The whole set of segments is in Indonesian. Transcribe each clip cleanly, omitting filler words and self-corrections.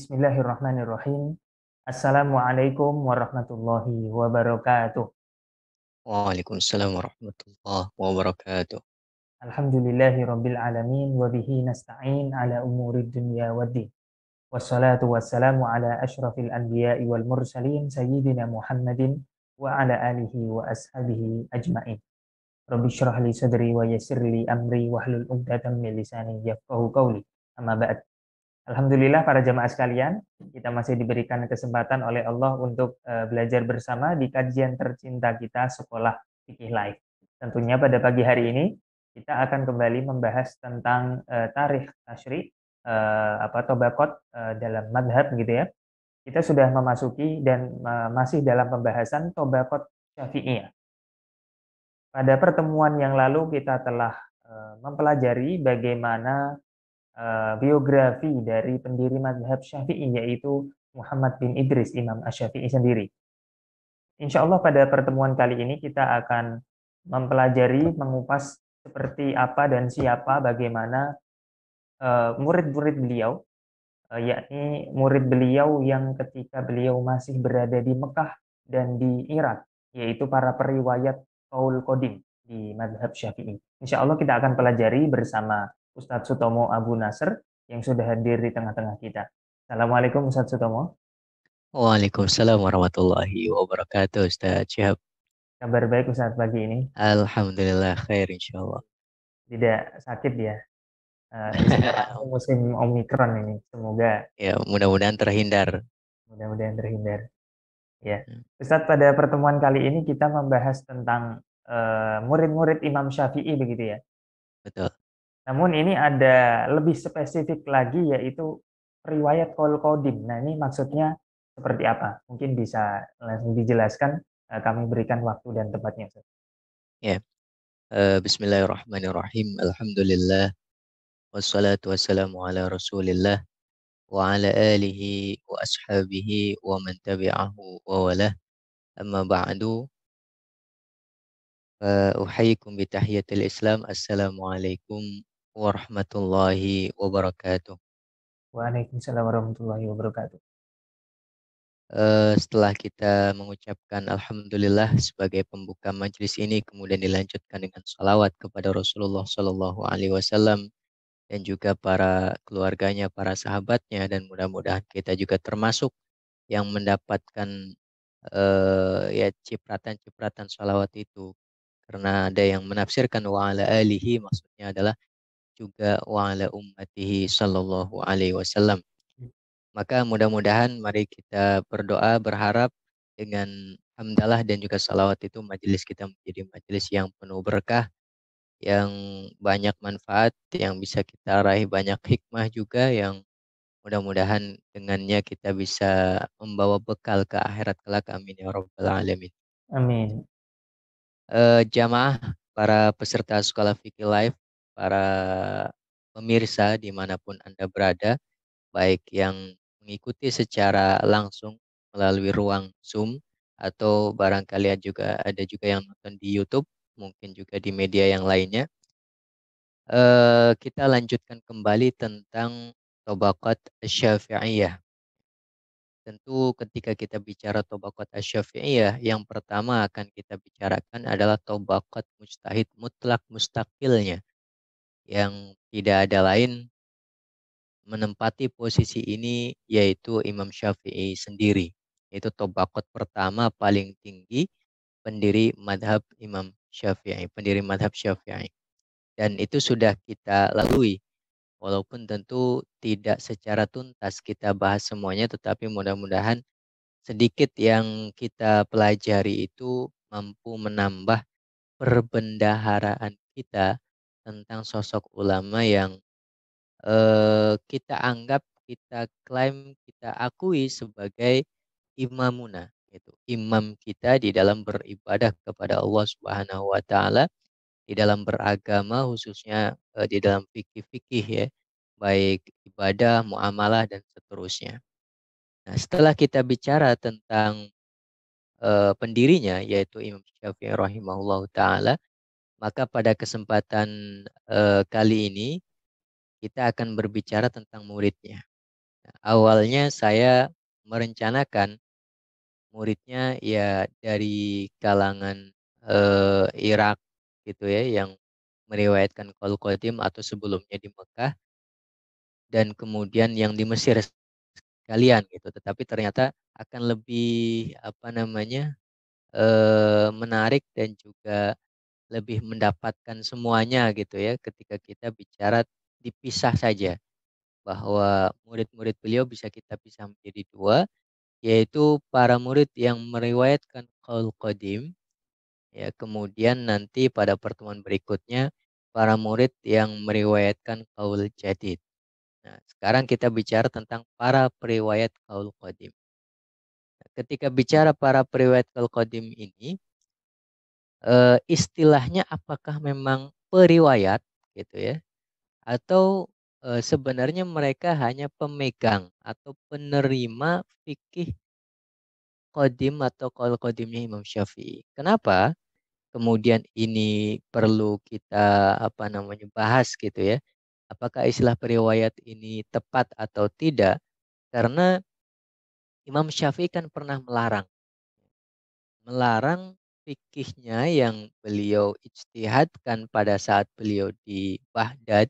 Bismillahirrahmanirrahim. Assalamualaikum warahmatullahi wabarakatuh. Waalaikumsalam warahmatullahi wabarakatuh. Alhamdulillahi rabbil alamin wa bihi nasta'in ala umurid dunya waddin. Wassalatu wassalamu ala asyrafil anbiya'i wal mursalin sayyidina Muhammadin wa ala alihi wa ashabihi ajmain. Rabbi syrah li sadri wa yassir li amri wahlul 'uqdatam min lisani yafqahu qawli. Amma ba'd. Alhamdulillah para jamaah sekalian, kita masih diberikan kesempatan oleh Allah untuk belajar bersama di kajian tercinta kita Sekolah Fikih Live. Tentunya pada pagi hari ini kita akan kembali membahas tentang tarikh tasyri tobakot dalam madhab gitu ya. Kita sudah memasuki dan masih dalam pembahasan tobakot Syafi'iyah. Pada pertemuan yang lalu kita telah mempelajari bagaimana biografi dari pendiri mazhab Syafi'i yaitu Muhammad bin Idris Imam Asy-Syafi'i sendiri. Insya Allah pada pertemuan kali ini kita akan mempelajari, mengupas seperti apa dan siapa, bagaimana murid-murid beliau, yakni murid beliau yang ketika beliau masih berada di Mekah dan di Irak, yaitu para periwayat Qaul Qadim di mazhab Syafi'i. Insya Allah kita akan pelajari bersama Ustadz Sutomo Abu Nasr yang sudah hadir di tengah-tengah kita. Assalamualaikum Ustadz Sutomo. Waalaikumsalam warahmatullahi wabarakatuh, Ustaz Syihab. Kabar baik Ustadz pagi ini? Alhamdulillah khair insyaallah. Tidak sakit ya? Sekarang musim Omikron ini. Semoga Ya, mudah-mudahan terhindar. mudah-mudahan terhindar. Ya, Ustadz, pada pertemuan kali ini kita membahas tentang murid-murid Imam Syafi'i begitu ya. Betul. Namun ini ada lebih spesifik lagi yaitu riwayat Qaul Qadim. Nah, ini maksudnya seperti apa? Mungkin bisa langsung dijelaskan, kami berikan waktu dan tempatnya, Ustaz. Ya, bismillahirrahmanirrahim. Alhamdulillah wassalatu wassalamu ala Rasulillah wa ala alihi wa ashabihi wa man tabi'ahu wa wala. Amma ba'du. Uhayyikum bi tahiyatil Islam. Assalamualaikum warahmatullahi wabarakatuh. Waalaikumsalam warahmatullahi wabarakatuh. Setelah kita mengucapkan Alhamdulillah sebagai pembuka majelis ini, kemudian dilanjutkan dengan salawat kepada Rasulullah Shallallahu Alaihi Wasallam dan juga para keluarganya, para sahabatnya, dan mudah-mudahan kita juga termasuk yang mendapatkan ya cipratan-cipratan salawat itu, karena ada yang menafsirkan wa ala alihi, maksudnya adalah juga wa ala ummatihi Shallallahu Alaihi Wasallam. Maka mudah-mudahan mari kita berdoa, berharap dengan hamdalah dan juga salawat itu majelis kita menjadi majelis yang penuh berkah, yang banyak manfaat, yang bisa kita raih banyak hikmah juga, yang mudah-mudahan dengannya kita bisa membawa bekal ke akhirat kelak. Amin ya rabbal alamin. Amin. Jamaah, para peserta Sekolah Fikih Live, para pemirsa dimanapun Anda berada, baik yang mengikuti secara langsung melalui ruang Zoom atau barangkali ada juga yang nonton di YouTube, mungkin juga di media yang lainnya. Kita lanjutkan kembali tentang Tabaqat Asy-Syafi'iyah. Tentu ketika kita bicara Tabaqat Asy-Syafi'iyah, yang pertama akan kita bicarakan adalah Tabaqat Mujtahid mutlak mustaqilnya, yang tidak ada lain menempati posisi ini yaitu Imam Syafi'i sendiri. Itu tabaqat pertama paling tinggi pendiri madhab Imam Syafi'i, pendiri madhab Syafi'i. Dan itu sudah kita lalui. Walaupun tentu tidak secara tuntas kita bahas semuanya, tetapi mudah-mudahan sedikit yang kita pelajari itu mampu menambah perbendaharaan kita tentang sosok ulama yang kita anggap, kita klaim, kita akui sebagai imamuna, itu imam kita di dalam beribadah kepada Allah Subhanahu wa taala, di dalam beragama khususnya di dalam fikih-fikih ya, baik ibadah, muamalah dan seterusnya. Nah, setelah kita bicara tentang pendirinya yaitu Imam Syafi'i rahimahullah taala, maka pada kesempatan kali ini kita akan berbicara tentang muridnya. Awalnya saya merencanakan muridnya ya dari kalangan Irak gitu ya, yang meriwayatkan qaul qadim atau sebelumnya di Mekah, dan kemudian yang di Mesir sekalian gitu. Tetapi ternyata akan lebih apa namanya, menarik dan juga lebih mendapatkan semuanya gitu ya ketika kita bicara dipisah saja, bahwa murid-murid beliau bisa kita pisah menjadi dua, yaitu para murid yang meriwayatkan qaul qadim, ya, kemudian nanti pada pertemuan berikutnya para murid yang meriwayatkan qaul jadid. Nah, sekarang kita bicara tentang para periwayat qaul qadim. Nah, ketika bicara para periwayat qaul qadim ini, istilahnya apakah memang periwayat gitu ya, atau sebenarnya mereka hanya pemegang atau penerima fikih qadim atau qaul qadimnya Imam Syafi'i. Kenapa? Kemudian ini perlu kita apa namanya bahas gitu ya. Apakah istilah periwayat ini tepat atau tidak? Karena Imam Syafi'i kan pernah melarang fikihnya yang beliau ijtihadkan pada saat beliau di Baghdad.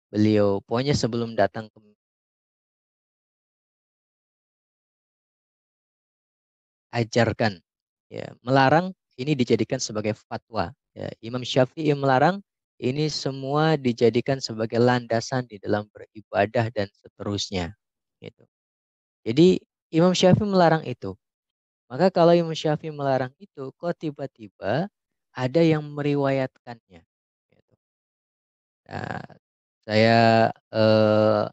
Beliau pokoknya sebelum datang ke ajarkan, ya, melarang ini dijadikan sebagai fatwa, ya. Imam Syafi'i melarang ini semua dijadikan sebagai landasan di dalam beribadah dan seterusnya, gitu. Jadi Imam Syafi'i melarang itu. Maka kalau Imam Syafi'i melarang itu, kok tiba-tiba ada yang meriwayatkannya, gitu. Nah, saya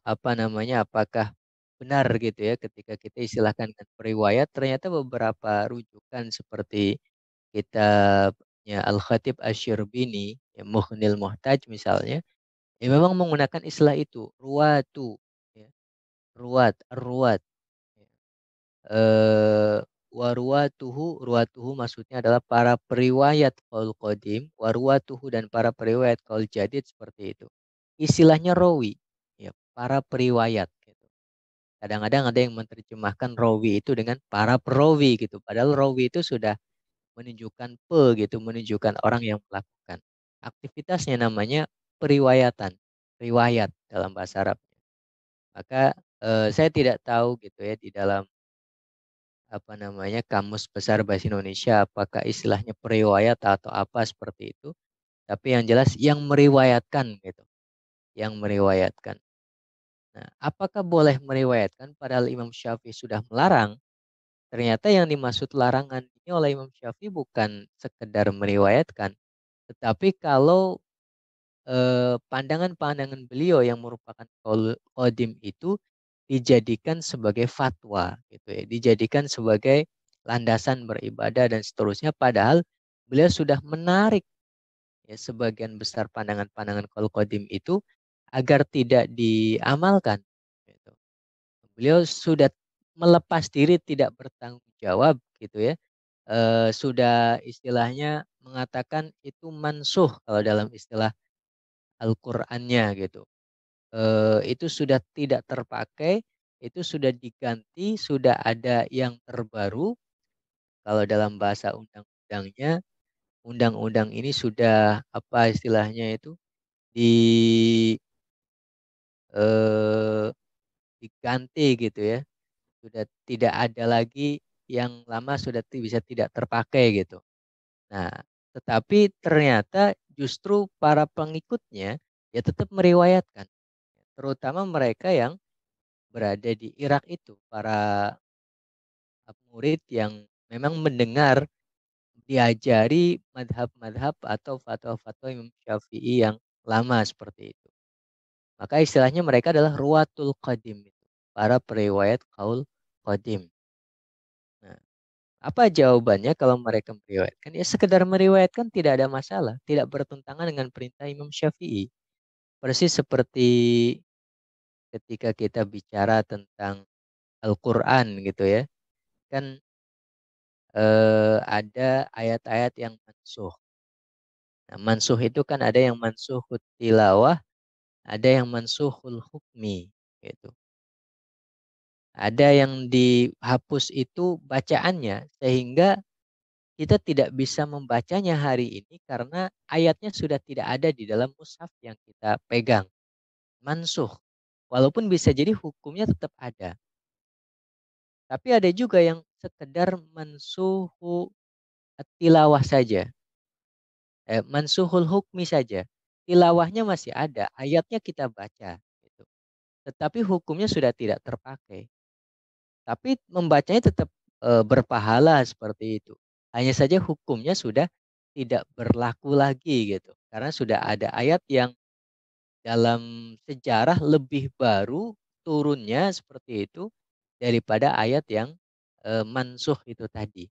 apa namanya, apakah benar gitu ya ketika kita istilahkan dengan periwayat, ternyata beberapa rujukan seperti kitabnya Al-Khatib Asy-Syirbini, ya, Mughnil Muhtaj misalnya, ya memang menggunakan istilah itu, ruwatu, ya, ruwat. Ya. Eh, ruwatuhu maksudnya adalah para periwayat qaul qadim, waruwatuhu dan para periwayat qaul jadid seperti itu. Istilahnya rawi, ya, para periwayat gitu. Kadang-kadang ada yang menerjemahkan rawi itu dengan para perawi gitu. Padahal rawi itu sudah menunjukkan gitu, menunjukkan orang yang melakukan. Aktivitasnya namanya periwayatan, riwayat dalam bahasa Arab. Maka saya tidak tahu gitu ya di dalam apa namanya Kamus Besar Bahasa Indonesia apakah istilahnya periwayat atau apa seperti itu. Tapi yang jelas yang meriwayatkan gitu, yang meriwayatkan. Nah, apakah boleh meriwayatkan padahal Imam Syafi'i sudah melarang? Ternyata yang dimaksud larangan ini oleh Imam Syafi'i bukan sekedar meriwayatkan, tetapi kalau pandangan-pandangan beliau yang merupakan qaul qadim itu dijadikan sebagai fatwa gitu ya, dijadikan sebagai landasan beribadah dan seterusnya, padahal beliau sudah menarik ya sebagian besar pandangan-pandangan qaul qadim itu agar tidak diamalkan gitu. Beliau sudah melepas diri, tidak bertanggung jawab gitu ya. Sudah istilahnya mengatakan itu mansuh kalau dalam istilah Al-Qur'annya gitu. Itu sudah tidak terpakai, itu sudah diganti, sudah ada yang terbaru. Kalau dalam bahasa undang-undangnya, undang-undang ini sudah apa istilahnya itu di eh, diganti gitu ya. Sudah tidak ada lagi yang lama sudah bisa tidak terpakai gitu. Nah, tetapi ternyata justru para pengikutnya ya tetap meriwayatkan, terutama mereka yang berada di Irak itu, para murid yang memang mendengar diajari madhab-madhab atau fatwa-fatwa Imam Syafi'i yang lama seperti itu. Maka istilahnya mereka adalah ruwatul qadim itu, para periwayat qaul qadim. Nah, apa jawabannya kalau mereka meriwayatkan? Ya sekedar meriwayatkan tidak ada masalah, tidak bertentangan dengan perintah Imam Syafi'i. Persis seperti ketika kita bicara tentang Al-Qur'an gitu ya. Kan ada ayat-ayat yang mansuh. Nah, mansuh itu kan ada yang mansuhut tilawah, ada yang mansuhul hukmi gitu. Ada yang dihapus itu bacaannya, sehingga kita tidak bisa membacanya hari ini karena ayatnya sudah tidak ada di dalam mushaf yang kita pegang. Mansuh. Walaupun bisa jadi hukumnya tetap ada. Tapi ada juga yang sekedar mansuhu tilawah saja. Mansuhul hukmi saja. Tilawahnya masih ada, ayatnya kita baca. Gitu. Tetapi hukumnya sudah tidak terpakai. Tapi membacanya tetap berpahala seperti itu. Hanya saja hukumnya sudah tidak berlaku lagi gitu. Karena sudah ada ayat yang dalam sejarah lebih baru turunnya seperti itu daripada ayat yang mansuh itu tadi.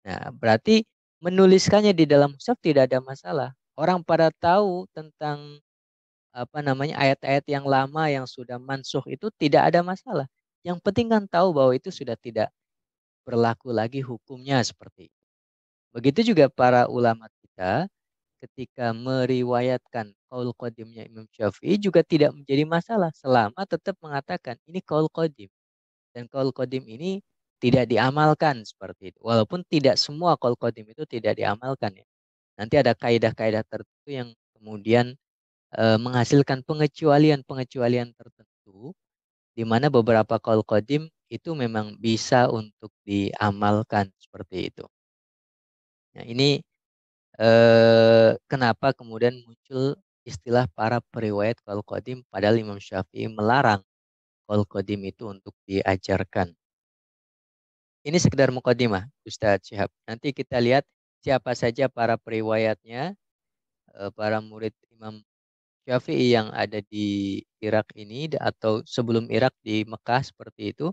Nah, berarti menuliskannya di dalam mushaf tidak ada masalah. Orang pada tahu tentang apa namanya ayat-ayat yang lama yang sudah mansuh itu tidak ada masalah. Yang penting kan tahu bahwa itu sudah tidak berlaku lagi hukumnya seperti itu. Begitu juga para ulama kita ketika meriwayatkan qaul qadimnya Imam Syafi'i juga tidak menjadi masalah selama tetap mengatakan ini qaul qadim dan qaul qadim ini tidak diamalkan seperti itu. Walaupun tidak semua qaul qadim itu tidak diamalkan ya. Nanti ada kaidah-kaidah tertentu yang kemudian menghasilkan pengecualian-pengecualian tertentu di mana beberapa qaul qadim itu memang bisa untuk diamalkan seperti itu. Nah, ini kenapa kemudian muncul istilah para periwayat qaul qadim padahal Imam Syafi'i melarang qaul qadim itu untuk diajarkan. Ini sekedar mukadimah Ustadz Syihab. Nanti kita lihat siapa saja para periwayatnya, para murid Imam Syafi'i yang ada di Irak ini atau sebelum Irak di Mekah seperti itu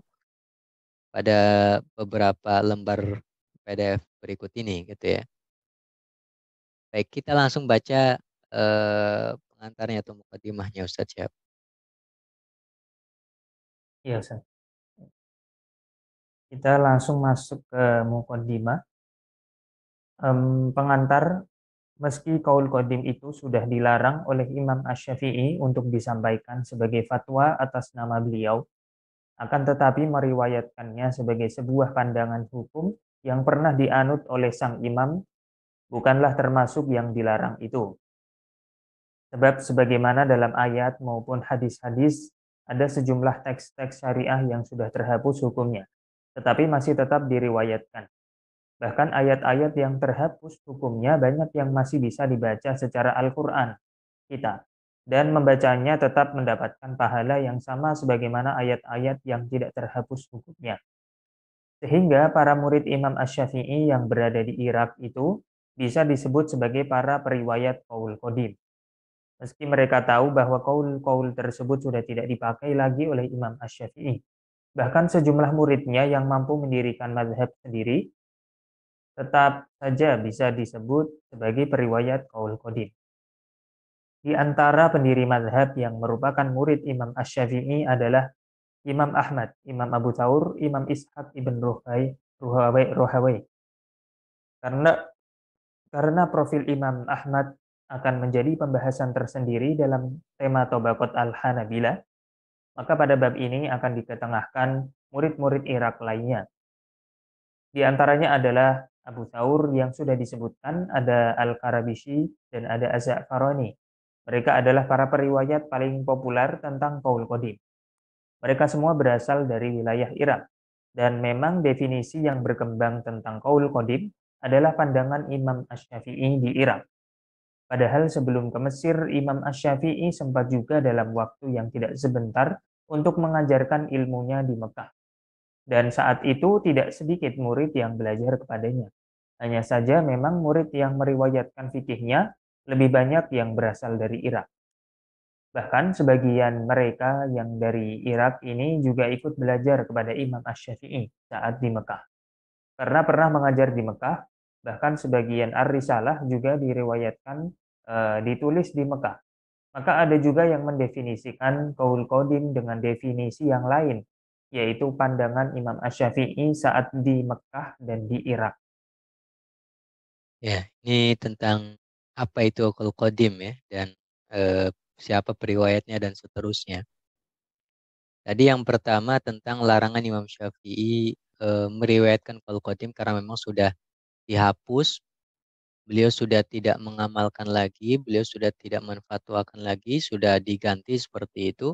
pada beberapa lembar PDF berikut ini gitu ya. Baik, kita langsung baca pengantarnya atau mukadimahnya Ustadz Syihab. Ya, Ustaz. Kita langsung masuk ke muqaddimah. Pengantar, meski qaul qadim itu sudah dilarang oleh Imam Asy-Syafi'i untuk disampaikan sebagai fatwa atas nama beliau, akan tetapi meriwayatkannya sebagai sebuah pandangan hukum yang pernah dianut oleh sang imam bukanlah termasuk yang dilarang itu. Sebab sebagaimana dalam ayat maupun hadis-hadis ada sejumlah teks-teks syariah yang sudah terhapus hukumnya, tetapi masih tetap diriwayatkan. Bahkan ayat-ayat yang terhapus hukumnya banyak yang masih bisa dibaca secara Al-Quran kita. Dan membacanya tetap mendapatkan pahala yang sama sebagaimana ayat-ayat yang tidak terhapus hukumnya. Sehingga para murid Imam Ash-Syafi'i yang berada di Irak itu bisa disebut sebagai para periwayat Qaul Qadim. Meski mereka tahu bahwa kaul-kaul tersebut sudah tidak dipakai lagi oleh Imam Ash-Syafi'i. Bahkan sejumlah muridnya yang mampu mendirikan mazhab sendiri tetap saja bisa disebut sebagai periwayat kaul qadim. Di antara pendiri mazhab yang merupakan murid Imam Ash-Syafi'i adalah Imam Ahmad, Imam Abu Thawr, Imam Ishaq ibn Ruhawai. Karena karena profil Imam Ahmad akan menjadi pembahasan tersendiri dalam tema Tobaqot Al-Hanabilah, maka pada bab ini akan diketengahkan murid-murid Irak lainnya. Di antaranya adalah Abu Thawr yang sudah disebutkan, ada Al-Karabishi, dan ada Az-Za'farani. Mereka adalah para periwayat paling populer tentang Qaul Qadim. Mereka semua berasal dari wilayah Irak. Dan memang definisi yang berkembang tentang Qaul Qadim adalah pandangan Imam Ash-Syafi'i di Irak. Padahal sebelum ke Mesir, Imam Ash-Syafi'i sempat juga dalam waktu yang tidak sebentar untuk mengajarkan ilmunya di Mekah. Dan saat itu tidak sedikit murid yang belajar kepadanya. Hanya saja memang murid yang meriwayatkan fikihnya lebih banyak yang berasal dari Irak. Bahkan sebagian mereka yang dari Irak ini juga ikut belajar kepada Imam Ash-Syafi'i saat di Mekah. Karena pernah mengajar di Mekah, bahkan sebagian Ar-Risalah juga diriwayatkan ditulis di Mekah. Maka ada juga yang mendefinisikan Qaul Qadim dengan definisi yang lain, yaitu pandangan Imam Ash-Syafi'i saat di Mekah dan di Irak. Ya, ini tentang apa itu qaul qadim ya dan siapa periwayatnya dan seterusnya. Tadi yang pertama tentang larangan Imam Syafi'i meriwayatkan qaul qadim karena memang sudah dihapus. Beliau sudah tidak mengamalkan lagi, beliau sudah tidak menfatwakan lagi, sudah diganti seperti itu.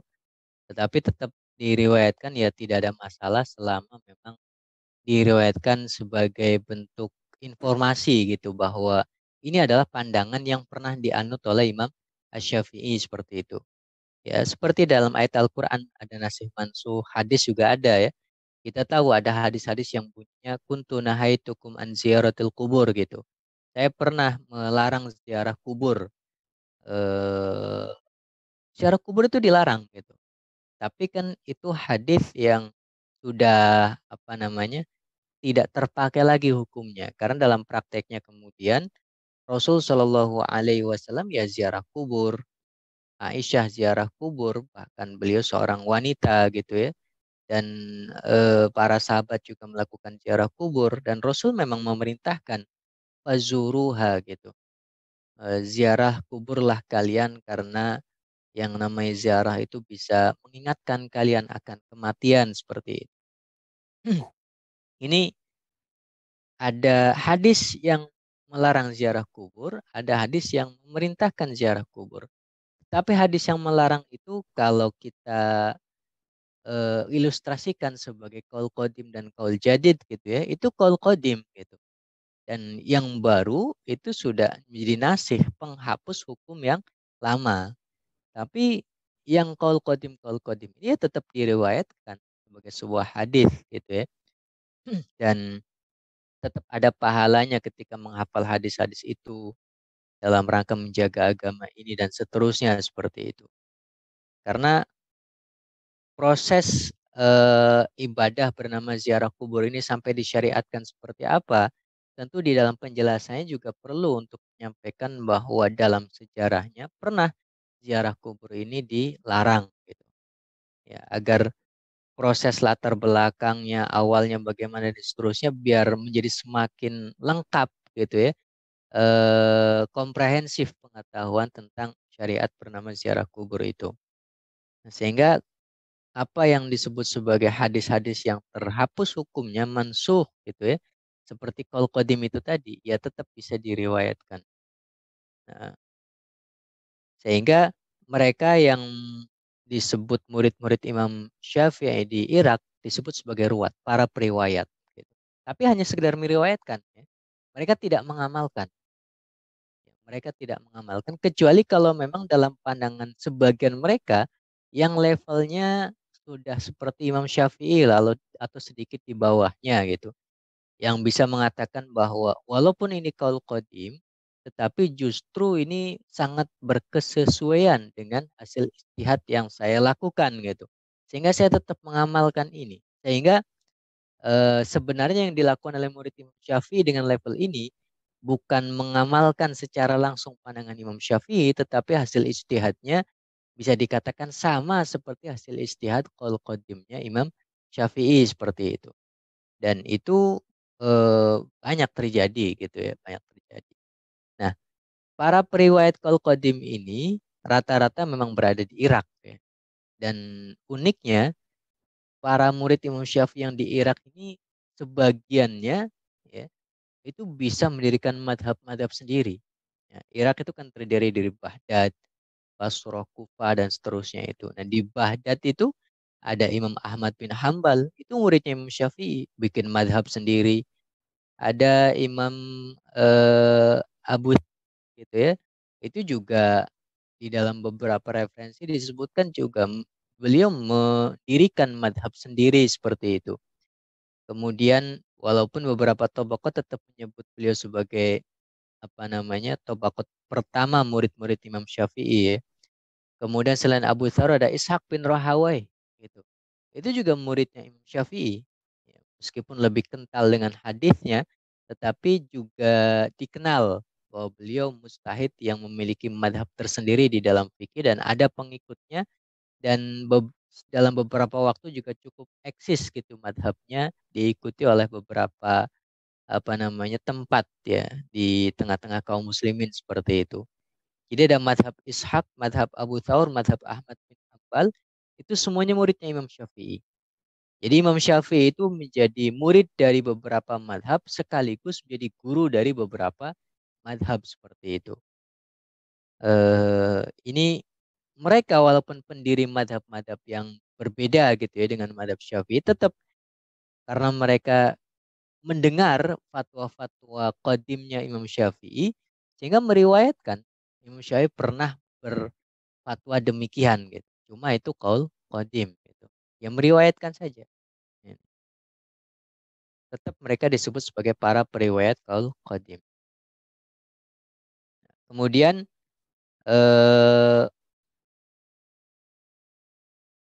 Tetapi tetap diriwayatkan ya tidak ada masalah selama memang diriwayatkan sebagai bentuk informasi gitu bahwa ini adalah pandangan yang pernah dianut oleh Imam Asy-Syafi'i seperti itu. Ya, seperti dalam ayat Al-Qur'an ada nasih mansuh, hadis juga ada ya. Kita tahu ada hadis-hadis yang bunyinya kuntu nahaitukum an ziyaratil kubur gitu. Saya pernah melarang ziarah kubur. Eh, Ziarah kubur itu dilarang gitu. Tapi kan itu hadis yang sudah apa namanya tidak terpakai lagi hukumnya karena dalam prakteknya kemudian Rasul Shallallahu Alaihi Wasallam ya ziarah kubur, Aisyah ziarah kubur, bahkan beliau seorang wanita gitu ya, dan para sahabat juga melakukan ziarah kubur dan Rasul memang memerintahkan fazuruha gitu. Ziarah kuburlah kalian karena yang namanya ziarah itu bisa mengingatkan kalian akan kematian seperti itu. Ini ada hadis yang melarang ziarah kubur, ada hadis yang memerintahkan ziarah kubur. Tapi hadis yang melarang itu kalau kita ilustrasikan sebagai qaul qadim dan qaul jadid gitu ya, itu qaul qadim gitu. Dan yang baru itu sudah menjadi nasih penghapus hukum yang lama. Tapi yang qaul qadim ini ya tetap diriwayatkan sebagai sebuah hadis gitu ya. Dan tetap ada pahalanya ketika menghafal hadis-hadis itu dalam rangka menjaga agama ini dan seterusnya seperti itu. Karena proses ibadah bernama ziarah kubur ini sampai disyariatkan seperti apa, tentu di dalam penjelasannya juga perlu untuk menyampaikan bahwa dalam sejarahnya pernah ziarah kubur ini dilarang gitu. Ya, agar proses latar belakangnya awalnya bagaimana dan seterusnya biar menjadi semakin lengkap gitu ya. Komprehensif pengetahuan tentang syariat bernama ziarah kubur itu. Nah, sehingga apa yang disebut sebagai hadis-hadis yang terhapus hukumnya mansuh gitu ya. Seperti qaul qadim itu tadi, ya tetap bisa diriwayatkan. Nah, sehingga mereka yang disebut murid-murid Imam Syafi'i di Irak disebut sebagai ruwat, para periwayat. Gitu. Tapi hanya sekedar meriwayatkan. Ya. Mereka tidak mengamalkan. Ya, mereka tidak mengamalkan kecuali kalau memang dalam pandangan sebagian mereka yang levelnya sudah seperti Imam Syafi'i lalu atau sedikit di bawahnya gitu yang bisa mengatakan bahwa walaupun ini qaul qadim tetapi justru ini sangat berkesesuaian dengan hasil ijtihad yang saya lakukan gitu sehingga saya tetap mengamalkan ini sehingga sebenarnya yang dilakukan oleh murid Imam Syafi'i dengan level ini bukan mengamalkan secara langsung pandangan Imam Syafi'i, tetapi hasil ijtihadnya bisa dikatakan sama seperti hasil ijtihad qaul qadimnya Imam Syafi'i seperti itu. Dan itu banyak terjadi gitu ya, banyak terjadi. Nah, para periwayat qaul qadim ini rata-rata memang berada di Irak ya. Dan uniknya para murid Imam Syafi'i yang di Irak ini sebagiannya ya itu bisa mendirikan madhab-madhab sendiri. Ya, Irak itu kan terdiri dari Baghdad, Basrah, Kufah dan seterusnya itu. Nah di Baghdad itu ada Imam Ahmad bin Hambal, itu muridnya Imam Syafi'i, bikin madhab sendiri. Ada Imam Abu gitu ya, itu juga di dalam beberapa referensi disebutkan juga beliau mendirikan madhab sendiri seperti itu. Kemudian walaupun beberapa tobakoh tetap menyebut beliau sebagai apa namanya tobakoh pertama murid-murid Imam Syafi'i ya. Kemudian selain Abu Thawr ada Ishaq bin Rahawai gitu. Itu juga muridnya Imam Syafi'i. Ya, meskipun lebih kental dengan hadisnya, tetapi juga dikenal bahwa beliau mustahid yang memiliki madhab tersendiri di dalam fikih dan ada pengikutnya dan dalam beberapa waktu juga cukup eksis gitu madhabnya diikuti oleh beberapa apa namanya tempat ya di tengah-tengah kaum muslimin seperti itu. Jadi ada madhab Ishaq, madhab Abu Thawr, madhab Ahmad bin Hanbal itu semuanya muridnya Imam Syafi'i. Jadi Imam Syafi'i itu menjadi murid dari beberapa madhab sekaligus menjadi guru dari beberapa madhab seperti itu. Ini mereka walaupun pendiri madhab-madhab yang berbeda gitu ya dengan madhab Syafi'i, tetap karena mereka mendengar fatwa-fatwa qadimnya Imam Syafi'i, sehingga meriwayatkan Imam Syafi'i pernah berfatwa demikian gitu. Cuma itu qaul qadim gitu. Yang meriwayatkan saja. Ya. Tetap mereka disebut sebagai para periwayat qaul qadim. Kemudian eh,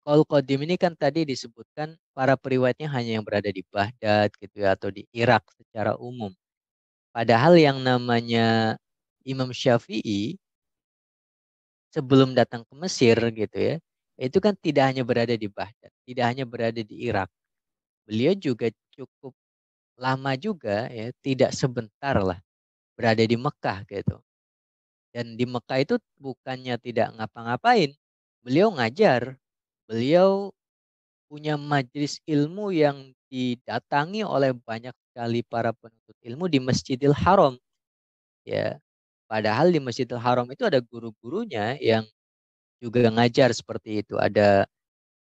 qaul qadim ini kan tadi disebutkan para periwayatnya hanya yang berada di Baghdad gitu ya atau di Irak secara umum. Padahal yang namanya Imam Syafi'i sebelum datang ke Mesir gitu ya, itu kan tidak hanya berada di Baghdad, tidak hanya berada di Irak. Beliau juga cukup lama juga ya, tidak sebentar lah berada di Mekah gitu. Dan di Mekah itu bukannya tidak ngapa-ngapain, beliau ngajar, beliau punya majelis ilmu yang didatangi oleh banyak sekali para penuntut ilmu di Masjidil Haram ya. Padahal di Masjidil Haram itu ada guru-gurunya yang juga ngajar seperti itu. Ada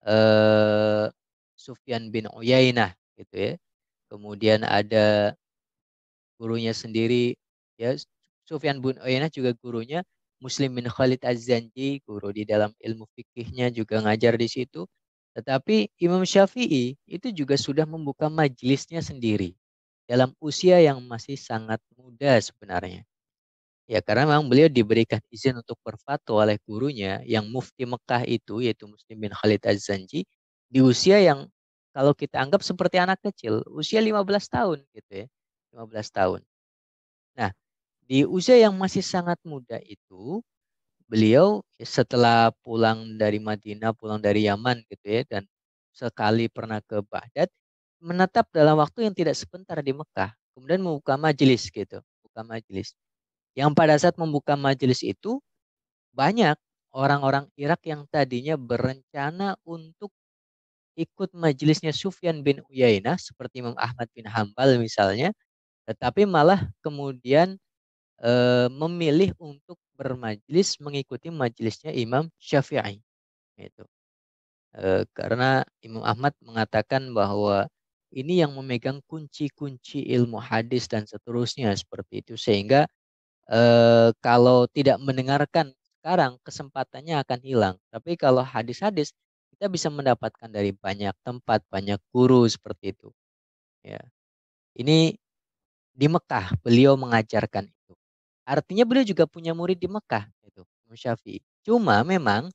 eh, Sufyan bin Uyainah gitu ya. Kemudian ada gurunya sendiri ya, Sufyan bin Uyainah juga gurunya Muslim bin Khalid Az-Zanji, guru di dalam ilmu fikihnya juga ngajar di situ. Tetapi Imam Syafi'i itu juga sudah membuka majelisnya sendiri dalam usia yang masih sangat muda sebenarnya. Ya, karena memang beliau diberikan izin untuk berfatwa oleh gurunya yang mufti Mekah itu, yaitu Muslim bin Khalid Az-Zanji, di usia yang kalau kita anggap seperti anak kecil, usia 15 tahun gitu ya. 15 tahun. Nah, di usia yang masih sangat muda itu, beliau setelah pulang dari Madinah, pulang dari Yaman gitu ya, dan sekali pernah ke Baghdad, menetap dalam waktu yang tidak sebentar di Mekah. Kemudian membuka majelis gitu, buka majelis. Yang pada saat membuka majelis itu banyak orang-orang Irak yang tadinya berencana untuk ikut majelisnya Sufyan bin Uyainah seperti Imam Ahmad bin Hambal misalnya, tetapi malah kemudian memilih untuk bermajlis mengikuti majelisnya Imam Syafi'i. Itu. Karena Imam Ahmad mengatakan bahwa ini yang memegang kunci-kunci ilmu hadis dan seterusnya seperti itu sehingga kalau tidak mendengarkan sekarang kesempatannya akan hilang. Tapi kalau hadis-hadis kita bisa mendapatkan dari banyak tempat, banyak guru seperti itu. Ya, ini di Mekah beliau mengajarkan itu. Artinya beliau juga punya murid di Mekah itu, Imam Syafi'i. Cuma memang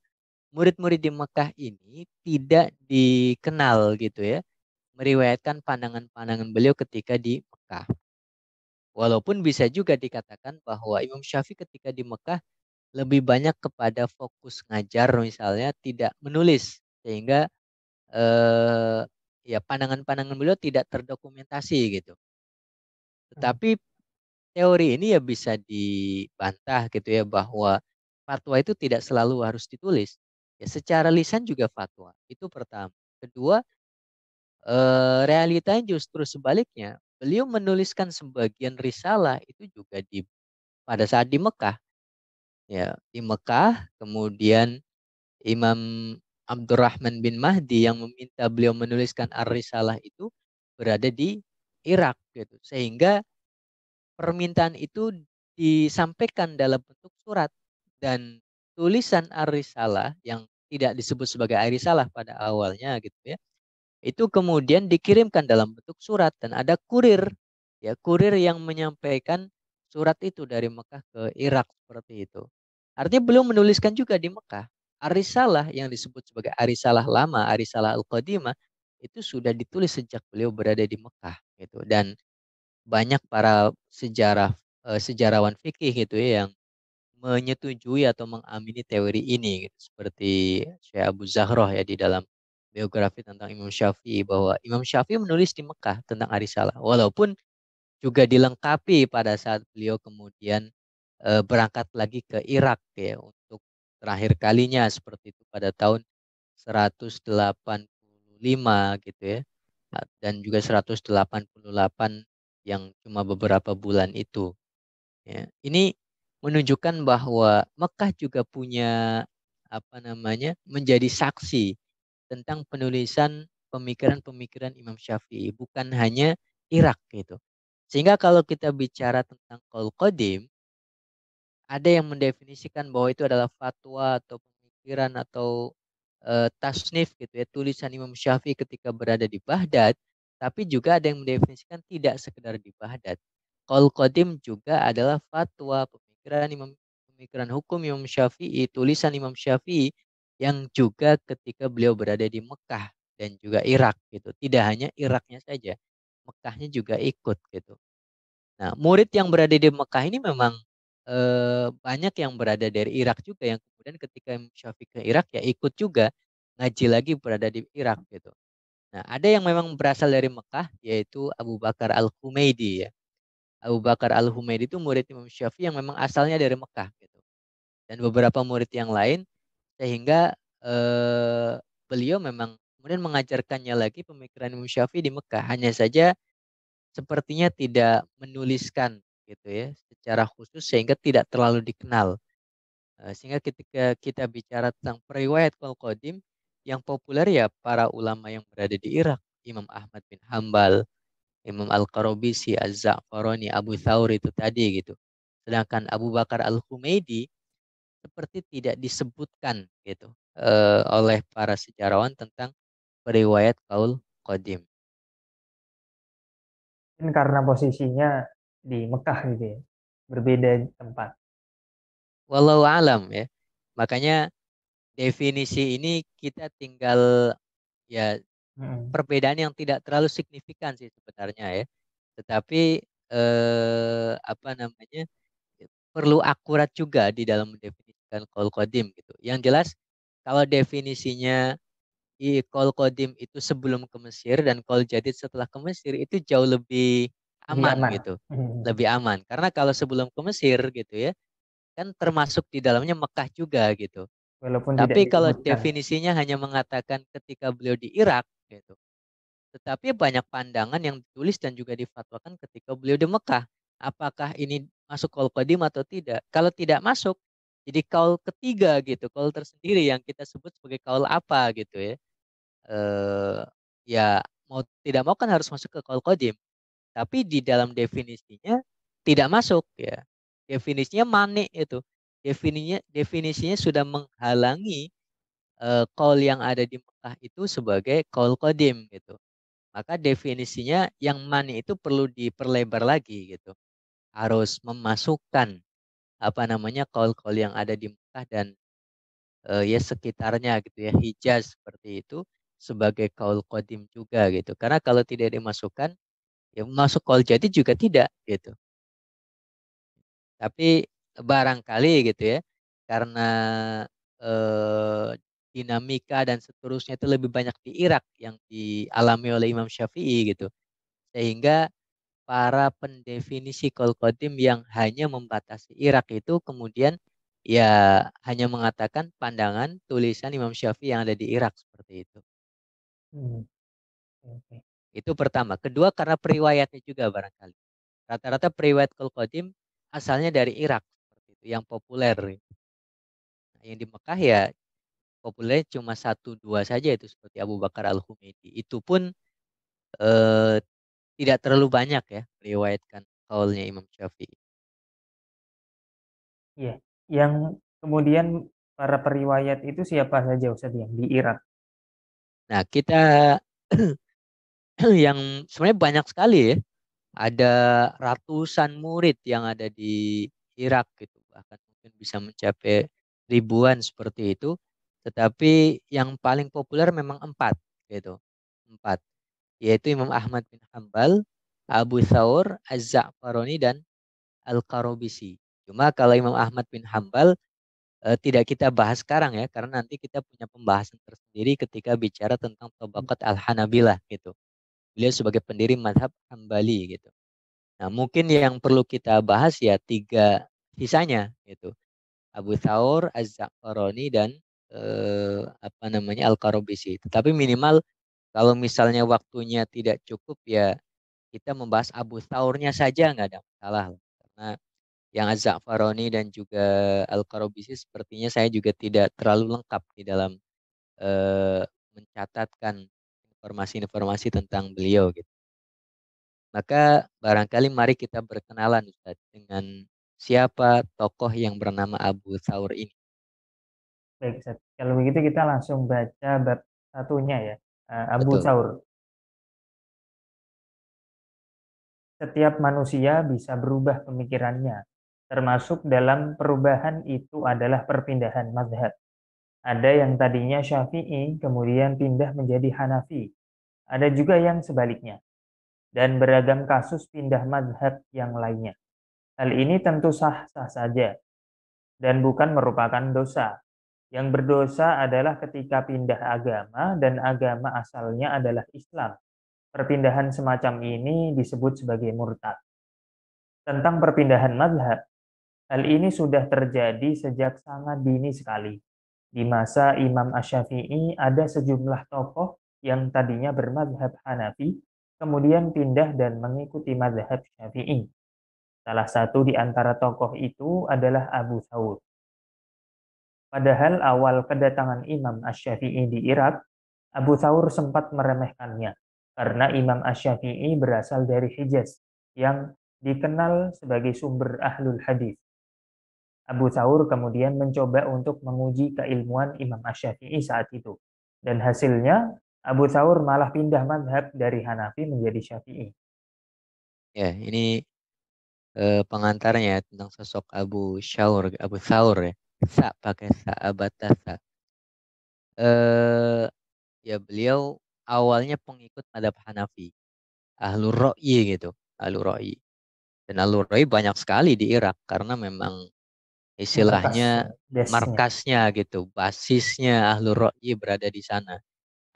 murid-murid di Mekah ini tidak dikenal gitu ya, meriwayatkan pandangan-pandangan beliau ketika di Mekah. Walaupun bisa juga dikatakan bahwa Imam Syafi'i ketika di Mekah lebih banyak kepada fokus ngajar misalnya tidak menulis sehingga eh, ya pandangan-pandangan beliau tidak terdokumentasi gitu. Hmm. Tetapi teori ini ya bisa dibantah gitu ya bahwa fatwa itu tidak selalu harus ditulis. Ya secara lisan juga fatwa. Itu pertama. Kedua, realitanya justru sebaliknya. Beliau menuliskan sebagian risalah itu juga di pada saat di Mekah. Ya, di Mekah, kemudian Imam Abdurrahman bin Mahdi yang meminta beliau menuliskan Ar-Risalah itu berada di Irak gitu. Sehingga permintaan itu disampaikan dalam bentuk surat dan tulisan Ar-Risalah yang tidak disebut sebagai Ar-Risalah pada awalnya gitu ya. Itu kemudian dikirimkan dalam bentuk surat dan ada kurir ya, kurir yang menyampaikan surat itu dari Mekah ke Irak seperti itu. Artinya belum menuliskan juga di Mekah. Arisalah yang disebut sebagai Arisalah lama, Arisalah Al-Qadimah itu sudah ditulis sejak beliau berada di Mekah gitu. Dan banyak para sejarawan fikih gitu ya yang menyetujui atau mengamini teori ini gitu. Seperti Syekh Abu Zahroh ya di dalam biografi tentang Imam Syafi'i bahwa Imam Syafi'i menulis di Mekah tentang Arisalah walaupun juga dilengkapi pada saat beliau kemudian berangkat lagi ke Irak ya untuk terakhir kalinya seperti itu pada tahun 185 gitu ya. Dan juga 188 yang cuma beberapa bulan itu. Ya. Ini menunjukkan bahwa Mekah juga punya apa namanya menjadi saksi tentang penulisan pemikiran-pemikiran Imam Syafi'i, bukan hanya Irak gitu. Sehingga kalau kita bicara tentang Qaul Qadim, ada yang mendefinisikan bahwa itu adalah fatwa atau pemikiran atau tasnif gitu ya, tulisan Imam Syafi'i ketika berada di Baghdad, tapi juga ada yang mendefinisikan tidak sekedar di Baghdad. Qaul Qadim juga adalah fatwa pemikiran hukum Imam Syafi'i, tulisan Imam Syafi'i yang juga ketika beliau berada di Mekah dan juga Irak gitu. Tidak hanya Iraknya saja, Mekahnya juga ikut gitu. Nah, murid yang berada di Mekah ini memang banyak yang berada dari Irak juga yang kemudian ketika Imam Syafi'i ke Irak ya ikut juga ngaji lagi berada di Irak gitu. Nah, ada yang memang berasal dari Mekah yaitu Abu Bakar Al-Humaidi ya. Abu Bakar Al-Humaidi itu murid Imam Syafi'i yang memang asalnya dari Mekah gitu. Dan beberapa murid yang lain sehingga beliau memang kemudian mengajarkannya lagi pemikiran Imam Syafi'i di Mekah. Hanya saja sepertinya tidak menuliskan gitu ya secara khusus sehingga tidak terlalu dikenal. Sehingga ketika kita bicara tentang periwayat Qadim yang populer ya para ulama yang berada di Irak, Imam Ahmad bin Hambal, Imam Al-Qarabisi, Az-Za'farani, Abu Thawr itu tadi gitu. Sedangkan Abu Bakar Al-Humaidi seperti tidak disebutkan gitu oleh para sejarawan tentang periwayat Qaul Qadim. Mungkin karena posisinya di Mekah gitu ya, berbeda tempat. Wallahu alam ya. Makanya definisi ini kita tinggal ya Mm-mm. perbedaan yang tidak terlalu signifikan sih sebenarnya ya. Tetapi apa namanya perlu akurat juga di dalam mendefinisikan qaul qadim gitu. Yang jelas kalau definisinya qaul qadim itu sebelum ke Mesir dan qaul jadid setelah ke Mesir itu jauh lebih Lebih aman aman. gitu. Mm-mm. Lebih aman karena kalau sebelum ke Mesir gitu ya kan termasuk di dalamnya Mekah juga gitu. Walaupun tidak Tapi kalau disebutkan. definisinya hanya mengatakan ketika beliau di Irak gitu. Tetapi banyak pandangan yang ditulis dan juga difatwakan ketika beliau di Mekah. Apakah ini masuk kaul qadim atau tidak? Kalau tidak masuk, jadi kaul ketiga gitu, kaul tersendiri yang kita sebut sebagai kaul apa gitu ya. Eh, ya mau tidak mau kan harus masuk ke kaul qadim. Tapi di dalam definisinya tidak masuk ya. Definisinya manik itu. Definisinya sudah menghalangi kaul yang ada di Mekah itu sebagai kaul qadim gitu. Maka definisinya yang mani itu perlu diperlebar lagi gitu. Harus memasukkan apa namanya kaul-kaul yang ada di Mekah dan ya sekitarnya gitu ya Hijaz seperti itu sebagai kaul qadim juga gitu. Karena kalau tidak dimasukkan ya masuk kaul jadi juga tidak gitu. Tapi barangkali gitu ya karena eh, dinamika dan seterusnya itu lebih banyak di Irak yang dialami oleh Imam Syafi'i gitu. Sehingga para pendefinisi Qol Qadim yang hanya membatasi Irak itu kemudian ya hanya mengatakan pandangan tulisan Imam Syafi'i yang ada di Irak seperti itu. Hmm, oke. Itu pertama. Kedua karena periwayatnya juga barangkali. Rata-rata periwayat Qol Qadim asalnya dari Irak seperti itu yang populer. Nah, yang di Mekah ya populer cuma satu dua saja itu seperti Abu Bakar Al-Humaidi. Itu pun eh, tidak terlalu banyak ya meriwayatkan kaulnya Imam Syafi'i. Iya. Yang kemudian para periwayat itu siapa saja Ustaz yang di Irak? Nah, kita yang sebenarnya banyak sekali ya. Ada ratusan murid yang ada di Irak gitu. Bahkan mungkin bisa mencapai ribuan seperti itu. Tetapi yang paling populer memang empat gitu. Empat. Yaitu Imam Ahmad bin Hambal, Abu Thawr, Az-Za'farani, dan Al-Qarabisi. Cuma kalau Imam Ahmad bin Hambal tidak kita bahas sekarang ya. Karena nanti kita punya pembahasan tersendiri ketika bicara tentang Tabaqat Al-Hanabilah gitu. Beliau sebagai pendiri madhab Hambali gitu. Nah, mungkin yang perlu kita bahas ya tiga sisanya gitu. Abu Thawr, Az-Za'farani dan apa namanya Al-Qarabisi. Tetapi minimal kalau misalnya waktunya tidak cukup ya kita membahas Abu Thaurnya saja nggak ada masalah. Karena yang Az-Za'farani dan juga Al-Qarabisi sepertinya saya juga tidak terlalu lengkap di dalam eh, mencatatkan informasi-informasi tentang beliau gitu. Maka barangkali mari kita berkenalan Ustadz dengan siapa tokoh yang bernama Abu Thawr ini. Baik, Ustaz. Kalau begitu kita langsung baca bab satunya ya. Abu Betul. Thaur. Setiap manusia bisa berubah pemikirannya, termasuk dalam perubahan itu adalah perpindahan mazhab. Ada yang tadinya Syafi'i, kemudian pindah menjadi Hanafi. Ada juga yang sebaliknya. Dan beragam kasus pindah mazhab yang lainnya. Hal ini tentu sah-sah saja dan bukan merupakan dosa. Yang berdosa adalah ketika pindah agama dan agama asalnya adalah Islam. Perpindahan semacam ini disebut sebagai murtad. Tentang perpindahan mazhab, hal ini sudah terjadi sejak sangat dini sekali. Di masa Imam Asy-Syafi'i ada sejumlah tokoh yang tadinya bermazhab Hanafi, kemudian pindah dan mengikuti mazhab Syafi'i. Salah satu di antara tokoh itu adalah Abu Thawr. Padahal awal kedatangan Imam Asy-Syafi'i di Irak, Abu Thawr sempat meremehkannya karena Imam Asy-Syafi'i berasal dari Hijaz yang dikenal sebagai sumber ahlul hadis. Abu Thawr kemudian mencoba untuk menguji keilmuan Imam Asy-Syafi'i saat itu. Dan hasilnya Abu Thawr malah pindah madhab dari Hanafi menjadi Syafi'i. Ya, ini pengantarnya tentang sosok Abu Thawr ya. Sa pakai sa abatasa. Eh ya beliau awalnya pengikut madhab Hanafi, Ahlur Ra'yi gitu, Ahlur Ra'yi. Dan Ahlur Ra'yi banyak sekali di Irak karena memang Markas istilahnya desnya. markasnya gitu, basisnya Ahlur Ra'yi berada di sana.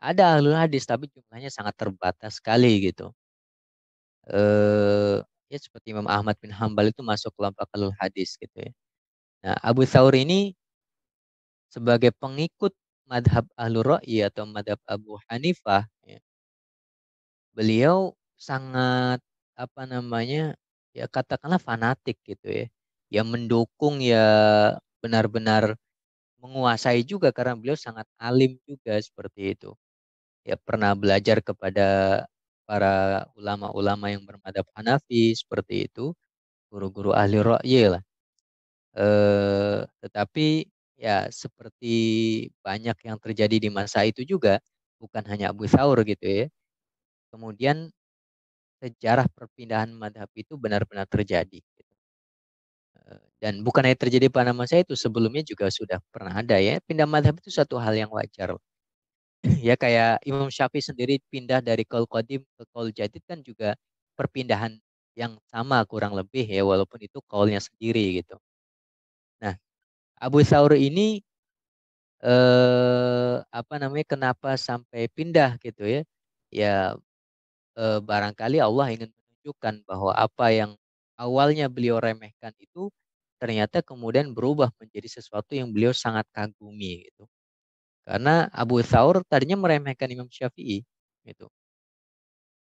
Ada Ahlul Hadis tapi jumlahnya sangat terbatas sekali gitu. eh Ya seperti Imam Ahmad bin Hambal itu masuk kelompok Ahlul Hadis gitu ya. Nah, Abu Thawr ini sebagai pengikut madhab Ahlur Ra'yi atau madhab Abu Hanifah, ya, beliau sangat apa namanya ya katakanlah fanatik gitu ya. Ya mendukung ya benar-benar menguasai juga karena beliau sangat alim juga seperti itu. Ya pernah belajar kepada para ulama-ulama yang bermadhab Hanafi seperti itu, guru-guru ahli ra'yi lah. Tetapi ya seperti banyak yang terjadi di masa itu juga, bukan hanya Abu Thawr gitu ya. Kemudian sejarah perpindahan madhab itu benar-benar terjadi. Gitu. Dan bukan hanya terjadi pada masa itu, sebelumnya juga sudah pernah ada ya. Pindah madhab itu satu hal yang wajar. Ya kayak Imam Syafi'i sendiri pindah dari qaul qadim ke qaul jadid kan juga perpindahan yang sama kurang lebih ya, walaupun itu qaulnya sendiri gitu. Nah, Abu Thawr ini apa namanya kenapa sampai pindah gitu ya? Ya barangkali Allah ingin menunjukkan bahwa apa yang awalnya beliau remehkan itu ternyata kemudian berubah menjadi sesuatu yang beliau sangat kagumi gitu. Karena Abu Thawr tadinya meremehkan Imam Syafi'i gitu.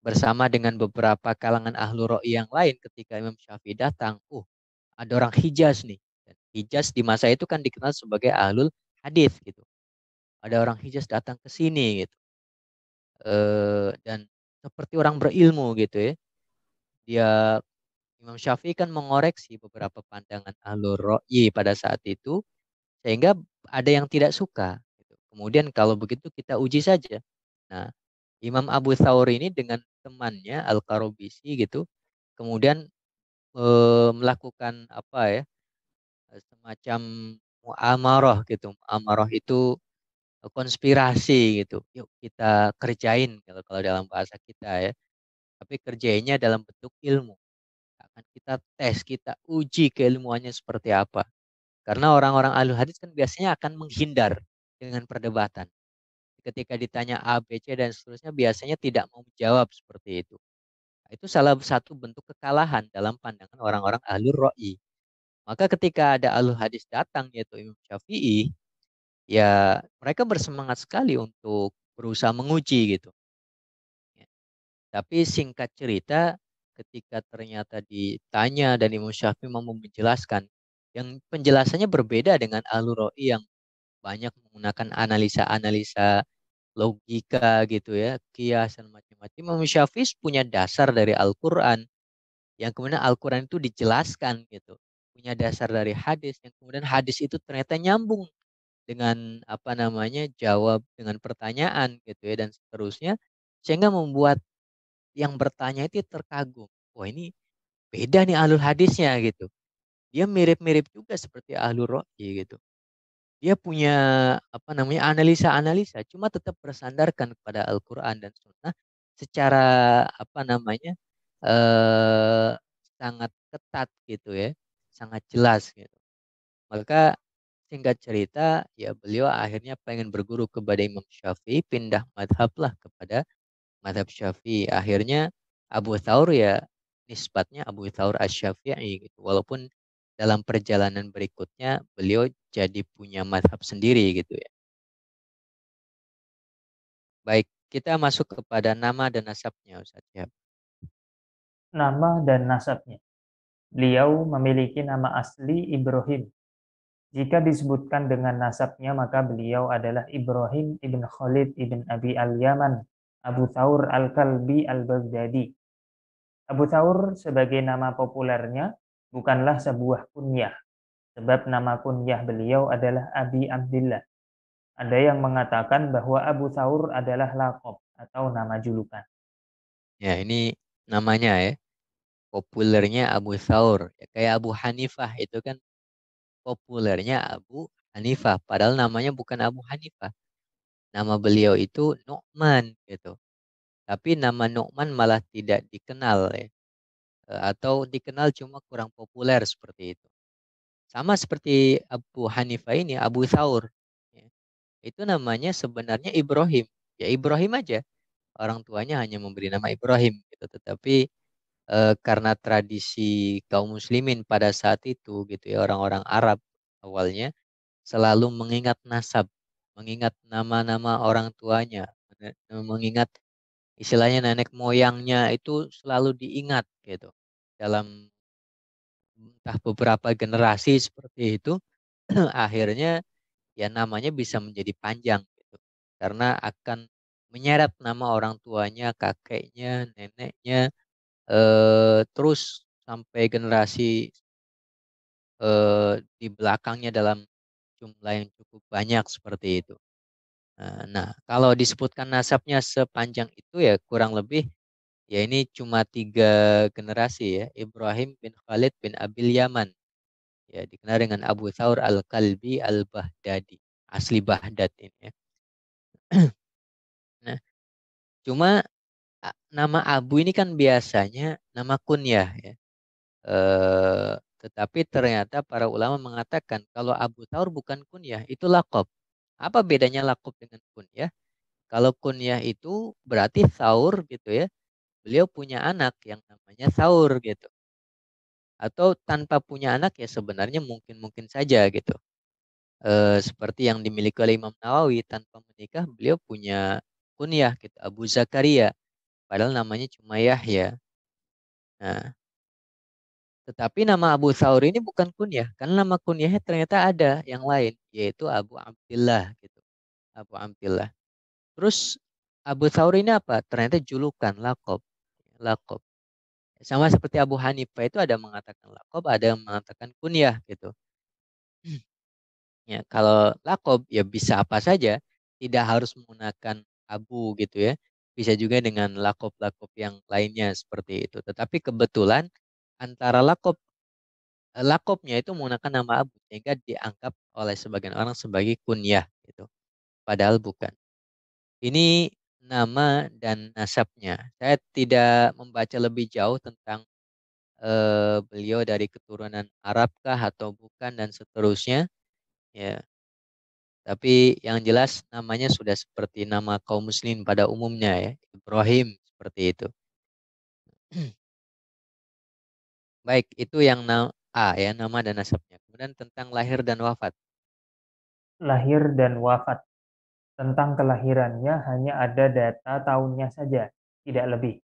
Bersama dengan beberapa kalangan ahlu roi yang lain ketika Imam Syafi'i datang, ada orang Hijaz nih. Dan Hijaz di masa itu kan dikenal sebagai ahlul hadis gitu. Ada orang Hijaz datang ke sini gitu. Dan seperti orang berilmu gitu ya. Dia Imam Syafi'i kan mengoreksi beberapa pandangan ahlul roi pada saat itu sehingga ada yang tidak suka. Gitu. Kemudian kalau begitu kita uji saja. Nah, Imam Abu Thawr ini dengan temannya Al-Qarabisi gitu, kemudian melakukan apa ya, semacam muamarah gitu. Muamarah itu konspirasi gitu. Yuk kita kerjain kalau kalau dalam bahasa kita ya. Tapi kerjainnya dalam bentuk ilmu. Akan kita tes, kita uji keilmuannya seperti apa. Karena orang-orang ahli hadis kan biasanya akan menghindar dengan perdebatan. Ketika ditanya A, B, C dan seterusnya biasanya tidak mau menjawab seperti itu. Nah, itu salah satu bentuk kekalahan dalam pandangan orang-orang ahlul roi. Maka ketika ada ahlul hadis datang yaitu Imam Syafi'i, ya mereka bersemangat sekali untuk berusaha menguji gitu. Ya. Tapi singkat cerita, ketika ternyata ditanya dan Imam Syafi'i mau menjelaskan, yang penjelasannya berbeda dengan Al-Ra'i yang banyak menggunakan analisa-analisa logika gitu ya, kias dan macam-macam. Imam Syafi'i punya dasar dari Al-Quran, yang kemudian Al-Quran itu dijelaskan gitu. Punya dasar dari hadis, yang kemudian hadis itu ternyata nyambung dengan apa namanya jawab dengan pertanyaan gitu ya dan seterusnya, sehingga membuat yang bertanya itu terkagum. Wah, ini beda nih alur hadisnya gitu. Dia mirip-mirip juga seperti alur ro'i gitu. Dia punya apa namanya analisa-analisa, cuma tetap bersandarkan kepada Al-Quran dan Sunnah secara apa namanya eh sangat ketat gitu ya, sangat jelas gitu. Maka singkat cerita, ya beliau akhirnya pengen berguru kepada Imam Syafi'i, pindah madhab lah kepada madhab Syafi'i. Akhirnya Abu Thawr ya nisbatnya Abu Thawr Asy-Syafi'i gitu. Walaupun dalam perjalanan berikutnya beliau jadi punya madhab sendiri gitu ya. Baik, kita masuk kepada nama dan nasabnya Ustaz ya. Nama dan nasabnya. Beliau memiliki nama asli Ibrahim. Jika disebutkan dengan nasabnya, maka beliau adalah Ibrahim ibn Khalid ibn Abi al-Yaman, Abu Thawr al-Kalbi al-Baghdadi. Abu Thawr sebagai nama populernya bukanlah sebuah kunyah, sebab nama kunyah beliau adalah Abi Abdillah. Ada yang mengatakan bahwa Abu Thawr adalah laqab atau nama julukan. Ya, ini namanya ya. Populernya Abu Thawr. Ya, kayak Abu Hanifah itu kan populernya Abu Hanifah. Padahal namanya bukan Abu Hanifah. Nama beliau itu Nu'man gitu. Tapi nama Nu'man malah tidak dikenal ya. Atau dikenal cuma kurang populer seperti itu. Sama seperti Abu Hanifah ini, Abu Thawr. Ya. Itu namanya sebenarnya Ibrahim. Ya Ibrahim aja. Orang tuanya hanya memberi nama Ibrahim gitu. Tetapi karena tradisi kaum muslimin pada saat itu gitu ya, orang-orang Arab awalnya selalu mengingat nasab, mengingat nama-nama orang tuanya, mengingat istilahnya nenek moyangnya itu selalu diingat gitu dalam entah beberapa generasi seperti itu. Akhirnya ya namanya bisa menjadi panjang gitu karena akan menyeret nama orang tuanya, kakeknya, neneknya, terus sampai generasi di belakangnya dalam jumlah yang cukup banyak seperti itu. Nah, kalau disebutkan nasabnya sepanjang itu ya kurang lebih ya ini cuma 3 generasi ya. Ibrahim bin Khalid bin Abil Yaman. Ya, dikenal dengan Abu Thawr Al-Kalbi Al-Baghdadi. Asli Baghdad ini ya. Nah, cuma nama Abu ini kan biasanya nama kunyah ya. Tetapi ternyata para ulama mengatakan kalau Abu Thawr bukan kunyah, itu lakob. Apa bedanya lakob dengan kunyah? Kalau kunyah itu berarti Thawr gitu ya. Beliau punya anak yang namanya Thawr gitu. Atau tanpa punya anak ya sebenarnya mungkin-mungkin saja gitu. Seperti yang dimiliki oleh Imam Nawawi tanpa menikah beliau punya kunyah gitu Abu Zakaria. Padahal namanya cuma Yahya. Nah, tetapi nama Abu Thawr ini bukan kunyah, karena nama kunyahnya ternyata ada yang lain, yaitu Abu Abdillah gitu. Abu Abdillah. Terus Abu Thawr ini apa? Ternyata julukan, lakob. Lakob. Sama seperti Abu Hanifah itu ada mengatakan lakob, ada yang mengatakan kunyah gitu. Ya, kalau lakob ya bisa apa saja, tidak harus menggunakan Abu gitu ya. Bisa juga dengan lakob-lakob yang lainnya seperti itu. Tetapi kebetulan antara lakopnya itu menggunakan nama Abu sehingga dianggap oleh sebagian orang sebagai kunyah gitu. Padahal bukan. Ini nama dan nasabnya. Saya tidak membaca lebih jauh tentang beliau dari keturunan Arabkah atau bukan dan seterusnya. Ya, tapi yang jelas namanya sudah seperti nama kaum muslim pada umumnya ya, Ibrahim seperti itu. Baik, itu yang A ya, nama dan nasabnya. Kemudian tentang lahir dan wafat. lahir dan wafat. Tentang kelahirannya hanya ada data tahunnya saja, tidak lebih.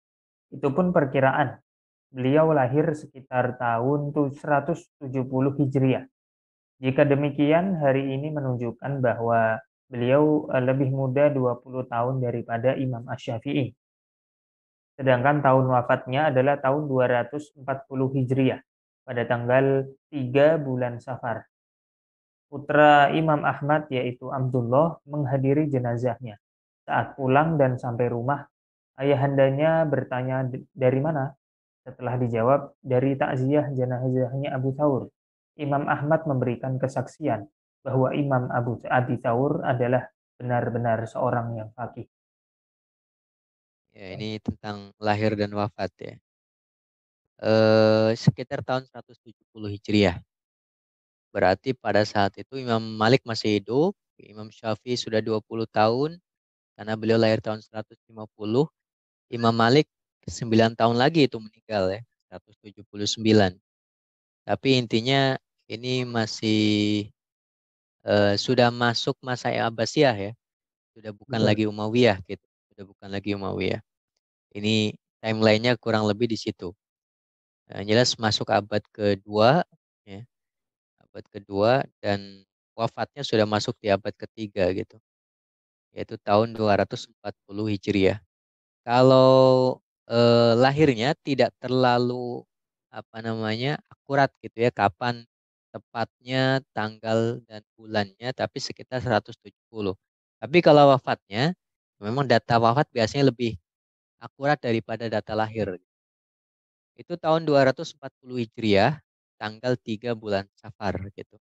Itu pun perkiraan. Beliau lahir sekitar tahun 170 Hijriah. Jika demikian, hari ini menunjukkan bahwa beliau lebih muda 20 tahun daripada Imam Asy-Syafi'i. Sedangkan tahun wafatnya adalah tahun 240 Hijriah pada tanggal 3 bulan Safar. Putra Imam Ahmad yaitu Abdullah menghadiri jenazahnya. Saat pulang dan sampai rumah, ayahandanya bertanya dari mana? Setelah dijawab dari takziah jenazahnya Abu Thawr. Imam Ahmad memberikan kesaksian bahwa Imam Abi Thawr adalah benar-benar seorang yang faqih. Ya, ini tentang lahir dan wafat ya. Sekitar tahun 170 Hijriah. Berarti pada saat itu Imam Malik masih hidup, Imam Syafi'i sudah 20 tahun, karena beliau lahir tahun 150. Imam Malik 9 tahun lagi itu meninggal ya, 179. Tapi intinya ini masih sudah masuk masa Abbasiyah ya, sudah bukan Betul. lagi Umayyah gitu, sudah bukan lagi Umayyah. Ini timelinenya kurang lebih di situ. Jelas masuk abad kedua, ya, abad kedua dan wafatnya sudah masuk di abad ketiga gitu, yaitu tahun 240 Hijriah. Kalau lahirnya tidak terlalu apa namanya akurat gitu ya, kapan tepatnya tanggal dan bulannya, tapi sekitar 170. Tapi kalau wafatnya, memang data wafat biasanya lebih akurat daripada data lahir. Itu tahun 240 Hijriah, tanggal 3 bulan Safar gitu.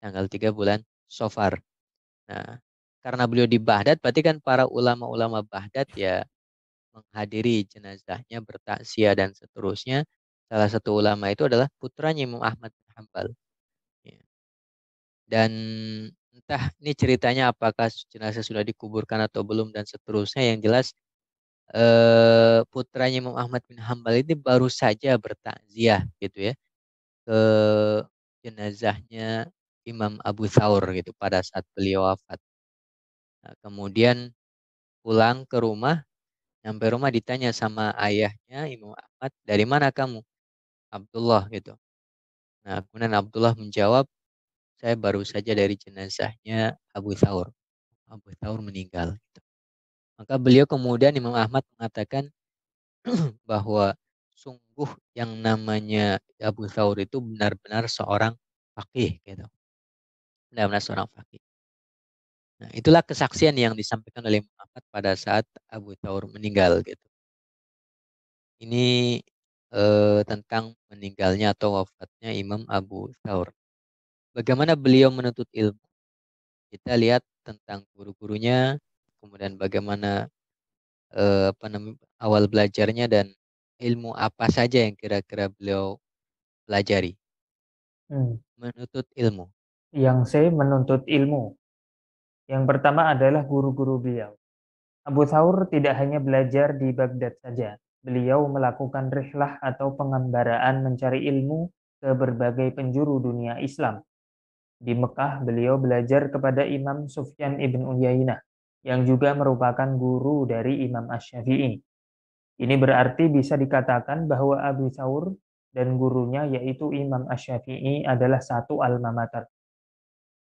Tanggal 3 bulan Safar. Nah, karena beliau di Baghdad, berarti kan para ulama-ulama Baghdad ya menghadiri jenazahnya, bertakziah dan seterusnya. Salah satu ulama itu adalah putranya Imam Ahmad bin Hambal. Ya. Dan entah ini ceritanya apakah jenazah sudah dikuburkan atau belum dan seterusnya. Yang jelas putranya Imam Ahmad bin Hambal ini baru saja bertakziah gitu ya ke jenazahnya Imam Abu Thawr gitu pada saat beliau wafat. Nah, kemudian pulang ke rumah, sampai rumah ditanya sama ayahnya Imam Ahmad, dari mana kamu? Abdullah gitu. Nah, kemudian Abdullah menjawab, saya baru saja dari jenazahnya Abu Thawr. Abu Thawr meninggal. Gitu. Maka beliau kemudian Imam Ahmad mengatakan bahwa sungguh yang namanya Abu Thawr itu benar-benar seorang faqih gitu. Benar-benar seorang faqih. Nah, itulah kesaksian yang disampaikan oleh Muhammad pada saat Abu Thawr meninggal gitu. Ini tentang meninggalnya atau wafatnya Imam Abu Thawr. Bagaimana beliau menuntut ilmu? Kita lihat tentang guru-gurunya, kemudian bagaimana apa namanya awal belajarnya dan ilmu apa saja yang kira-kira beliau pelajari. Hmm. Menuntut ilmu. Yang C menuntut ilmu. Yang pertama adalah guru-guru beliau. Abu Thawr tidak hanya belajar di Baghdad saja. Beliau melakukan rihlah atau pengembaraan mencari ilmu ke berbagai penjuru dunia Islam. Di Mekah, beliau belajar kepada Imam Sufyan ibn Uyainah, yang juga merupakan guru dari Imam Ash-Syafi'i. Ini berarti bisa dikatakan bahwa Abu Thawr dan gurunya yaitu Imam Ash-Syafi'i adalah satu alma mater.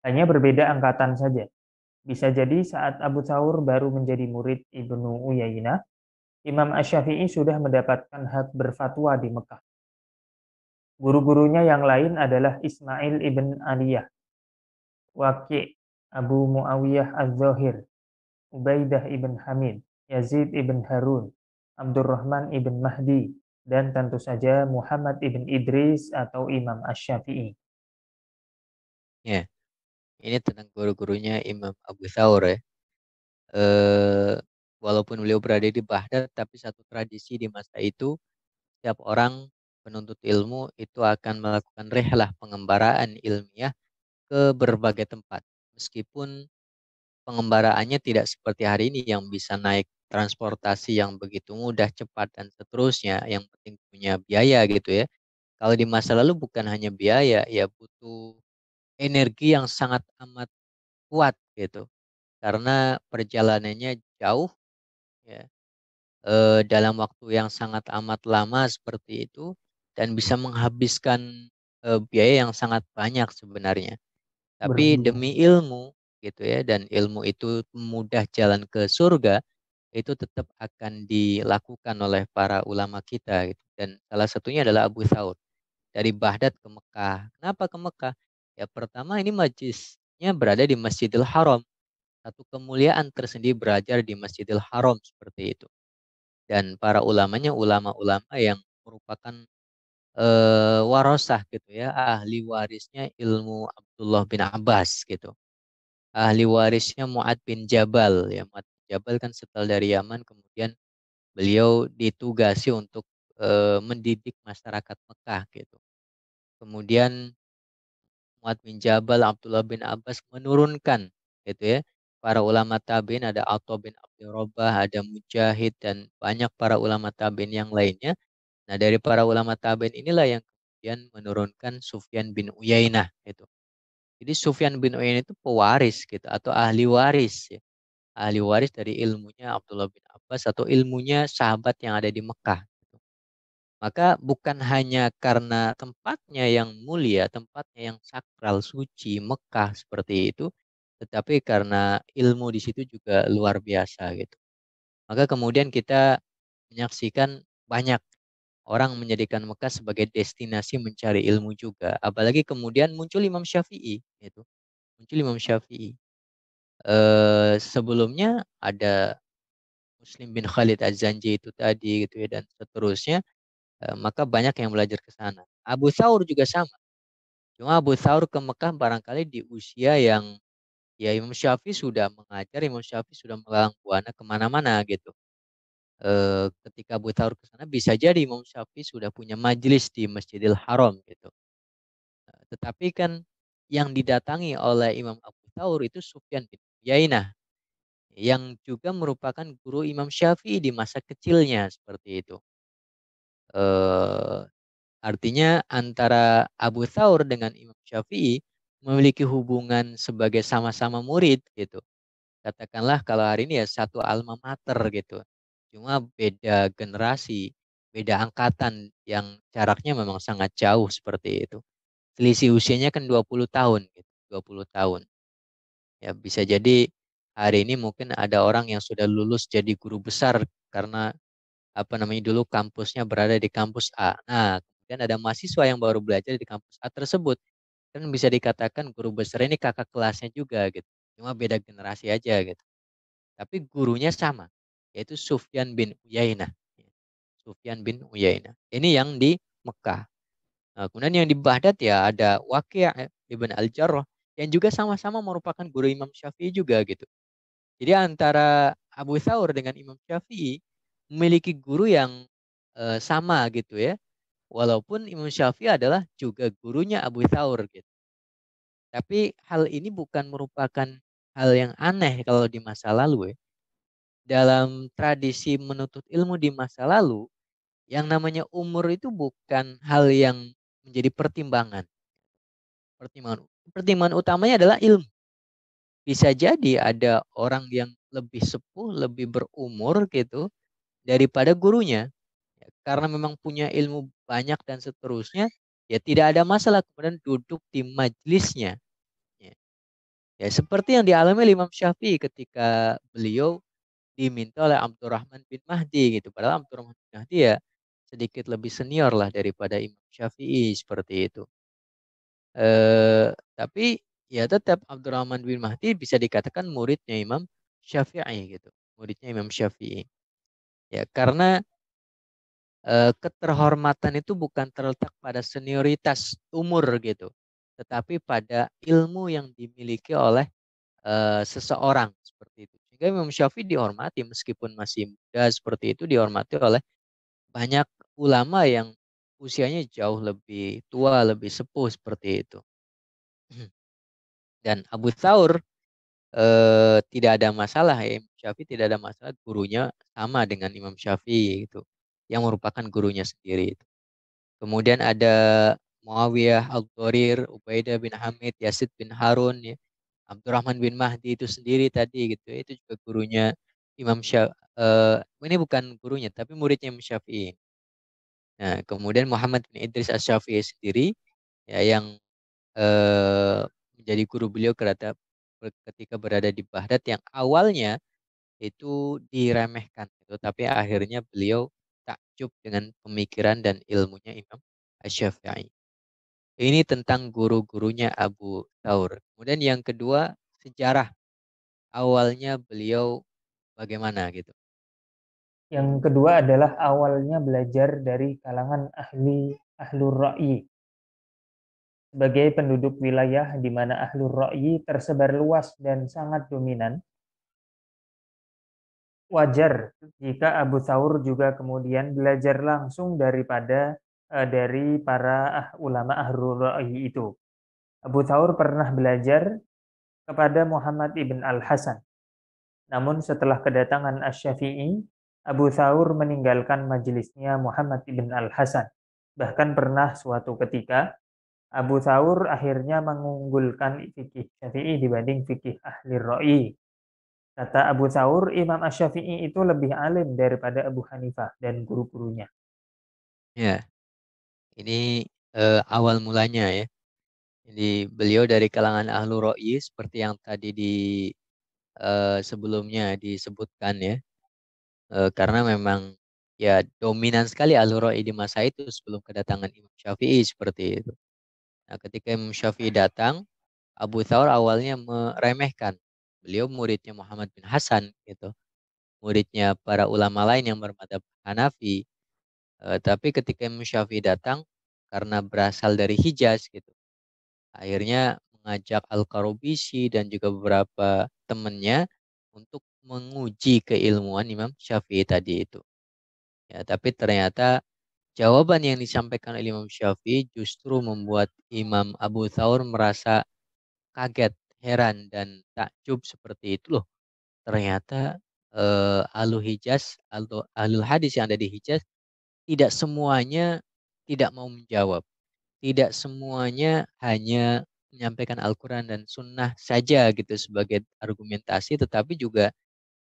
Hanya berbeda angkatan saja. Bisa jadi saat Abu Thawr baru menjadi murid Ibnu Uyainah, Imam Ash-Syafi'i sudah mendapatkan hak berfatwa di Mekah. Guru-gurunya yang lain adalah Ismail ibn Aliyah, Waqi' Abu Muawiyah Az-Zahir, Ubaidah ibn Hamid, Yazid ibn Harun, Abdurrahman ibn Mahdi, dan tentu saja Muhammad ibn Idris atau Imam Ash-Syafi'i. Ya, ini tentang guru-gurunya Imam Abu Thawr ya. Eh, Walaupun beliau berada di Baghdad, tapi satu tradisi di masa itu, setiap orang penuntut ilmu itu akan melakukan rihlah pengembaraan ilmiah ke berbagai tempat. Meskipun pengembaraannya tidak seperti hari ini yang bisa naik transportasi yang begitu mudah, cepat, dan seterusnya. Yang penting punya biaya gitu ya. Kalau di masa lalu bukan hanya biaya, ya butuh energi yang sangat amat kuat gitu. Karena perjalanannya jauh ya, dalam waktu yang sangat amat lama seperti itu dan bisa menghabiskan biaya yang sangat banyak sebenarnya. Tapi Benar-benar. demi ilmu gitu ya, dan ilmu itu mudah jalan ke surga, itu tetap akan dilakukan oleh para ulama kita gitu. Dan salah satunya adalah Abu Thawr dari Baghdad ke Mekah. Kenapa ke Mekah? Ya pertama ini majlisnya berada di Masjidil Haram. Satu kemuliaan tersendiri belajar di Masjidil Haram seperti itu. Dan para ulamanya ulama-ulama yang merupakan warosah gitu ya, ahli warisnya ilmu Abdullah bin Abbas gitu. Ahli warisnya Mu'ad bin Jabal ya. Mu'ad bin Jabal kan setel dari Yaman, kemudian beliau ditugasi untuk mendidik masyarakat Mekah gitu. Kemudian Mu'ad bin Jabal, Abdullah bin Abbas menurunkan gitu ya. Para ulama tabi'in ada Atha bin Abdul Rabbah, ada Mujahid dan banyak para ulama tabi'in yang lainnya. Nah, dari para ulama tabi'in inilah yang kemudian menurunkan Sufyan bin Uyainah gitu. Jadi Sufyan bin Uyainah itu pewaris gitu atau ahli waris ya. Ahli waris dari ilmunya Abdullah bin Abbas atau ilmunya sahabat yang ada di Mekah. Maka bukan hanya karena tempatnya yang mulia, tempatnya yang sakral, suci, Mekah seperti itu, tetapi karena ilmu di situ juga luar biasa gitu. Maka kemudian kita menyaksikan banyak orang menjadikan Mekah sebagai destinasi mencari ilmu juga. Apalagi kemudian muncul Imam Syafi'i gitu. Muncul Imam Syafi'i. Sebelumnya ada Muslim bin Khalid Az-Zanji itu tadi gitu ya, dan seterusnya. Maka banyak yang belajar ke sana. Abu Thawr juga sama. Cuma Abu Thawr ke Mekah barangkali di usia yang ya Imam Syafi'i sudah mengajar, Imam Syafi'i sudah melalang buana kemana-mana gitu. Ketika Abu Thawr ke sana bisa jadi Imam Syafi'i sudah punya majelis di Masjidil Haram gitu. Tetapi kan yang didatangi oleh Imam Abu Thawr itu Sufyan bin Uyainah yang juga merupakan guru Imam Syafi'i di masa kecilnya seperti itu. Eh, Artinya antara Abu Thawr dengan Imam Syafi'i memiliki hubungan sebagai sama-sama murid gitu. Katakanlah kalau hari ini ya satu alma mater gitu. Cuma beda generasi, beda angkatan yang jaraknya memang sangat jauh seperti itu. Selisih usianya kan 20 tahun gitu, 20 tahun. Ya bisa jadi hari ini mungkin ada orang yang sudah lulus jadi guru besar karena apa namanya dulu kampusnya berada di kampus A. Nah, kemudian ada mahasiswa yang baru belajar di kampus A tersebut. Kan bisa dikatakan guru besar ini kakak kelasnya juga gitu. Cuma beda generasi aja gitu. Tapi gurunya sama, yaitu Sufyan bin Uyainah. Sufyan bin Uyainah. Ini yang di Mekah. Nah, kemudian yang di Baghdad ya ada Waqi' Ibn Al-Jarrah yang juga sama-sama merupakan guru Imam Syafi'i juga gitu. Jadi antara Abu Thawr dengan Imam Syafi'i memiliki guru yang sama gitu ya. Walaupun Imam Syafi'i adalah juga gurunya Abu Thawr gitu. Tapi hal ini bukan merupakan hal yang aneh kalau di masa lalu ya. Dalam tradisi menuntut ilmu di masa lalu, yang namanya umur itu bukan hal yang menjadi pertimbangan. Pertimbangan, pertimbangan utamanya adalah ilmu. Bisa jadi ada orang yang lebih sepuh, lebih berumur gitu daripada gurunya. Ya, karena memang punya ilmu banyak dan seterusnya, ya tidak ada masalah kemudian duduk di majelisnya. Ya, ya seperti yang dialami oleh Imam Syafi'i ketika beliau diminta oleh Abdurrahman bin Mahdi gitu. Padahal Abdurrahman bin Mahdi ya sedikit lebih senior lah daripada Imam Syafi'i seperti itu. Tapi ya tetap Abdurrahman bin Mahdi bisa dikatakan muridnya Imam Syafi'i gitu. Muridnya Imam Syafi'i. Ya karena keterhormatan itu bukan terletak pada senioritas umur gitu, tetapi pada ilmu yang dimiliki oleh seseorang seperti itu. Sehingga Imam Syafi'i dihormati meskipun masih muda seperti itu dihormati oleh banyak ulama yang usianya jauh lebih tua, lebih sepuh seperti itu. Dan Abu Thawr tidak ada masalah ya, Imam Syafi'i tidak ada masalah gurunya sama dengan Imam Syafi'i itu yang merupakan gurunya sendiri itu. Kemudian ada Muawiyah Al-Dharir, Ubaidah bin Hamid, Yazid bin Harun ya. Abdurrahman bin Mahdi itu sendiri tadi gitu ya, itu juga gurunya Imam ini bukan gurunya tapi muridnya Imam Syafi'i. Nah, kemudian Muhammad bin Idris Asy-Syafi'i sendiri ya yang eh, menjadi guru beliau ketika berada di Baghdad yang awalnya itu diremehkan gitu, tapi akhirnya beliau takjub dengan pemikiran dan ilmunya Imam Asy-Syafi'i. Ini tentang guru-gurunya Abu Thaur. Kemudian yang kedua, sejarah awalnya beliau bagaimana gitu. Yang kedua adalah awalnya belajar dari kalangan ahlur ra'yi. Sebagai penduduk wilayah di mana ahlur ra'yi tersebar luas dan sangat dominan, wajar jika Abu Thawr juga kemudian belajar langsung dari para ulama ahlul ra'yi itu. Abu Thawr pernah belajar kepada Muhammad ibn al-Hasan. Namun setelah kedatangan Asy-Syafi'i, Abu Thawr meninggalkan majelisnya Muhammad ibn al-Hasan. Bahkan pernah suatu ketika Abu Thawr akhirnya mengunggulkan fikih Syafi'i dibanding fikih ahli Ra'i. Kata Abu Thawr, Imam Asy-Syafi'i itu lebih alim daripada Abu Hanifah dan guru-gurunya. Ya, ini awal mulanya ya. Jadi beliau dari kalangan ahlu ro'i seperti yang tadi sebelumnya disebutkan ya. Karena memang ya dominan sekali ahlu ro'i di masa itu sebelum kedatangan Imam Syafi'i seperti itu. Nah, ketika Imam Syafi'i datang, Abu Thawr awalnya meremehkan. Beliau muridnya Muhammad bin Hasan gitu. Muridnya para ulama lain yang bermadhab Hanafi. Tapi ketika Imam Syafi'i datang karena berasal dari Hijaz gitu. Akhirnya mengajak Al-Karobisi dan juga beberapa temannya untuk menguji keilmuan Imam Syafi'i tadi itu. Ya, tapi ternyata jawaban yang disampaikan oleh Imam Syafi'i justru membuat Imam Abu Thawr merasa kaget, heran dan takjub seperti itu loh. Ternyata Ahlul Hijaz, Ahlul Hadis yang ada di Hijaz tidak semuanya tidak mau menjawab. Tidak semuanya hanya menyampaikan Al-Quran dan Sunnah saja gitu sebagai argumentasi, tetapi juga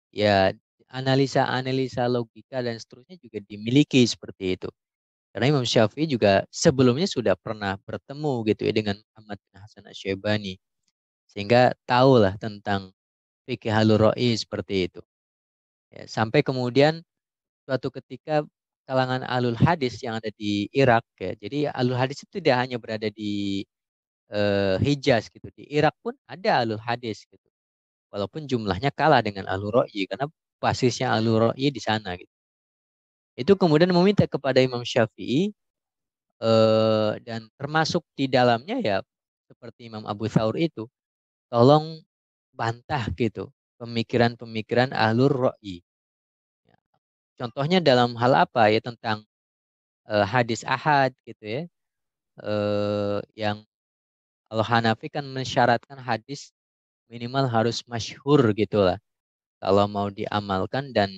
ya analisa-analisa logika dan seterusnya juga dimiliki seperti itu. Karena Imam Syafi'i juga sebelumnya sudah pernah bertemu gitu ya dengan Muhammad bin Hasan Asy-Syaibani. Sehingga tahulah tentang fikih halur ra'i seperti itu. Ya, sampai kemudian suatu ketika kalangan alul hadis yang ada di Irak ya. Jadi alul hadis itu tidak hanya berada di Hijaz gitu. Di Irak pun ada alul hadis gitu. Walaupun jumlahnya kalah dengan alul ro'i karena basisnya alul ro'i di sana gitu. Itu kemudian meminta kepada Imam Syafi'i dan termasuk di dalamnya ya seperti Imam Abu Thawr itu, tolong bantah gitu pemikiran-pemikiran ahlur ro'i. Ya. Contohnya dalam hal apa ya tentang hadis ahad gitu ya, yang kalau Hanafi kan mensyaratkan hadis minimal harus masyhur gitu lah kalau mau diamalkan dan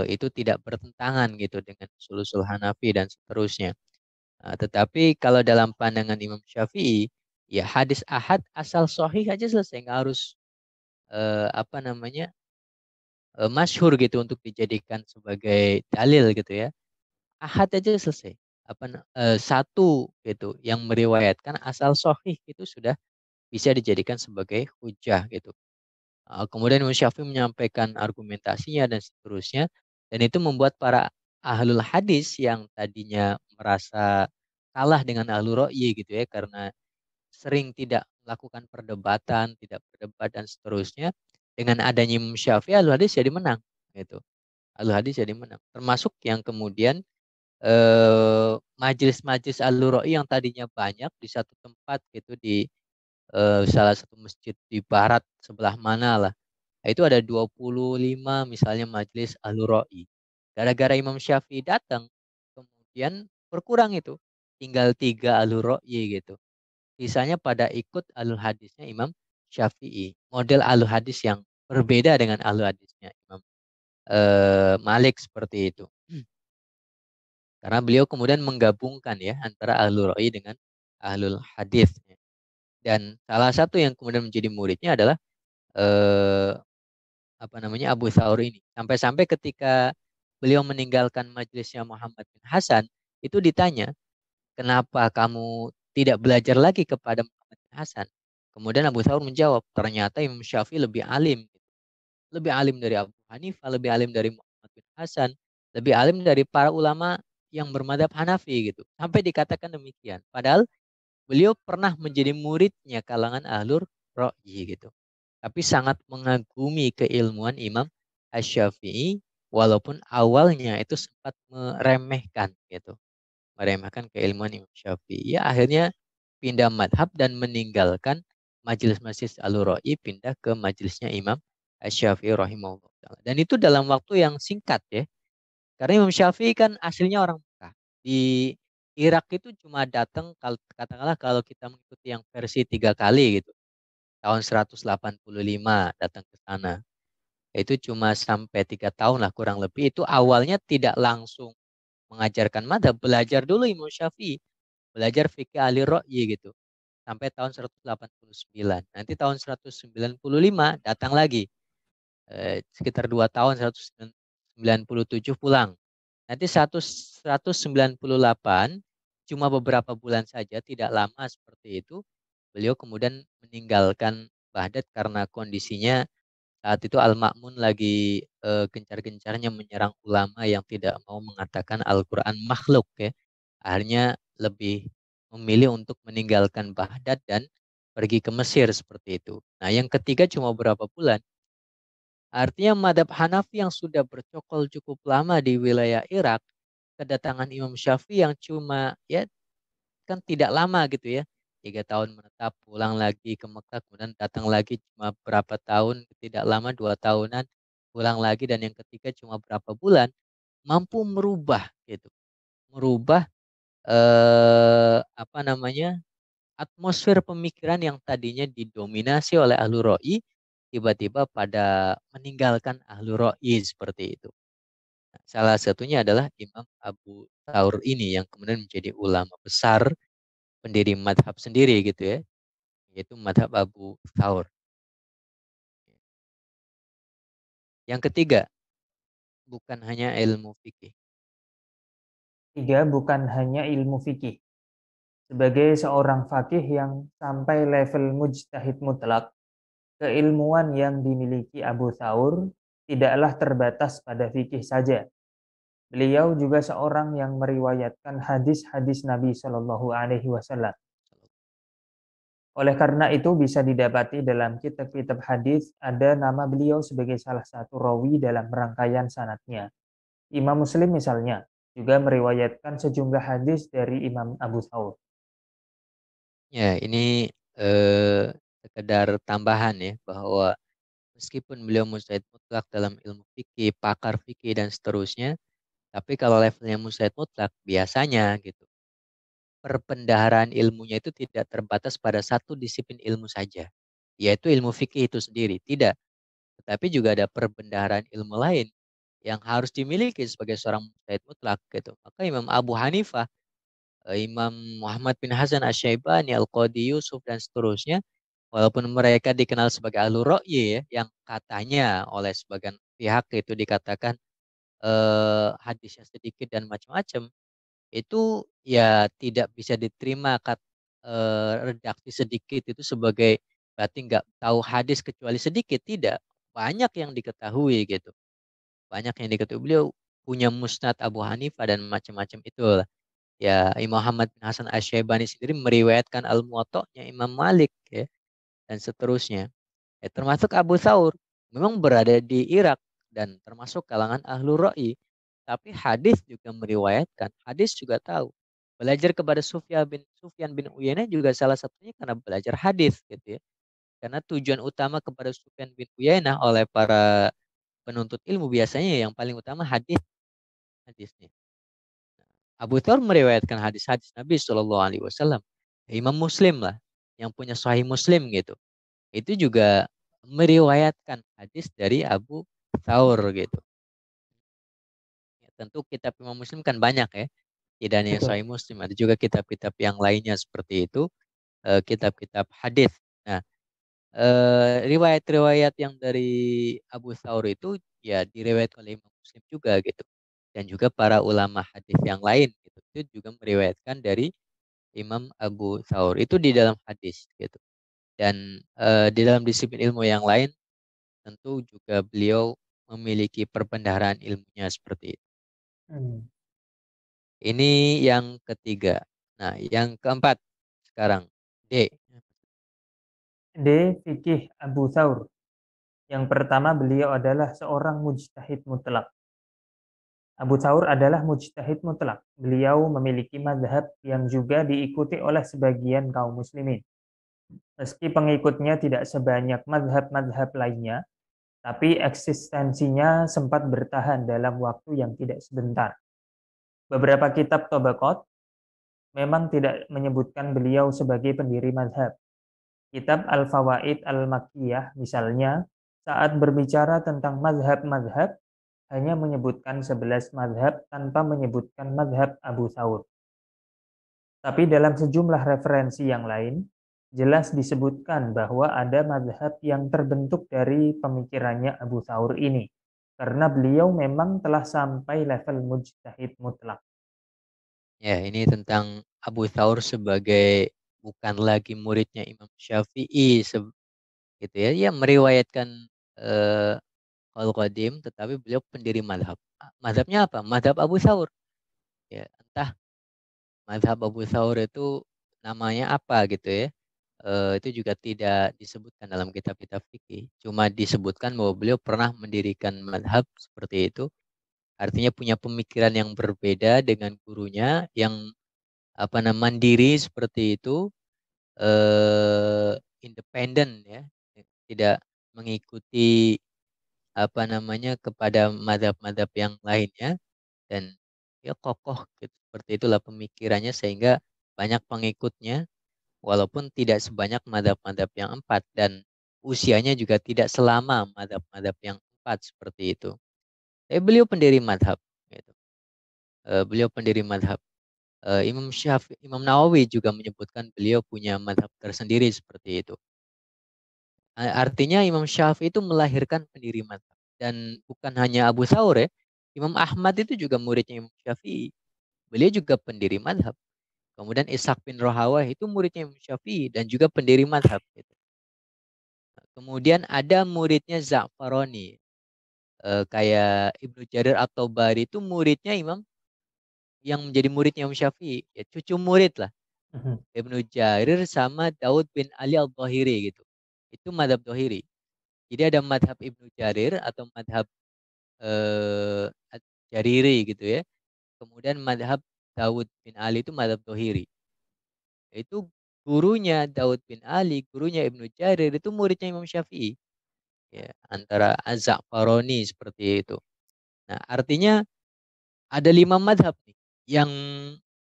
itu tidak bertentangan gitu dengan usul-usul Hanafi dan seterusnya. Nah, tetapi kalau dalam pandangan Imam Syafi'i, ya hadis ahad asal sahih aja selesai, nggak harus apa namanya masyhur gitu untuk dijadikan sebagai dalil gitu ya. Ahad aja selesai. Satu gitu yang meriwayatkan asal sahih itu sudah bisa dijadikan sebagai hujah gitu. Kemudian Imam Syafi'i menyampaikan argumentasinya dan seterusnya, dan itu membuat para ahlul hadis yang tadinya merasa kalah dengan ahlul ro'yi gitu ya, karena sering tidak melakukan perdebatan, tidak berdebat dan seterusnya, dengan adanya Imam Syafi'i ahlul hadis jadi menang gitu. Ahlul hadis jadi menang. Termasuk yang kemudian majelis-majelis ahlul ro'yi yang tadinya banyak di satu tempat gitu di salah satu masjid di barat sebelah mana lah. Nah, itu ada 25 misalnya majelis Ahlur Ra'i. Gara-gara Imam Syafi'i datang, kemudian berkurang itu. Tinggal 3 Ahlur Ra'i gitu. Sisanya pada ikut alur hadisnya Imam Syafi'i. Model alur hadis yang berbeda dengan alur hadisnya Imam Malik seperti itu. Karena beliau kemudian menggabungkan ya antara Ahlur Ra'i dengan Ahlul Hadis. Dan salah satu yang kemudian menjadi muridnya adalah eh, Abu Thawr ini. Sampai-sampai ketika beliau meninggalkan majelisnya Muhammad bin Hasan, itu ditanya, kenapa kamu tidak belajar lagi kepada Muhammad bin Hasan? Kemudian Abu Thawr menjawab, ternyata Imam Syafi'i lebih alim. Lebih alim dari Abu Hanifah, lebih alim dari Muhammad bin Hasan, lebih alim dari para ulama yang bermadhab Hanafi gitu. Sampai dikatakan demikian. Padahal beliau pernah menjadi muridnya kalangan ahlur ro'yi gitu. Tapi sangat mengagumi keilmuan Imam Asy-Syafi'i walaupun awalnya itu sempat meremehkan gitu. Meremehkan keilmuan Imam Syafi'i. Ya akhirnya pindah madhab dan meninggalkan majelis-majelis Al-Ra'i, pindah ke majelisnya Imam Asy-Syafi'i rahimahullah ta'ala. Dan itu dalam waktu yang singkat ya. Karena Imam Syafi'i kan aslinya orang Mekah. Di Irak itu cuma datang kalau katakanlah kalau kita mengikuti yang versi 3 kali gitu. Tahun 185 datang ke sana. Itu cuma sampai 3 tahun lah kurang lebih. Itu awalnya tidak langsung mengajarkan madhab. Belajar dulu Imam Syafi'i. Belajar fikih ahli ro'yi gitu. Sampai tahun 189. Nanti tahun 195 datang lagi. Sekitar 2 tahun 197 pulang. Nanti 198 cuma beberapa bulan saja, tidak lama seperti itu. Beliau kemudian meninggalkan Baghdad karena kondisinya saat itu Al-Ma'mun lagi gencar-gencarnya menyerang ulama yang tidak mau mengatakan Al-Quran makhluk ya. Akhirnya lebih memilih untuk meninggalkan Baghdad dan pergi ke Mesir seperti itu. Nah, yang ketiga cuma beberapa bulan. Artinya madhab Hanafi yang sudah bercokol cukup lama di wilayah Irak, kedatangan Imam Syafi'i yang cuma ya kan tidak lama gitu ya. 3 tahun menetap, pulang lagi ke Mekah, kemudian datang lagi cuma berapa tahun, tidak lama 2 tahunan, pulang lagi dan yang ketiga cuma berapa bulan, mampu merubah gitu, merubah apa namanya atmosfer pemikiran yang tadinya didominasi oleh ahlu ro'i, tiba-tiba pada meninggalkan ahlu ro'i seperti itu. Nah, salah satunya adalah Imam Abu Thawr ini yang kemudian menjadi ulama besar, pendiri madhab sendiri gitu ya, yaitu madhab Abu Thawr. Yang ketiga, bukan hanya ilmu fikih. Tiga, bukan hanya ilmu fikih. Sebagai seorang fakih yang sampai level mujtahid mutlak, keilmuan yang dimiliki Abu Thawr tidaklah terbatas pada fikih saja. Beliau juga seorang yang meriwayatkan hadis-hadis Nabi Shallallahu Alaihi Wasallam. Oleh karena itu bisa didapati dalam kitab-kitab hadis ada nama beliau sebagai salah satu rawi dalam rangkaian sanadnya. Imam Muslim misalnya juga meriwayatkan sejumlah hadis dari Imam Abu Thawr. Ya, ini sekedar tambahan ya, bahwa meskipun beliau mujtahid mutlak dalam ilmu fikih, pakar fikih dan seterusnya, tapi kalau levelnya mujtahid mutlak biasanya gitu, perbendaharaan ilmunya itu tidak terbatas pada satu disiplin ilmu saja, yaitu ilmu fikih itu sendiri. Tidak, tetapi juga ada perbendaharaan ilmu lain yang harus dimiliki sebagai seorang mujtahid mutlak gitu. Maka Imam Abu Hanifah, Imam Muhammad bin Hasan Asy-Syaibani, Al-Qadi Yusuf dan seterusnya, walaupun mereka dikenal sebagai ahlu ro'yi ya, yang katanya oleh sebagian pihak itu dikatakan hadisnya sedikit dan macam-macam, itu ya tidak bisa diterima redaksi sedikit itu sebagai berarti nggak tahu hadis kecuali sedikit. Tidak, banyak yang diketahui gitu, banyak yang diketahui. Beliau punya musnad Abu Hanifah dan macam-macam itu. Ya, Imam Muhammad bin Hasan Asy-Syaibani sendiri meriwayatkan Al-Muwatta'nya Imam Malik ya, dan seterusnya. Ya, termasuk Abu Thawr memang berada di Irak dan termasuk kalangan ahlu ra'i. Tapi hadis juga meriwayatkan, hadis juga tahu. Belajar kepada Sufyan bin Uyainah juga salah satunya karena belajar hadis gitu ya. Karena tujuan utama kepada Sufyan bin Uyainah oleh para penuntut ilmu biasanya yang paling utama hadisnya. Abu Thawr meriwayatkan hadis-hadis Nabi Shallallahu Alaihi Wasallam. Imam Muslim lah yang punya Sahih Muslim gitu. Itu juga meriwayatkan hadis dari Abu Thawr gitu. Ya, tentu kitab Imam Muslim kan banyak ya. Tidak hanya yang Betul. Sahih Muslim, ada juga kitab-kitab yang lainnya seperti itu. kitab-kitab hadis. Nah, riwayat-riwayat yang dari Abu Thawr itu ya diriwayatkan oleh Imam Muslim juga gitu. Dan juga para ulama hadis yang lain gitu. Itu juga meriwayatkan dari Imam Abu Thawr itu di dalam hadis gitu. Dan di dalam disiplin ilmu yang lain tentu juga beliau memiliki perbendaharaan ilmunya seperti itu. Hmm. Ini yang ketiga. Nah, yang keempat sekarang D. D. Fikih Abu Thawr. Yang pertama, beliau adalah seorang mujtahid mutlak. Abu Thawr adalah mujtahid mutlak. Beliau memiliki madhab yang juga diikuti oleh sebagian kaum muslimin. Meski pengikutnya tidak sebanyak madhab-madhab lainnya, tapi eksistensinya sempat bertahan dalam waktu yang tidak sebentar. Beberapa kitab Tobaqot memang tidak menyebutkan beliau sebagai pendiri madhab. Kitab Al-Fawaid Al-Makkiyah misalnya, saat berbicara tentang madhab-madhab, hanya menyebutkan 11 madhab tanpa menyebutkan madhab Abu Thawr. Tapi dalam sejumlah referensi yang lain, jelas disebutkan bahwa ada madhab yang terbentuk dari pemikirannya Abu Thawr ini. Karena beliau memang telah sampai level mujtahid mutlak. Ya, ini tentang Abu Thawr sebagai bukan lagi muridnya Imam Syafi'i gitu ya. Dia meriwayatkan eh Qadim tetapi beliau pendiri madhab. Madhabnya apa? Madhab Abu Thawr. Ya, entah madhab Abu Thawr itu namanya apa gitu ya. Itu juga tidak disebutkan dalam kitab-kitab fikih. Cuma disebutkan bahwa beliau pernah mendirikan madhab seperti itu. Artinya punya pemikiran yang berbeda dengan gurunya yang apa namanya mandiri seperti itu, eh, independen ya, tidak mengikuti apa namanya kepada madhab-madhab yang lainnya dan ya kokoh gitu. Seperti itulah pemikirannya sehingga banyak pengikutnya walaupun tidak sebanyak madhab-madhab yang empat dan usianya juga tidak selama madhab-madhab yang empat seperti itu. Tapi beliau pendiri madhab gitu. Beliau pendiri madhab. Imam Nawawi juga menyebutkan beliau punya madhab tersendiri seperti itu. Artinya Imam Syafi'i itu melahirkan pendiri madhab. Dan bukan hanya Abu Thawr ya. Imam Ahmad itu juga muridnya Imam Syafi'i. Beliau juga pendiri madhab. Kemudian Ishaq bin Rahawah itu muridnya Imam Syafi'i dan juga pendiri madhab. Gitu. Kemudian ada muridnya Za'faroni. Kayak Ibnu Jarir atau Bari itu muridnya Imam yang menjadi muridnya Imam Syafi'i. Ya, cucu murid lah. Mhm. Ibnu Jarir sama Daud bin Ali al-Dhahiri gitu. Itu madhab Dhahiri. Jadi ada madhab Ibnu Jarir atau madhab eh, Jariri gitu ya. Kemudian madhab Daud bin Ali itu madhab Dhahiri. Itu gurunya Daud bin Ali, gurunya Ibnu Jarir itu muridnya Imam Syafi'i. Ya, antara Az-Za'faroni seperti itu. Nah, artinya ada 5 madhab nih yang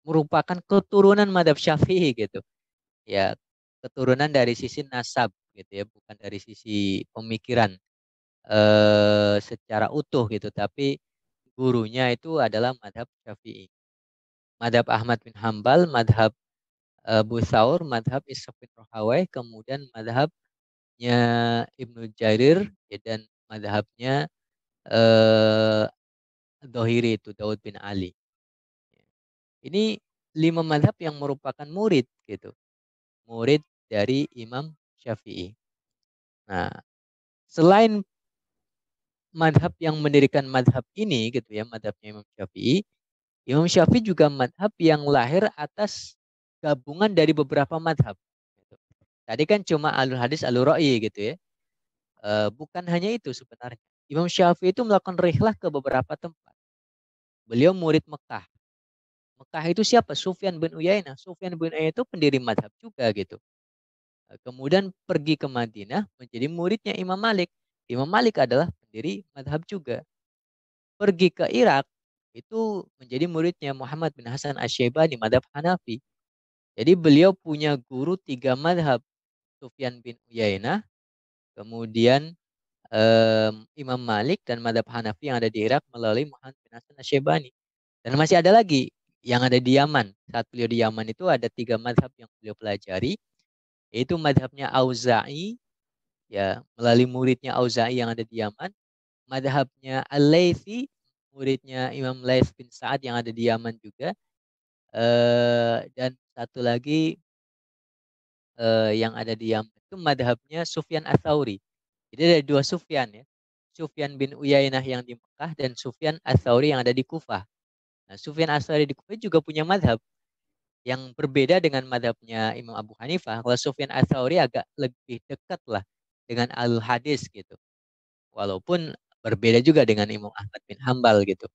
merupakan keturunan madhab Syafi'i gitu. Ya, keturunan dari sisi nasab gitu ya, bukan dari sisi pemikiran secara utuh gitu, tapi gurunya itu adalah madhab Syafi'i. Madhab Ahmad bin Hambal, madhab Abu Thawr, madhab Ishaq bin Rahawai, kemudian madhabnya Ibnu Jarir ya, dan madhabnya eh, Dohiri itu Daud bin Ali. Ini 5 madhab yang merupakan murid gitu, murid dari Imam Syafi'i. Nah, selain madhab yang mendirikan madhab ini gitu ya, madhabnya Imam Syafi'i juga madhab yang lahir atas gabungan dari beberapa madhab. Gitu. Tadi kan cuma alur hadis, alur ra'yi gitu ya. Bukan hanya itu sebenarnya. Imam Syafi'i itu melakukan rihlah ke beberapa tempat. Beliau murid Mekah. Mekah itu siapa? Sufyan bin Uyainah. Sufyan bin Uyainah itu pendiri madhab juga gitu. Kemudian pergi ke Madinah menjadi muridnya Imam Malik. Imam Malik adalah pendiri madhab juga. Pergi ke Irak itu menjadi muridnya Muhammad bin Hasan Asy-Syaibani madhab Hanafi. Jadi beliau punya guru 3 madhab. Sufyan bin Uyainah, kemudian Imam Malik dan madhab Hanafi yang ada di Irak melalui Muhammad bin Hasan Asy-Syaibani. Dan masih ada lagi yang ada di Yaman. Saat beliau di Yaman itu ada 3 madhab yang beliau pelajari. Yaitu madhabnya Auza'i, ya, melalui muridnya Auza'i yang ada di Yaman. Madhabnya Al-Laythi, muridnya Imam Laits bin Sa'ad yang ada di Yaman juga. Dan satu lagi yang ada di Yaman itu madhabnya Sufyan Ats-Tsauri. Jadi ada dua Sufyan ya. Sufyan bin Uyainah yang di Mekah dan Sufyan Ats-Tsauri yang ada di Kufah. Nah, Sufyan Ats-Tsauri di Kufah juga punya madhab yang berbeda dengan madhabnya Imam Abu Hanifah. Kalau Sufyan Ats-Tsauri agak lebih dekat lah dengan Al-Hadis gitu. Walaupun berbeda juga dengan Imam Ahmad bin Hambal gitu.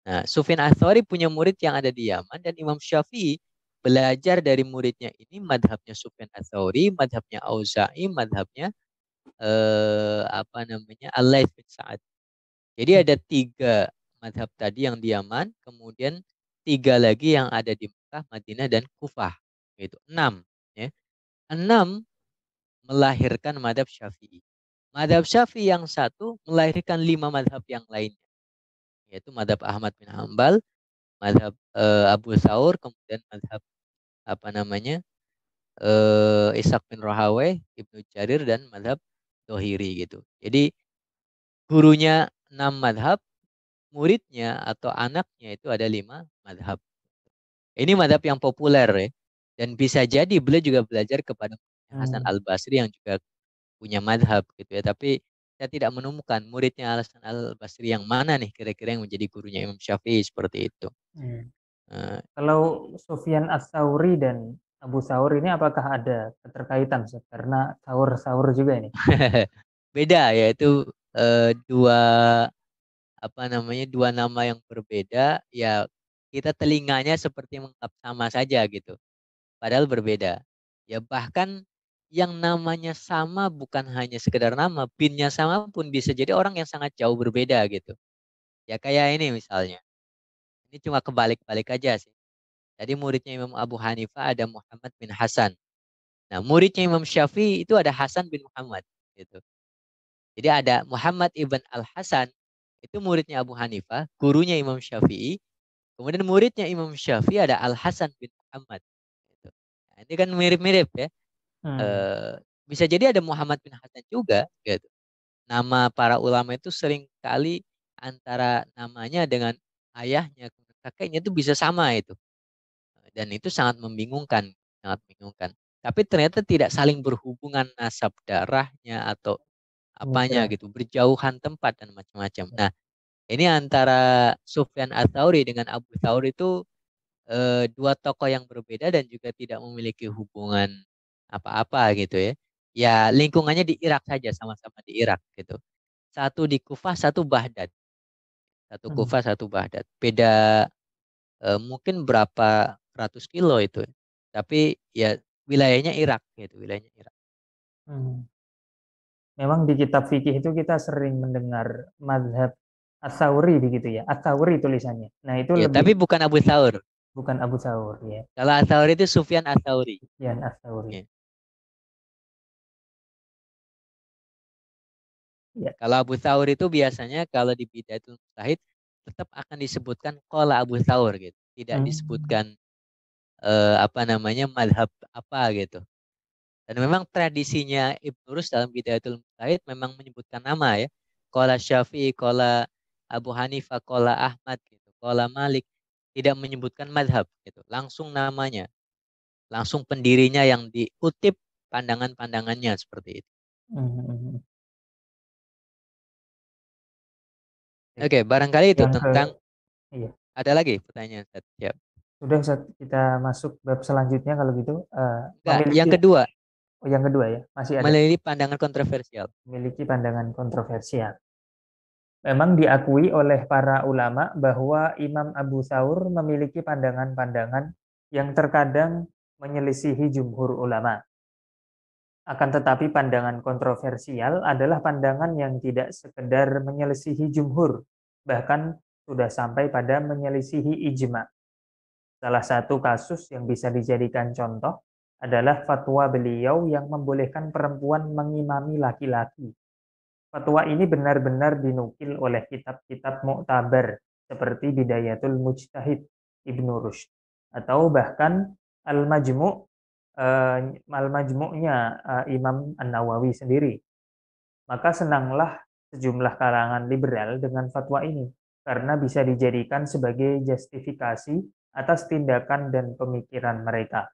Nah, Sufyan Ats-Tsauri punya murid yang ada di Yaman dan Imam Syafi'i belajar dari muridnya ini madhabnya Sufyan Ats-Tsauri, madhabnya Auza'i, madhabnya apa namanya Al-Laits bin Sa'ad. Jadi Hmm. ada tiga madhab tadi yang di Yaman, kemudian tiga lagi yang ada di Mekah, Madinah, dan Kufah. Itu enam. Ya. Enam melahirkan madhab Syafi'i. Madhab Syafi'i yang satu melahirkan lima madhab yang lainnya, yaitu madhab Ahmad bin Hambal, madhab Abu Thawr, kemudian madhab apa namanya Ishaq bin Rahawai, Ibnu Jarir, dan madhab Dohiri gitu. Jadi gurunya enam madhab, muridnya atau anaknya itu ada lima madhab. Ini madhab yang populer ya. Dan bisa jadi beliau juga belajar kepada Hasan Hmm. Al-Basri yang juga punya madhab gitu ya. Tapi saya tidak menemukan muridnya Hasan Al-Basri yang mana nih kira-kira yang menjadi gurunya Imam Syafi'i seperti itu. Hmm. Eh, Kalau Sufyan Ats-Tsauri dan Abu Tsaur ini apakah ada keterkaitan, Ustaz? Karena sahur-sahur juga ini. beda ya itu dua apa namanya dua nama yang berbeda ya, kita telinganya seperti menganggap sama saja gitu. Padahal berbeda. Ya bahkan yang namanya sama bukan hanya sekedar nama, pinnya sama pun bisa jadi orang yang sangat jauh berbeda gitu. Ya kayak ini misalnya. Ini cuma kebalik-balik aja sih. Tadi muridnya Imam Abu Hanifah ada Muhammad bin Hasan. Nah, muridnya Imam Syafi'i itu ada Hasan bin Muhammad gitu. Jadi ada Muhammad ibn Al Hasan, itu muridnya Abu Hanifah, gurunya Imam Syafi'i. Kemudian muridnya Imam Syafi'i ada Al Hasan bin Muhammad. Gitu. Nah, ini kan mirip-mirip ya. Hmm. eh, Bisa jadi ada Muhammad bin Hasan juga gitu. Nama para ulama itu sering kali antara namanya dengan ayahnya, kakeknya itu bisa sama itu. Dan itu sangat membingungkan, sangat membingungkan. Tapi ternyata tidak saling berhubungan nasab darahnya atau apanya Mitra. gitu, berjauhan tempat dan macam-macam. Nah, ini antara Sufyan Ats-Tsauri dengan Abu Thawr itu dua tokoh yang berbeda dan juga tidak memiliki hubungan apa-apa gitu ya. Ya lingkungannya di Irak saja, sama-sama di Irak gitu. Satu di Kufah, satu Baghdad. Satu Hmm. Kufah, satu Baghdad. Beda mungkin berapa ratus kilo itu. Tapi ya wilayahnya Irak gitu, wilayahnya Irak. Hmm. Memang di kitab fikih itu kita sering mendengar mazhab Ats-Tsauri begitu ya. Ats-Tsauri tulisannya. Nah, itu Ya, lebih tapi bukan Abu Thawr. bukan Abu Tsaur ya. Kalau Ats-Tsauri itu Sufyan Ats-Tsauri. Yan Ats-Tsauri. Ya. Ya. Kalau Abu Thawr itu biasanya kalau di Bidayatul Mujtahid tetap akan disebutkan qala Abu Thawr gitu. Tidak Hmm. disebutkan apa namanya madhab apa gitu. Dan memang tradisinya Ibnu Rus dalam Bidayatul Mujtahid memang menyebutkan nama ya. Qala Syafi'i, qala Abu Hanifah, qala Ahmad gitu, qala Malik, tidak menyebutkan madhab gitu. Langsung namanya, langsung pendirinya yang diutip pandangan-pandangannya seperti itu. Hmm. Baik. Oke, barangkali itu Yang ke tentang iya. ada lagi pertanyaan. Ustaz? Ya. Sudah Ustaz, kita masuk bab selanjutnya kalau gitu. Enggak, yang Memiliki kedua, oh, yang kedua ya, masih ada memiliki pandangan kontroversial. memiliki pandangan kontroversial. Memang diakui oleh para ulama bahwa Imam Abu Tsaur memiliki pandangan-pandangan yang terkadang menyelisihi jumhur ulama. Akan tetapi pandangan kontroversial adalah pandangan yang tidak sekedar menyelisihi jumhur, bahkan sudah sampai pada menyelisihi ijma. Salah satu kasus yang bisa dijadikan contoh adalah fatwa beliau yang membolehkan perempuan mengimami laki-laki. Fatwa ini benar-benar dinukil oleh kitab-kitab muktabar seperti Bidayatul Mujtahid Ibnu Rushd atau bahkan Al-Majmu' Al-Majmu'nya Imam An-Nawawi sendiri. Maka senanglah sejumlah kalangan liberal dengan fatwa ini karena bisa dijadikan sebagai justifikasi atas tindakan dan pemikiran mereka.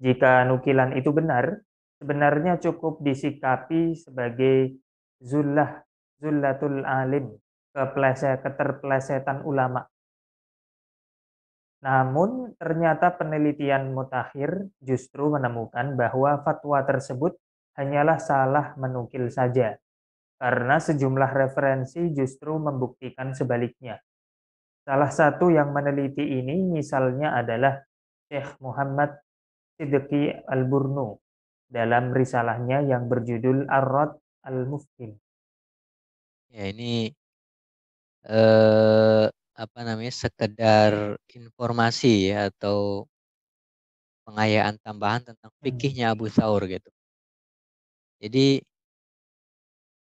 Jika nukilan itu benar, sebenarnya cukup disikapi sebagai zullah, zullatul alim, keterpelesetan ulama. Namun, ternyata penelitian mutakhir justru menemukan bahwa fatwa tersebut hanyalah salah menukil saja, karena sejumlah referensi justru membuktikan sebaliknya. Salah satu yang meneliti ini misalnya adalah Syekh Muhammad Siddiqi Al-Burnu dalam risalahnya yang berjudul Ar-Rad Al-Mufhim. Ya ini eh, apa namanya sekedar informasi ya atau pengayaan tambahan tentang Hmm. fikihnya Abu Thawr gitu. Jadi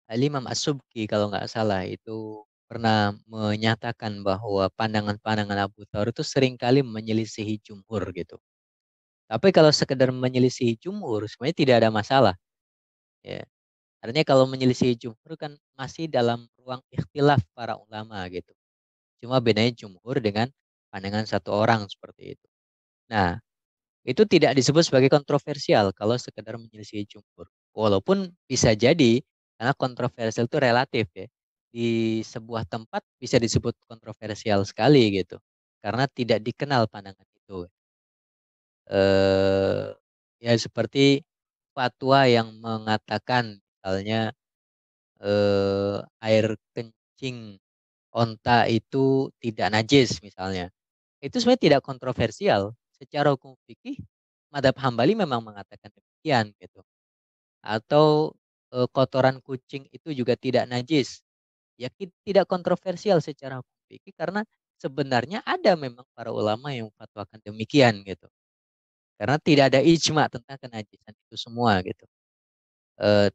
Al-Imam As-Subki kalau nggak salah itu pernah menyatakan bahwa pandangan-pandangan Abu Thawr itu seringkali menyelisihi jumhur gitu. Tapi kalau sekedar menyelisihi jumhur sebenarnya tidak ada masalah. Ya. Artinya kalau menyelisih jumhur kan masih dalam ruang ikhtilaf para ulama gitu. Cuma bedanya jumhur dengan pandangan satu orang seperti itu. Nah, itu tidak disebut sebagai kontroversial kalau sekedar menyelisih jumhur. Walaupun bisa jadi karena kontroversial itu relatif ya. Di sebuah tempat bisa disebut kontroversial sekali gitu. Karena tidak dikenal pandangan itu. Eh, ya seperti fatwa yang mengatakan misalnya air kencing onta itu tidak najis misalnya. Itu sebenarnya tidak kontroversial. Secara hukum fikih, madhab Hambali memang mengatakan demikian gitu. Atau kotoran kucing itu juga tidak najis. Ya tidak kontroversial secara hukum fikih karena sebenarnya ada memang para ulama yang memfatwakan demikian gitu. Karena tidak ada ijma tentang kenajisan itu semua gitu.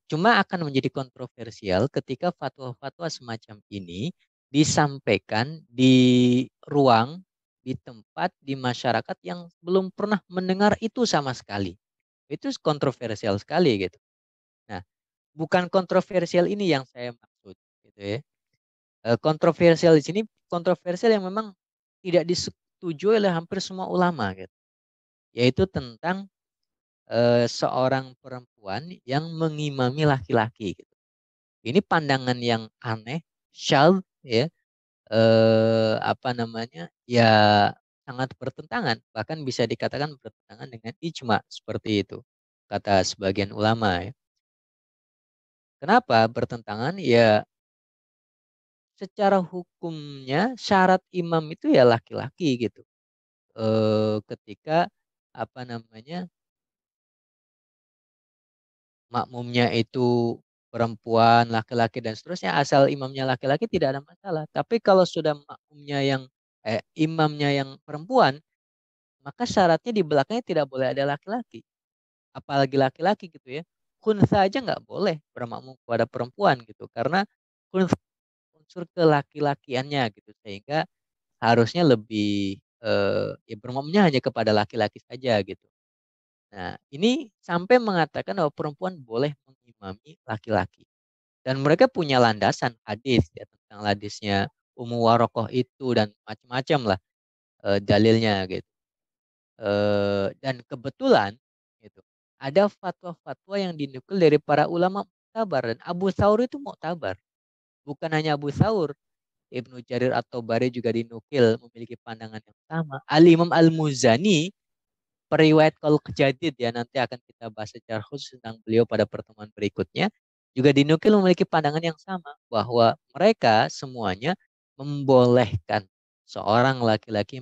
Cuma akan menjadi kontroversial ketika fatwa-fatwa semacam ini disampaikan di ruang, di tempat, di masyarakat yang belum pernah mendengar itu sama sekali. Itu kontroversial sekali gitu. Nah, bukan kontroversial ini yang saya maksud gitu ya. Kontroversial di sini kontroversial yang memang tidak disetujui oleh hampir semua ulama gitu. Yaitu tentang seorang perempuan yang mengimami laki-laki gitu. Ini pandangan yang aneh, syadz ya, apa namanya? Ya sangat bertentangan, bahkan bisa dikatakan bertentangan dengan ijma seperti itu, kata sebagian ulama ya. Kenapa bertentangan? Ya secara hukumnya syarat imam itu ya laki-laki gitu. Ketika apa namanya? Makmumnya itu perempuan, laki-laki dan seterusnya, asal imamnya laki-laki tidak ada masalah. Tapi kalau sudah makmumnya yang imamnya yang perempuan, maka syaratnya di belakangnya tidak boleh ada laki-laki. Apalagi laki-laki gitu ya. Khunsa aja nggak boleh bermakmum kepada perempuan gitu. Karena khunsa unsur kelaki-lakiannya gitu. Sehingga harusnya lebih ya bermakmumnya hanya kepada laki-laki saja gitu. Nah, ini sampai mengatakan bahwa perempuan boleh mengimami laki-laki. Dan mereka punya landasan hadis ya tentang hadisnya Ummu Warokoh itu dan macam-macam lah dalilnya gitu. Dan kebetulan gitu ada fatwa-fatwa yang dinukil dari para ulama muktabar dan Abu Thawr itu muktabar. Bukan hanya Abu Thawr, Ibnu Jarir atau Bari juga dinukil memiliki pandangan yang sama. Al Imam Al Muzani periwayat kalau kejadid ya nanti akan kita bahas secara khusus tentang beliau pada pertemuan berikutnya juga dinukil memiliki pandangan yang sama bahwa mereka semuanya membolehkan seorang laki-laki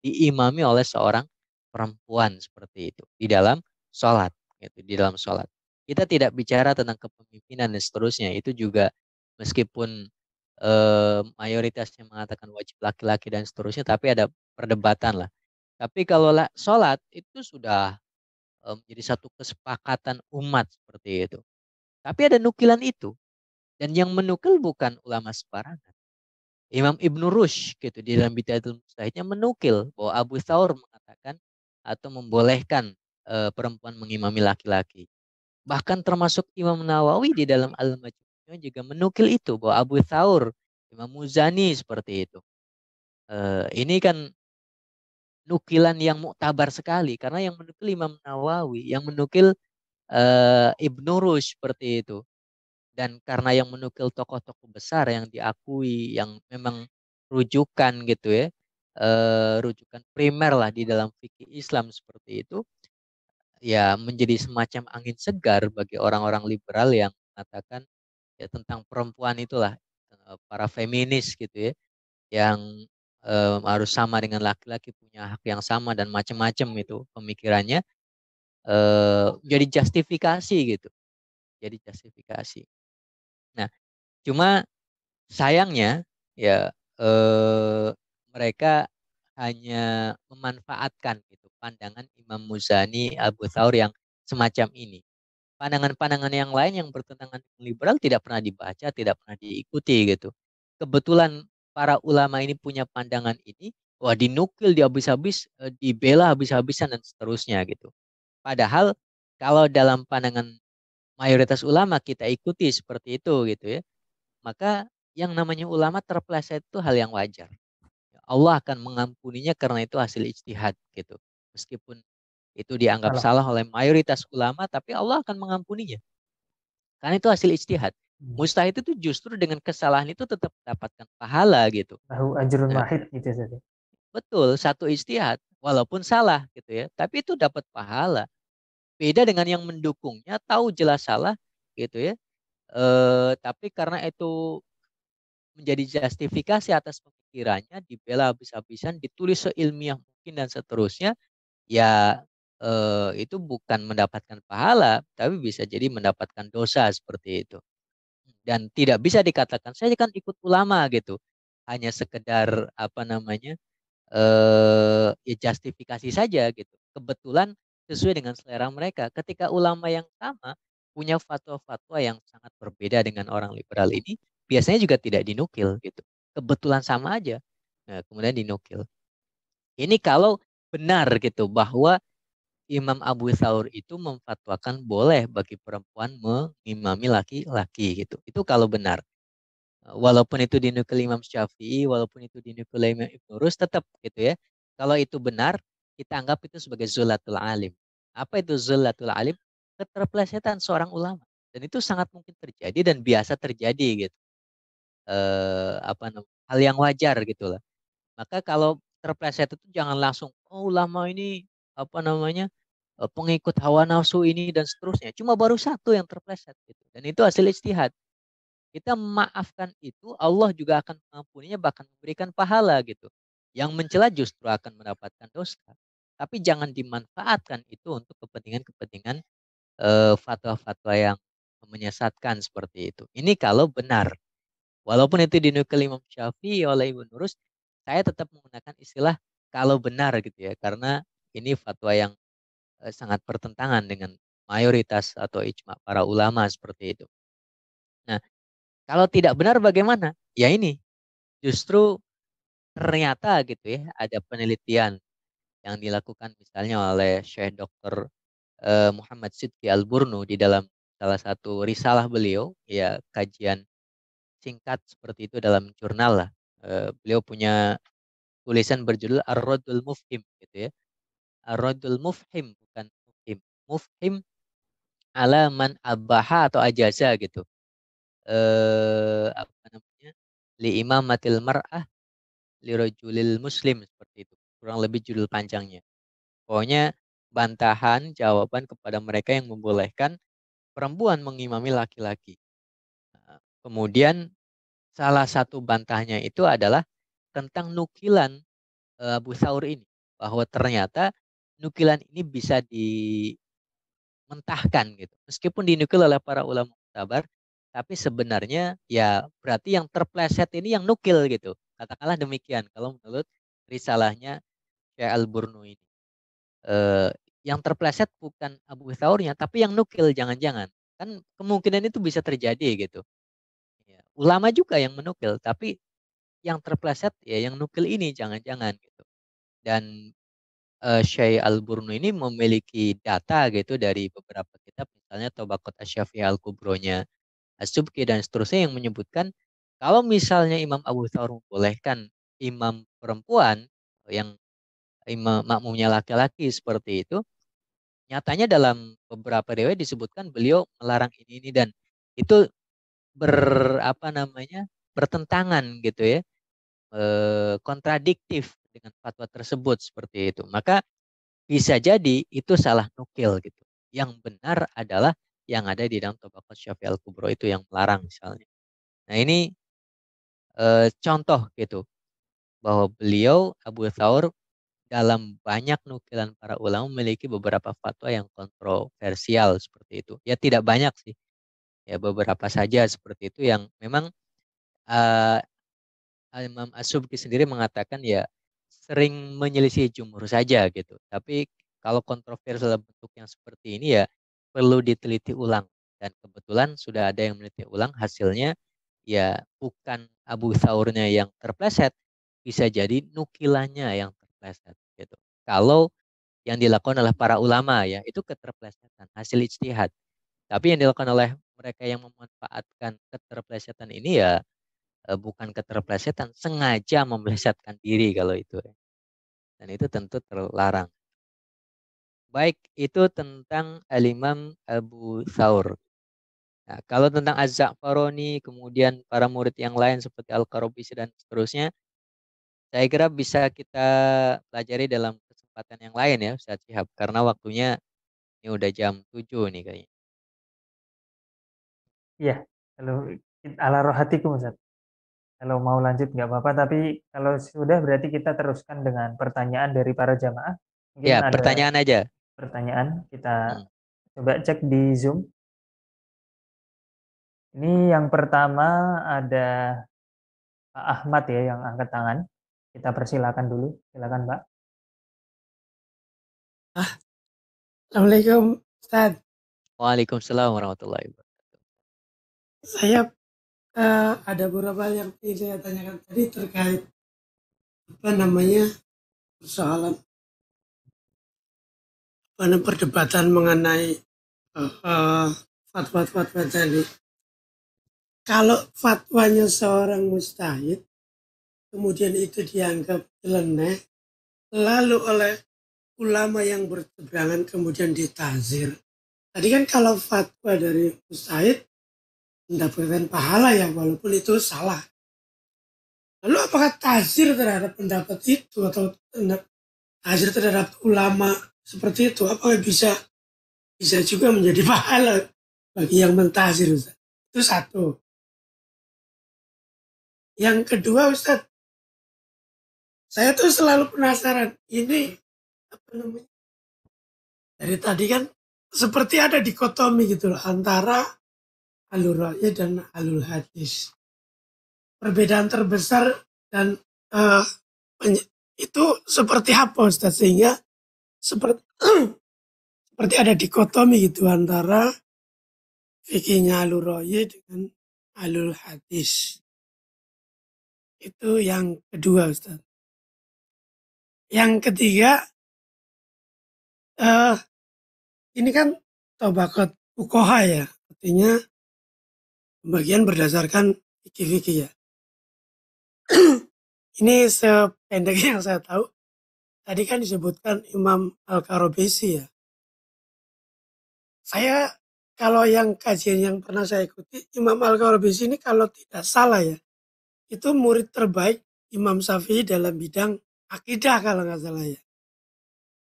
diimami oleh seorang perempuan seperti itu di dalam sholat gitu di dalam sholat kita tidak bicara tentang kepemimpinan dan seterusnya itu juga meskipun mayoritasnya mengatakan wajib laki-laki dan seterusnya tapi ada perdebatan lah tapi kalau sholat itu sudah menjadi satu kesepakatan umat seperti itu. Tapi ada nukilan itu. Dan yang menukil bukan ulama sembarangan. Imam Ibnu Rushd gitu di dalam Bidayatul Mujtahidnya menukil bahwa Abu Thawr mengatakan atau membolehkan perempuan mengimami laki-laki. Bahkan termasuk Imam Nawawi di dalam Al-Majmu' juga menukil itu bahwa Abu Thawr, Imam Muzani seperti itu. Ini kan nukilan yang muktabar sekali karena yang menukil Imam Nawawi, yang menukil Ibnu Rushd seperti itu. Dan karena yang menukil tokoh-tokoh besar yang diakui, yang memang rujukan gitu ya, rujukan primer lah di dalam fikih Islam seperti itu, ya menjadi semacam angin segar bagi orang-orang liberal yang mengatakan ya tentang perempuan itulah, para feminis gitu ya, yang harus sama dengan laki-laki, punya hak yang sama dan macam-macam itu pemikirannya, jadi justifikasi gitu, jadi justifikasi. Nah, cuma sayangnya ya, mereka hanya memanfaatkan gitu pandangan Imam Muzani, Abu Thawr yang semacam ini. Pandangan-pandangan yang lain yang bertentangan dengan liberal tidak pernah dibaca, tidak pernah diikuti gitu. Kebetulan para ulama ini punya pandangan ini, wah dinukil, dihabis-habis, dibela habis-habisan dan seterusnya gitu. Padahal kalau dalam pandangan mayoritas ulama kita ikuti seperti itu gitu ya, maka yang namanya ulama terpeleset itu hal yang wajar. Allah akan mengampuninya karena itu hasil ijtihad gitu. Meskipun itu dianggap Kalau salah oleh mayoritas ulama, tapi Allah akan mengampuninya. Karena itu hasil ijtihad. Mustahid itu justru dengan kesalahan itu tetap mendapatkan pahala gitu. lahu ajrun Nah, wahid gitu saja. betul, satu ijtihad walaupun salah gitu ya, tapi itu dapat pahala. Beda dengan yang mendukungnya tahu jelas salah gitu ya. Tapi karena itu menjadi justifikasi atas pemikirannya, dibela habis-habisan, ditulis seilmiah mungkin dan seterusnya, ya itu bukan mendapatkan pahala, tapi bisa jadi mendapatkan dosa seperti itu. Dan tidak bisa dikatakan saya kan ikut ulama gitu, hanya sekedar apa namanya, ya justifikasi saja gitu. Kebetulan sesuai dengan selera mereka. Ketika ulama yang sama punya fatwa-fatwa yang sangat berbeda dengan orang liberal ini, biasanya juga tidak dinukil gitu. Kebetulan sama aja. Nah, kemudian dinukil. Ini kalau benar gitu bahwa Imam Abu Thawr itu memfatwakan boleh bagi perempuan mengimami laki-laki gitu. Itu kalau benar. Walaupun itu dinukil Imam Syafi'i, walaupun itu dinukil Imam Ibnu Rus, tetap gitu ya. Kalau itu benar, kita anggap itu sebagai zulatul alim. Apa itu zulatul alim? Keterpelesetan seorang ulama. Dan itu sangat mungkin terjadi dan biasa terjadi gitu. Apa namanya? Hal yang wajar gitu lah. Maka kalau terpleset itu jangan langsung, oh ulama ini apa namanya, pengikut hawa nafsu ini dan seterusnya. Cuma baru satu yang terpleset gitu. Dan itu hasil ijtihad. Kita memaafkan itu, Allah juga akan mengampuninya, bahkan memberikan pahala gitu. Yang mencela justru akan mendapatkan dosa. Tapi jangan dimanfaatkan itu untuk kepentingan-kepentingan, fatwa-fatwa yang menyesatkan seperti itu. Ini kalau benar. Walaupun itu dinukil Imam Syafi'i oleh Ibnu Nurus, saya tetap menggunakan istilah kalau benar gitu ya. Karena ini fatwa yang sangat bertentangan dengan mayoritas atau ijma para ulama seperti itu. Nah, kalau tidak benar bagaimana? Ya ini, justru ternyata gitu ya, ada penelitian yang dilakukan misalnya oleh Syekh Dr. Muhammad Sidki Al-Burnu di dalam salah satu risalah beliau, ya kajian singkat seperti itu dalam jurnal lah. Beliau punya tulisan berjudul Ar-Raddul Mufhim gitu ya. Ar-Raddul Mufhim bukan Mufhim. Mufhim ala man abaha atau ajaza gitu. Apa namanya? Li imamatil mar'ah lirojulil muslim seperti itu. Kurang lebih judul panjangnya. Pokoknya bantahan jawaban kepada mereka yang membolehkan perempuan mengimami laki-laki. Nah, kemudian salah satu bantahnya itu adalah tentang nukilan Abu Thawr ini. Bahwa ternyata nukilan ini bisa dimentahkan gitu. Meskipun dinukil oleh para ulama sabar, tapi sebenarnya ya berarti yang terpleset ini yang nukil gitu. Katakanlah demikian kalau menurut risalahnya Syekh Al-Burnu ini. Eh, yang terpleset bukan Abu Thawrnya, tapi yang nukil jangan-jangan. Kan kemungkinan itu bisa terjadi gitu. Ya, ulama juga yang menukil, tapi yang terpleset ya yang nukil ini jangan-jangan gitu. Dan Syai Al-Burnu ini memiliki data gitu dari beberapa kitab, misalnya Tabaqat Asy-Syafi'iyah Al-Kubronya As-Subki dan seterusnya, yang menyebutkan kalau misalnya Imam Abu Thawr membolehkan imam perempuan yang imam makmumnya laki-laki seperti itu, nyatanya dalam beberapa riwayat disebutkan beliau melarang ini dan itu apa namanya, bertentangan gitu ya, kontradiktif dengan fatwa tersebut seperti itu. Maka bisa jadi itu salah nukil gitu. Yang benar adalah yang ada di dalam Tabaqat Syafi'i Al-Kubro itu yang melarang misalnya. Nah ini contoh gitu bahwa beliau Abu Thawr dalam banyak nukilan para ulama memiliki beberapa fatwa yang kontroversial seperti itu. Ya tidak banyak sih, ya beberapa saja seperti itu yang memang eh, Imam As-Subki sendiri mengatakan ya sering menyelisih jumhur saja gitu. Tapi kalau kontroversial dalam bentuk yang seperti ini ya perlu diteliti ulang. Dan kebetulan sudah ada yang meneliti ulang, hasilnya ya bukan Abu Thawrnya yang terpleset, bisa jadi nukilannya yang terpleset gitu. Kalau yang dilakukan oleh para ulama ya itu keterplesetan, hasil ijtihad. Tapi yang dilakukan oleh mereka yang memanfaatkan keterplesetan ini ya bukan keterplesetan, sengaja memelesetkan diri kalau itu ya. Dan itu tentu terlarang. Baik, itu tentang Al-Imam Abu Thawr. Nah, kalau tentang Az-Za'faroni, kemudian para murid yang lain seperti Al-Qarabisi dan seterusnya, saya kira bisa kita pelajari dalam kesempatan yang lain ya, Ustaz Syihab. Karena waktunya ini udah jam 7 nih kayaknya. Iya, kalau ala rohatikum Ustaz. Kalau mau lanjut nggak apa-apa, tapi kalau sudah berarti kita teruskan dengan pertanyaan dari para jamaah. Mungkin Ya, ada pertanyaan aja. pertanyaan, kita Hmm. coba cek di Zoom. Ini yang pertama ada Pak Ahmad ya yang angkat tangan. Kita persilakan dulu. Silakan Pak. Ah, Assalamualaikum, Ustaz. Waalaikumsalam warahmatullahi wabarakatuh. Saya ada beberapa hal yang ingin saya tanyakan tadi terkait apa namanya persoalan perdebatan mengenai fatwa-fatwa tadi. Kalau fatwanya seorang mustahid, kemudian itu dianggap nyeleneh, lalu oleh ulama yang berseberangan kemudian ditazir. Tadi kan kalau fatwa dari mustahid mendapatkan pahala ya walaupun itu salah. Lalu apakah tazir terhadap pendapat itu atau tazir terhadap ulama seperti itu apakah bisa bisa juga menjadi pahala bagi yang mentazir, Ustaz? Itu satu. Yang kedua, Ustaz, saya tuh selalu penasaran ini apa namanya? Dari tadi kan seperti ada dikotomi gitu loh antara alur ra'ya dan alur hadis. Perbedaan terbesar dan eh, itu seperti apa, Ustaz, sehingga seperti seperti ada dikotomi gitu antara fikihnya alur ra'ya dengan alur hadis. Itu yang kedua, Ustaz. Yang ketiga, eh, ini kan tabaqat fuqaha ya, artinya pembagian berdasarkan fikih-fikih ya. Ini sependek yang saya tahu, tadi kan disebutkan Imam Al-Qarabisi ya. Saya kalau yang kajian yang pernah saya ikuti, Imam Al-Qarabisi ini kalau tidak salah ya, itu murid terbaik Imam Syafi'i dalam bidang akidah kalau nggak salah ya.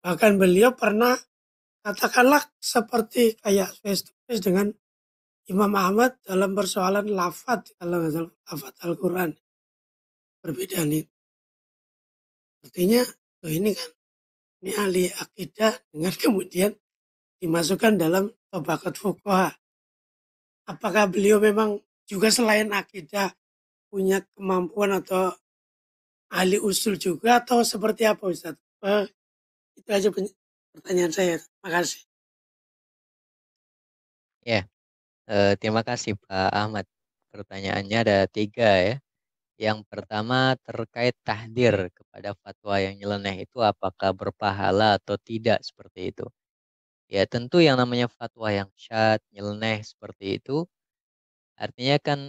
Bahkan beliau pernah katakanlah seperti kayak face to face dengan Imam Ahmad dalam persoalan lafad kalau nggak salah lafad Al-Quran perbedaan itu. Artinya oh ini kan ini ahli akidah dengan kemudian dimasukkan dalam tabaqat fuqaha. Apakah beliau memang juga selain akidah punya kemampuan atau ahli usul juga atau seperti apa Ustaz? Itu aja pertanyaan saya. Terima kasih. Ya, terima kasih Pak Ahmad. Pertanyaannya ada tiga ya. Yang pertama terkait tahdir kepada fatwa yang nyeleneh itu apakah berpahala atau tidak seperti itu. Ya tentu yang namanya fatwa yang syad, nyeleneh seperti itu artinya kan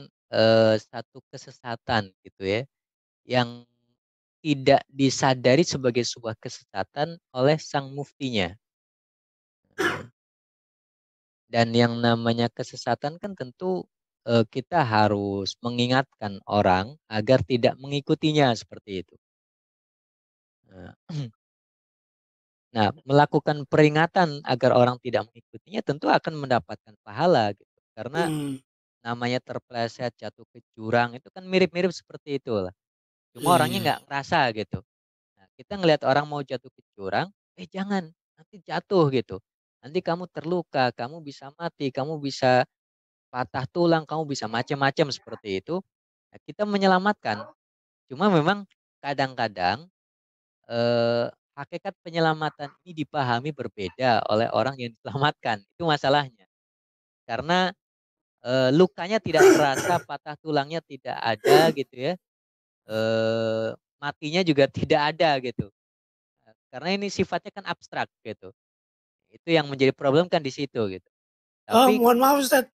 satu kesesatan gitu ya yang tidak disadari sebagai sebuah kesesatan oleh sang muftinya. Eh, Dan yang namanya kesesatan kan tentu kita harus mengingatkan orang agar tidak mengikutinya seperti itu. Nah, Nah, melakukan peringatan agar orang tidak mengikutinya tentu akan mendapatkan pahala gitu. Karena Hmm, namanya terpeleset jatuh ke jurang itu kan mirip-mirip seperti itu lah. Cuma iya, orangnya iya. nggak ngerasa gitu. Nah, kita ngelihat orang mau jatuh ke jurang, jangan, nanti jatuh gitu. Nanti kamu terluka, kamu bisa mati, kamu bisa patah tulang, kamu bisa macam-macam seperti itu. Nah, kita menyelamatkan. Cuma memang kadang-kadang eh, hakikat penyelamatan ini dipahami berbeda oleh orang yang diselamatkan. Itu masalahnya. Karena lukanya tidak terasa, patah tulangnya tidak ada gitu ya. Matinya juga tidak ada gitu. Karena ini sifatnya kan abstrak gitu. Itu yang menjadi problem kan di situ gitu. Oh, Tapi mohon maaf Ustaz.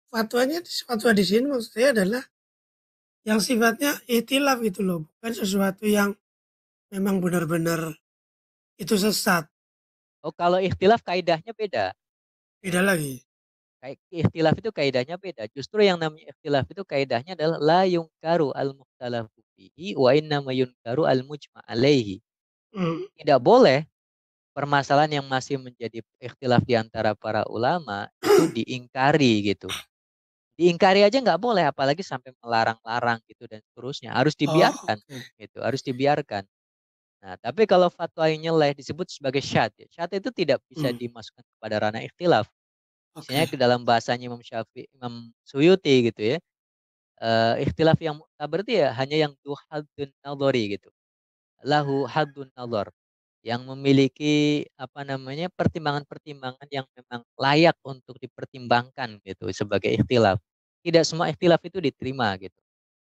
Fatwa di sini maksudnya adalah yang sifatnya ikhtilaf itu loh, bukan sesuatu yang memang benar-benar itu sesat. kalau ikhtilaf kaidahnya beda. Beda lagi. Kayak ikhtilaf itu kaidahnya beda. Justru yang namanya ikhtilaf itu kaidahnya adalah la yungkaru al mukhtalafu fihi wa innama yunkaru al mujma alaihi. Hmm, Tidak boleh permasalahan yang masih menjadi ikhtilaf di antara para ulama itu diingkari gitu. Diingkari aja nggak boleh, apalagi sampai melarang-larang gitu dan seterusnya. Harus oh, dibiarkan oke. gitu, harus dibiarkan. Nah, tapi kalau fatwa yang nyeleneh disebut sebagai syad, ya. Syad itu tidak bisa Hmm, dimasukkan kepada ranah ikhtilaf. Misalnya oke. ke dalam bahasanya Imam Syafi'i, Imam Suyuti gitu ya. Ikhtilaf yang berarti ya hanya yang du haddun nadhari gitu. Lahu haddun nadhar yang memiliki apa namanya pertimbangan-pertimbangan yang memang layak untuk dipertimbangkan gitu sebagai ikhtilaf. Tidak semua ikhtilaf itu diterima gitu.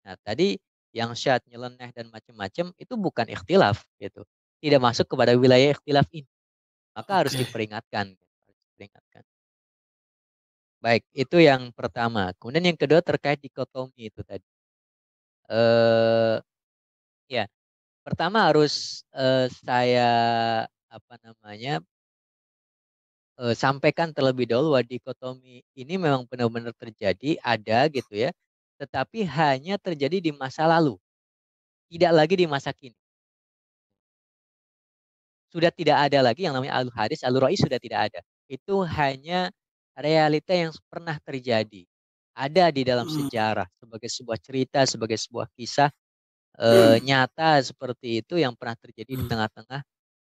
Nah, tadi yang syad, nyeleneh dan macam-macam itu bukan ikhtilaf gitu. Tidak masuk kepada wilayah ikhtilaf ini. Maka harus Oke. diperingatkan. Harus diperingatkan. Baik, itu yang pertama. Kemudian yang kedua terkait dikotomi itu tadi. Eh ya, pertama harus saya apa namanya sampaikan terlebih dahulu bahwa dikotomi ini memang benar-benar terjadi, ada gitu ya. Tetapi hanya terjadi di masa lalu, tidak lagi di masa kini. Sudah tidak ada lagi yang namanya al hadis, al roi sudah tidak ada. Itu hanya realita yang pernah terjadi. Ada di dalam Hmm, sejarah sebagai sebuah cerita, sebagai sebuah kisah nyata seperti itu yang pernah terjadi di hmm, tengah-tengah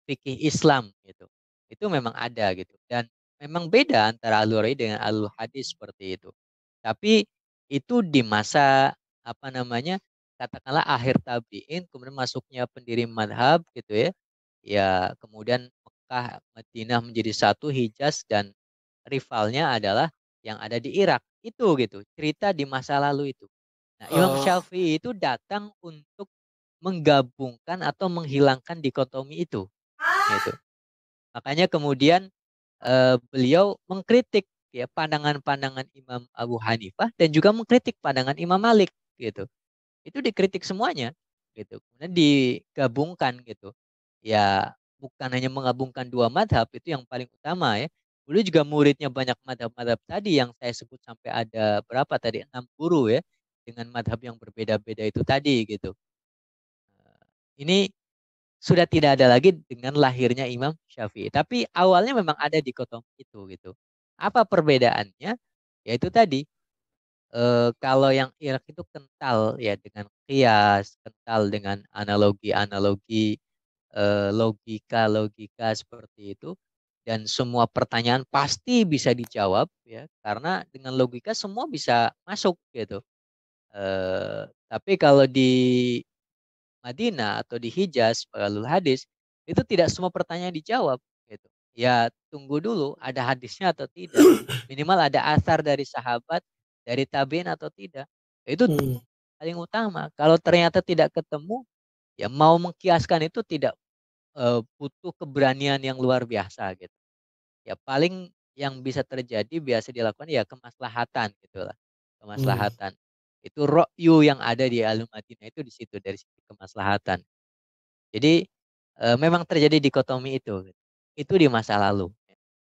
fikih Islam gitu. Itu memang ada gitu. Dan memang beda antara alur dengan alur hadis seperti itu. Tapi itu di masa apa namanya katakanlah akhir tabi'in kemudian masuknya pendiri madhab gitu ya. Ya kemudian Mekah Madinah menjadi satu, Hijaz dan rivalnya adalah yang ada di Irak. Itu gitu. Cerita di masa lalu itu. Nah, Imam oh, Syafi'i itu datang untuk menggabungkan atau menghilangkan dikotomi itu. Gitu. Makanya kemudian beliau mengkritik ya pandangan-pandangan Imam Abu Hanifah dan juga mengkritik pandangan Imam Malik gitu. Itu dikritik semuanya gitu. Kemudian digabungkan gitu. Ya bukan hanya menggabungkan dua madhab itu yang paling utama ya. Beliau juga muridnya banyak madhab-madhab tadi yang saya sebut sampai ada berapa tadi 6 guru ya dengan madhab yang berbeda-beda itu tadi gitu. Ini sudah tidak ada lagi dengan lahirnya Imam Syafi'i. Tapi awalnya memang ada dikotomi itu gitu. Apa perbedaannya? Yaitu tadi kalau yang Irak itu kental ya dengan kias, kental dengan analogi-analogi, logika-logika seperti itu. Dan semua pertanyaan pasti bisa dijawab ya, karena dengan logika semua bisa masuk gitu. Tapi kalau di Madinah atau di Hijaz, Alul Hadis, itu tidak semua pertanyaan dijawab gitu. Ya tunggu dulu ada hadisnya atau tidak. Minimal ada asar dari sahabat, dari tabiin atau tidak. Itu hmm. paling utama. Kalau ternyata tidak ketemu, ya mau mengkiaskan itu tidak butuh keberanian yang luar biasa gitu. Ya paling yang bisa terjadi biasa dilakukan ya kemaslahatan gitulah. Hmm. Kemaslahatan. Itu ro'yu yang ada di Al-Madinah itu di situ dari sisi kemaslahatan. Jadi memang terjadi dikotomi itu. Itu di masa lalu.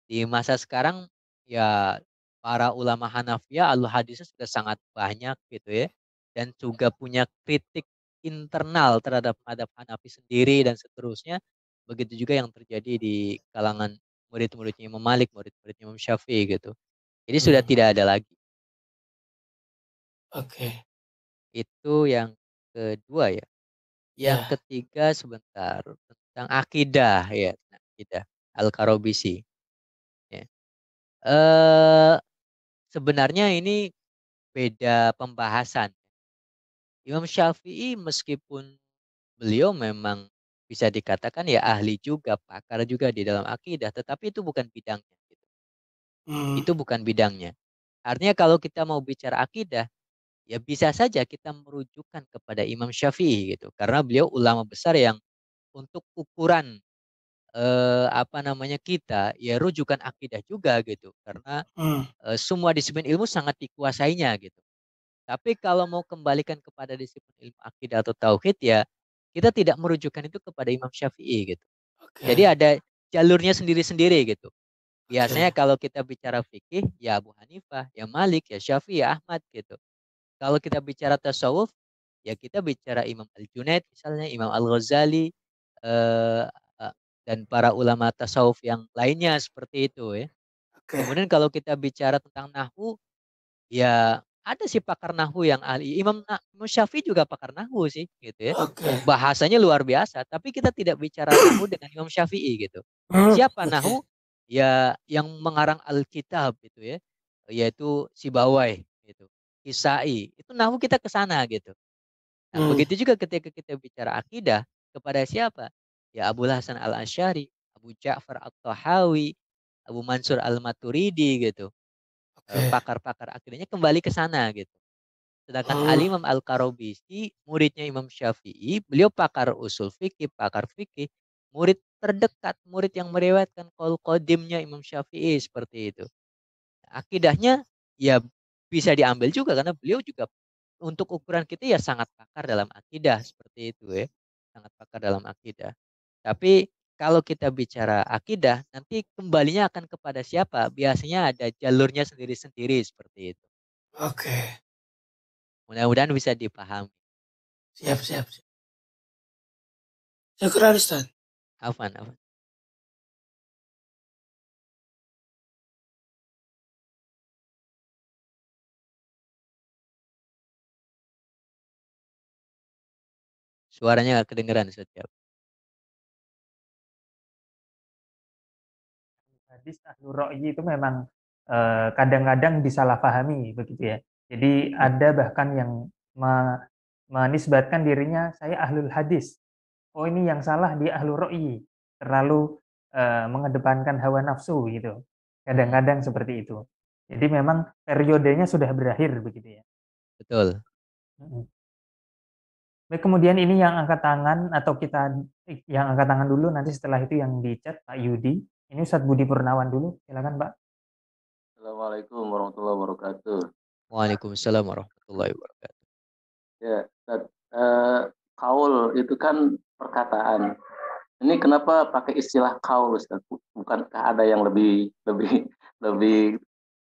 Di masa sekarang ya para ulama Hanafiyah al-hadisnya sudah sangat banyak gitu ya. Dan juga punya kritik internal terhadap madhab Hanafi sendiri dan seterusnya. Begitu juga yang terjadi di kalangan murid-muridnya Imam Malik, murid-muridnya Imam Syafi'i gitu. Jadi sudah Hmm. tidak ada lagi. Oke. Itu yang kedua ya. Yang Ya. ketiga sebentar tentang akidah ya, akidah Al-Karobisi. Ya. Eh sebenarnya ini beda pembahasan. Imam Syafi'i meskipun beliau memang bisa dikatakan ya ahli juga, pakar juga di dalam akidah, tetapi itu bukan bidangnya. Gitu. Hmm. Itu bukan bidangnya. Artinya kalau kita mau bicara akidah, ya bisa saja kita merujukan kepada Imam Syafi'i gitu, karena beliau ulama besar yang untuk ukuran apa namanya kita ya rujukan akidah juga gitu, karena Hmm. semua disiplin ilmu sangat dikuasainya gitu. Tapi kalau mau kembalikan kepada disiplin ilmu akidah atau tauhid ya kita tidak merujukan itu kepada Imam Syafi'i gitu. Jadi Oke. ada jalurnya sendiri-sendiri gitu. Oke. Biasanya kalau kita bicara fikih ya Abu Hanifah, ya Malik, ya Syafi'i, ya Ahmad gitu. Kalau kita bicara tasawuf ya kita bicara Imam Al-Junaid misalnya, Imam Al-Ghazali eh, eh, dan para ulama tasawuf yang lainnya seperti itu ya. Oke. Kemudian kalau kita bicara tentang nahwu ya ada sih pakar nahwu yang ahli. Imam Syafi'i juga pakar nahwu sih gitu ya. Oke. Bahasanya luar biasa, tapi kita tidak bicara nahwu dengan Imam Syafi'i gitu. Hmm. Siapa Oke. nahwu? Ya yang mengarang Alkitab gitu ya. Yaitu Sibawai gitu. Kisai. Itu nahwu kita ke sana gitu. Nah, Hmm. begitu juga ketika kita bicara akidah kepada siapa? Ya Abu Hasan Al-Asy'ari, Abu Ja'far At-Tahawi, Abu Mansur Al-Maturidi gitu. Oke. Pakar-pakar akidahnya kembali ke sana gitu. Sedangkan Hmm. Al-Imam Al-Karobisi, muridnya Imam Syafi'i, beliau pakar usul fikih, pakar fikih, murid terdekat, murid yang meriwayatkan qaul qadimnya Imam Syafi'i seperti itu. Akidahnya ya bisa diambil juga karena beliau juga untuk ukuran kita ya sangat pakar dalam akidah seperti itu ya. Sangat pakar dalam akidah. Tapi kalau kita bicara akidah, nanti kembalinya akan kepada siapa? Biasanya ada jalurnya sendiri-sendiri seperti itu. Oke. Mudah-mudahan bisa dipahami. Siap, siap, siap. Syukur Ustaz. Afan, afan. Suaranya nggak kedengeran setiap. Hadis ahlu ra'yi itu memang kadang-kadang disalahpahami begitu ya. Jadi ada bahkan yang menisbatkan dirinya saya ahlul hadis. Oh ini yang salah di ahlu ra'yi, terlalu mengedepankan hawa nafsu gitu. Hmm, Kadang-kadang seperti itu. Jadi memang periodenya sudah berakhir begitu ya. betul. Mm. Baik, kemudian ini yang angkat tangan atau kita yang angkat tangan dulu, nanti setelah itu yang di chat Pak Yudi. Ini Ustadz Budi Purnawan dulu, silakan Pak. Assalamualaikum warahmatullahi wabarakatuh. Waalaikumsalam warahmatullahi wabarakatuh. Ya, Ustaz, kaul itu kan perkataan. Ini kenapa pakai istilah kaul, Ustaz? Bukankah ada yang lebih lebih lebih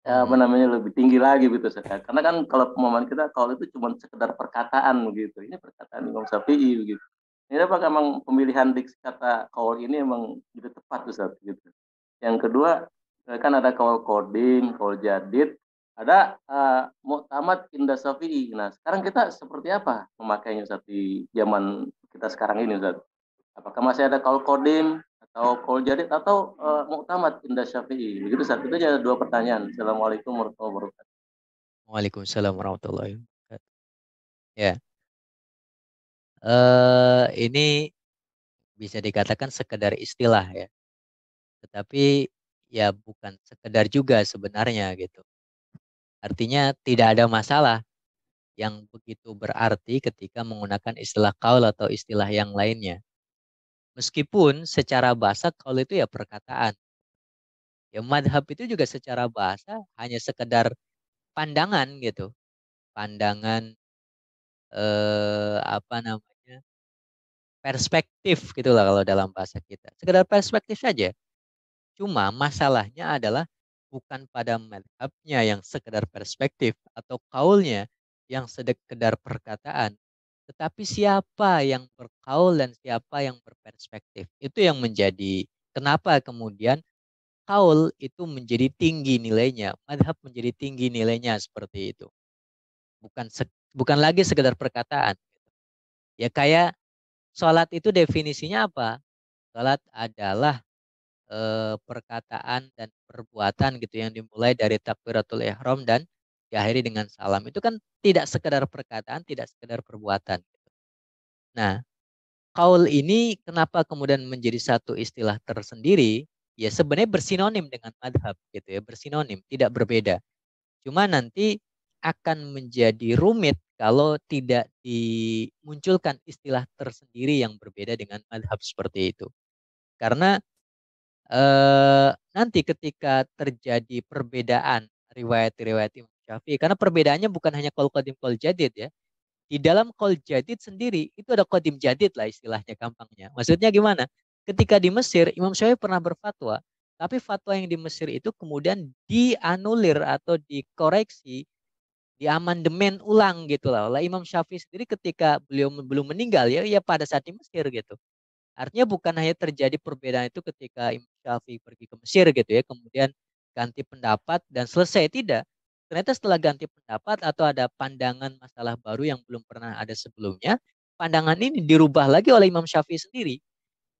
apa Hmm, namanya lebih tinggi lagi gitu, Ustaz? Karena kan kalau pemahaman kita kaul itu cuma sekedar perkataan begitu. Ini perkataan Imam Syafi'i begitu. Ini apakah emang pemilihan diksi kata kaul ini emang gitu tepat, Ustaz? Gitu. Yang kedua, kan ada kaul kodim, kaul jadid, ada muktamad indah Syafi'i. Nah, sekarang kita seperti apa memakainya Ustaz di zaman kita sekarang ini Ustaz? Apakah masih ada kaul kodim atau kaul jadid atau muktamad indah Syafi'i? Begitu Ustaz. Itu aja dua pertanyaan. Assalamualaikum warahmatullahi wabarakatuh. Waalaikumsalam warahmatullahi wabarakatuh. Ya, ini bisa dikatakan sekedar istilah ya. Tetapi ya bukan sekedar juga sebenarnya gitu. Artinya tidak ada masalah yang begitu berarti ketika menggunakan istilah qaul atau istilah yang lainnya. Meskipun secara bahasa qaul itu ya perkataan. Ya madhab itu juga secara bahasa hanya sekedar pandangan gitu. Pandangan apa namanya? Perspektif gitulah kalau dalam bahasa kita. Sekedar perspektif saja. Cuma masalahnya adalah bukan pada madhabnya yang sekedar perspektif atau kaulnya yang sekedar perkataan. Tetapi siapa yang berkaul dan siapa yang berperspektif. Itu yang menjadi kenapa kemudian kaul itu menjadi tinggi nilainya. Madhab menjadi tinggi nilainya seperti itu. Bukan lagi sekedar perkataan. Ya kayak sholat itu definisinya apa? Sholat adalah perkataan dan perbuatan gitu yang dimulai dari takbiratul ihram dan diakhiri dengan salam. Itu kan tidak sekedar perkataan, tidak sekedar perbuatan. Nah, kaul ini kenapa kemudian menjadi satu istilah tersendiri? Ya sebenarnya bersinonim dengan madhab gitu ya, bersinonim, tidak berbeda. Cuma nanti akan menjadi rumit kalau tidak dimunculkan istilah tersendiri yang berbeda dengan madhab seperti itu. Karena nanti ketika terjadi perbedaan riwayat-riwayat Imam Syafi'i, karena perbedaannya bukan hanya qaul qadim qaul jadid ya. Di dalam qaul jadid sendiri itu ada qadim jadid lah istilahnya gampangnya. Maksudnya gimana? Ketika di Mesir Imam Syafi'i pernah berfatwa, tapi fatwa yang di Mesir itu kemudian dianulir atau dikoreksi, diamandemen ulang gitu lah oleh Imam Syafi'i sendiri ketika beliau belum meninggal ya pada saat di Mesir gitu. Artinya bukan hanya terjadi perbedaan itu ketika Imam Syafi'i pergi ke Mesir gitu ya, kemudian ganti pendapat dan selesai, tidak. Ternyata setelah ganti pendapat atau ada pandangan masalah baru yang belum pernah ada sebelumnya, pandangan ini dirubah lagi oleh Imam Syafi'i sendiri.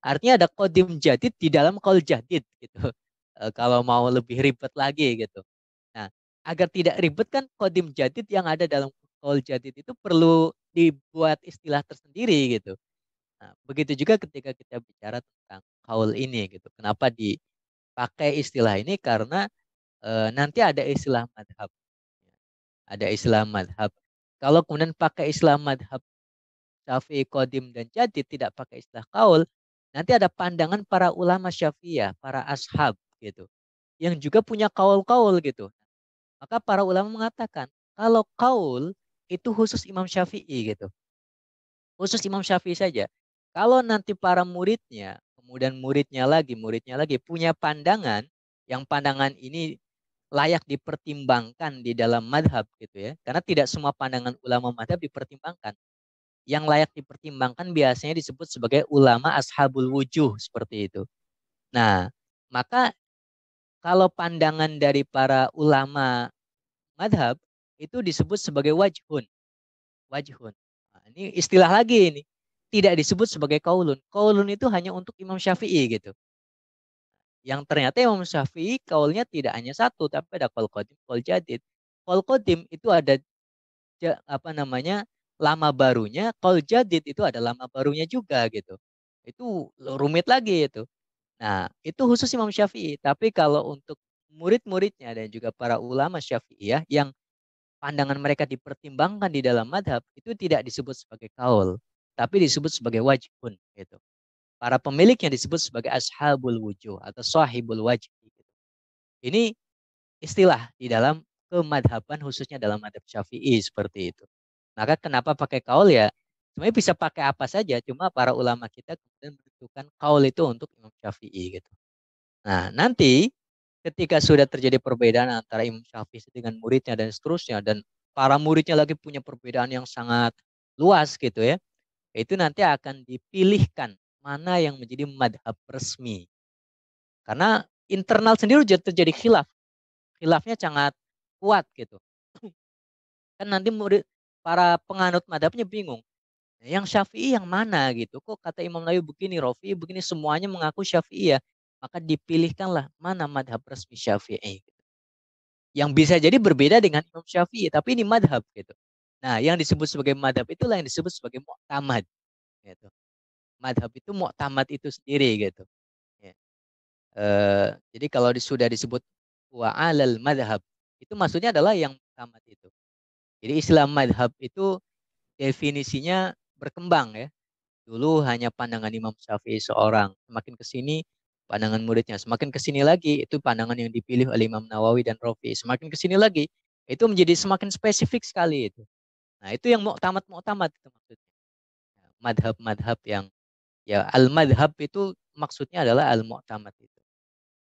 Artinya ada qadim jadid di dalam qaul jadid gitu. Kalau mau lebih ribet lagi gitu. Nah, agar tidak ribet kan qadim jadid yang ada dalam qaul jadid itu perlu dibuat istilah tersendiri gitu. Nah, begitu juga ketika kita bicara tentang kaul ini gitu. Kenapa dipakai istilah ini? Karena nanti ada istilah madhab. Ada istilah madhab. Kalau kemudian pakai istilah madhab Syafi'i, Qadim, dan Jadid, tidak pakai istilah kaul, nanti ada pandangan para ulama Syafi'iyah, para ashab gitu. Yang juga punya kaul-kaul gitu. Maka para ulama mengatakan, kalau kaul itu khusus Imam Syafi'i gitu. Khusus Imam Syafi'i saja. Kalau nanti para muridnya, kemudian muridnya lagi punya pandangan, yang pandangan ini layak dipertimbangkan di dalam madhab gitu ya. Karena tidak semua pandangan ulama madhab dipertimbangkan. Yang layak dipertimbangkan biasanya disebut sebagai ulama ashabul wujuh seperti itu. Nah, maka kalau pandangan dari para ulama madhab itu disebut sebagai wajhun. Wajhun. Nah, ini istilah lagi ini. Tidak disebut sebagai kaulun. Kaulun itu hanya untuk Imam Syafi'i gitu. Yang ternyata Imam Syafi'i kaulnya tidak hanya satu, tapi ada kaul qadim, kaul jadid. Kaul qadim itu ada apa namanya lama barunya, kaul jadid itu ada lama barunya juga gitu. Itu rumit lagi itu. Nah, itu khusus Imam Syafi'i. Tapi kalau untuk murid-muridnya dan juga para ulama Syafi'iyah yang pandangan mereka dipertimbangkan di dalam madhab itu tidak disebut sebagai kaul, tapi disebut sebagai wajhun gitu. Para pemiliknya disebut sebagai ashabul wujuh atau sahibul wajh. Gitu. Ini istilah di dalam kemadhaban khususnya dalam madhab Syafi'i seperti itu. Maka kenapa pakai kaul ya? Sebenarnya bisa pakai apa saja, cuma para ulama kita kemudian menentukan kaul itu untuk Imam Syafi'i gitu. Nah, nanti ketika sudah terjadi perbedaan antara Imam Syafi'i dengan muridnya dan seterusnya, dan para muridnya lagi punya perbedaan yang sangat luas gitu ya, itu nanti akan dipilihkan mana yang menjadi madhab resmi. Karena internal sendiri terjadi khilaf. Khilafnya sangat kuat gitu. Kan nanti murid para penganut madhabnya bingung. Yang Syafi'i yang mana gitu? Kok kata Imam Nawawi begini, Rafi begini, semuanya mengaku Syafi'i ya. Maka dipilihkanlah mana madhab resmi Syafi'i. Yang bisa jadi berbeda dengan Imam Syafi'i, tapi ini madhab gitu. Nah, yang disebut sebagai madhab itulah yang disebut sebagai mu'tamad. Gitu. Madhab itu mu'tamad itu sendiri gitu. Ya. Jadi kalau sudah disebut wa alal madhab, itu maksudnya adalah yang mu'tamad itu. Jadi istilah madhab itu definisinya berkembang ya. Dulu hanya pandangan Imam Syafi'i seorang. Semakin ke sini pandangan muridnya. Semakin ke sini lagi itu pandangan yang dipilih oleh Imam Nawawi dan Rafi'i. Semakin ke sini lagi itu menjadi semakin spesifik sekali itu. Nah, itu yang mu'tamad itu maksudnya. Madhab-madhab yang ya al-madhab itu maksudnya adalah al-mu'tamad itu.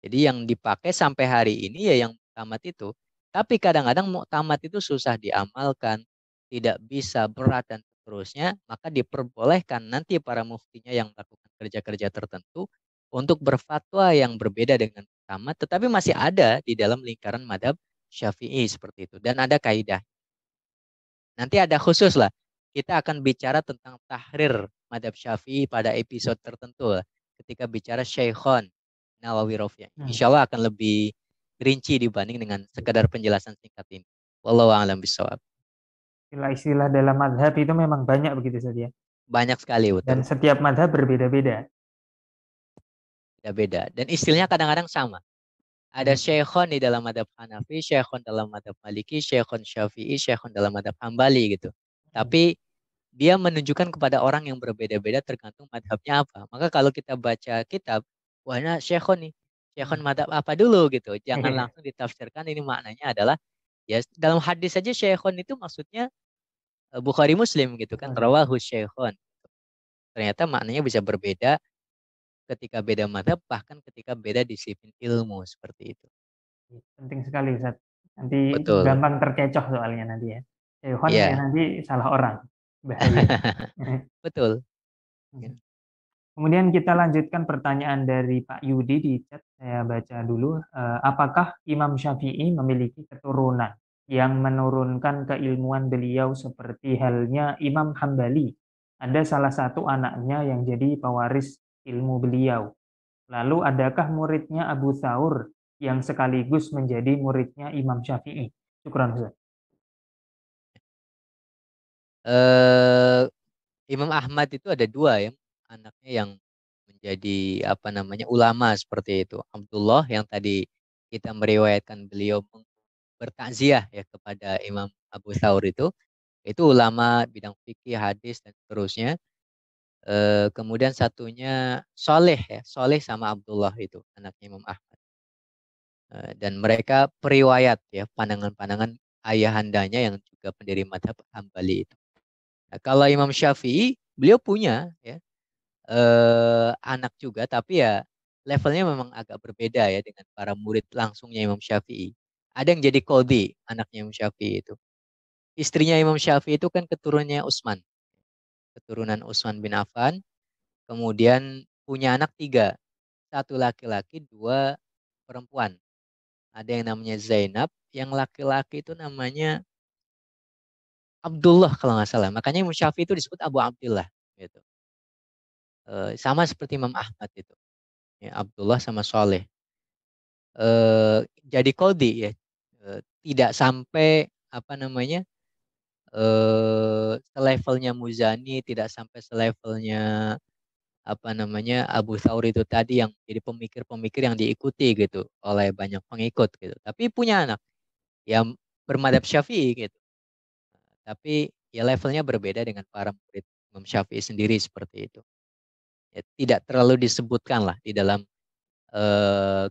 Jadi yang dipakai sampai hari ini ya yang mu'tamad itu. Tapi kadang-kadang mu'tamad itu susah diamalkan, tidak bisa, berat dan seterusnya, maka diperbolehkan nanti para muftinya yang melakukan kerja-kerja tertentu untuk berfatwa yang berbeda dengan mu'tamad, tetapi masih ada di dalam lingkaran madhab Syafi'i seperti itu. Dan ada kaidah. Nanti ada khusus lah. Kita akan bicara tentang tahrir madhab Syafi'i pada episode tertentu lah. Ketika bicara Syekhon Nawawi Rafi'. Insya Allah akan lebih rinci dibanding dengan sekadar penjelasan singkat ini. Wallahu a'lam bishawab. Istilah-istilah dalam madhab itu memang banyak begitu saja. Banyak sekali, Dan betul. setiap madhab berbeda-beda. Beda-beda. Dan istilahnya kadang-kadang sama. Ada syekhon di dalam madhab Hanafi, syekhon dalam madhab Maliki, syekhon Syafi'i, syekhon dalam madhab Hambali gitu. Tapi dia menunjukkan kepada orang yang berbeda-beda tergantung madhabnya apa. Maka kalau kita baca kitab, wah ini syekhon nih. Syekhon madhab apa dulu gitu. Jangan langsung ditafsirkan ini maknanya adalah ya dalam hadis saja syekhon itu maksudnya Bukhari Muslim gitu kan. Rawahu syekhon. Ternyata maknanya bisa berbeda ketika beda madhab, bahkan ketika beda disiplin ilmu seperti itu. Penting sekali Ustaz. Nanti Betul. gampang terkecoh soalnya nanti ya. Syekhon ya Iya. nanti salah orang. Bahaya. Betul. Kemudian kita lanjutkan pertanyaan dari Pak Yudi di chat. Saya baca dulu. Apakah Imam Syafi'i memiliki keturunan yang menurunkan keilmuan beliau seperti halnya Imam Hambali? Ada salah satu anaknya yang jadi pewaris ilmu beliau. Lalu adakah muridnya Abu Thawr yang sekaligus menjadi muridnya Imam Syafi'i? Syukran Ustaz. Imam Ahmad itu ada dua ya anaknya yang menjadi apa namanya ulama seperti itu. Abdullah yang tadi kita meriwayatkan beliau bertakziah ya kepada Imam Abu Thawr itu ulama bidang fikih, hadis dan seterusnya. Kemudian satunya Soleh ya, Soleh sama Abdullah itu anaknya Imam Ahmad. Dan mereka periwayat ya pandangan-pandangan ayahandanya yang juga pendiri madhab Hambali itu. Nah, kalau Imam Syafi'i beliau punya ya anak juga tapi ya levelnya memang agak berbeda ya dengan para murid langsungnya Imam Syafi'i. Ada yang jadi qadhi anaknya Imam Syafi'i itu. Istrinya Imam Syafi'i itu kan keturunannya Utsman. Keturunan Utsman bin Affan. Kemudian punya anak tiga. Satu laki-laki, dua perempuan. Ada yang namanya Zainab. Yang laki-laki itu namanya Abdullah kalau nggak salah. Makanya Imam Syafi'i itu disebut Abu Abdullah. Gitu. Sama seperti Imam Ahmad itu. Ya, Abdullah sama Soleh. Jadi qadhi ya. Tidak sampai apa namanya selevelnya Muzani, tidak sampai selevelnya apa namanya Abu Thawr itu tadi yang jadi pemikir-pemikir yang diikuti gitu oleh banyak pengikut gitu. Tapi punya anak yang bermadhab Syafi'i gitu. Tapi ya levelnya berbeda dengan para murid Imam Syafi'i sendiri seperti itu. Ya, tidak terlalu disebutkan lah di dalam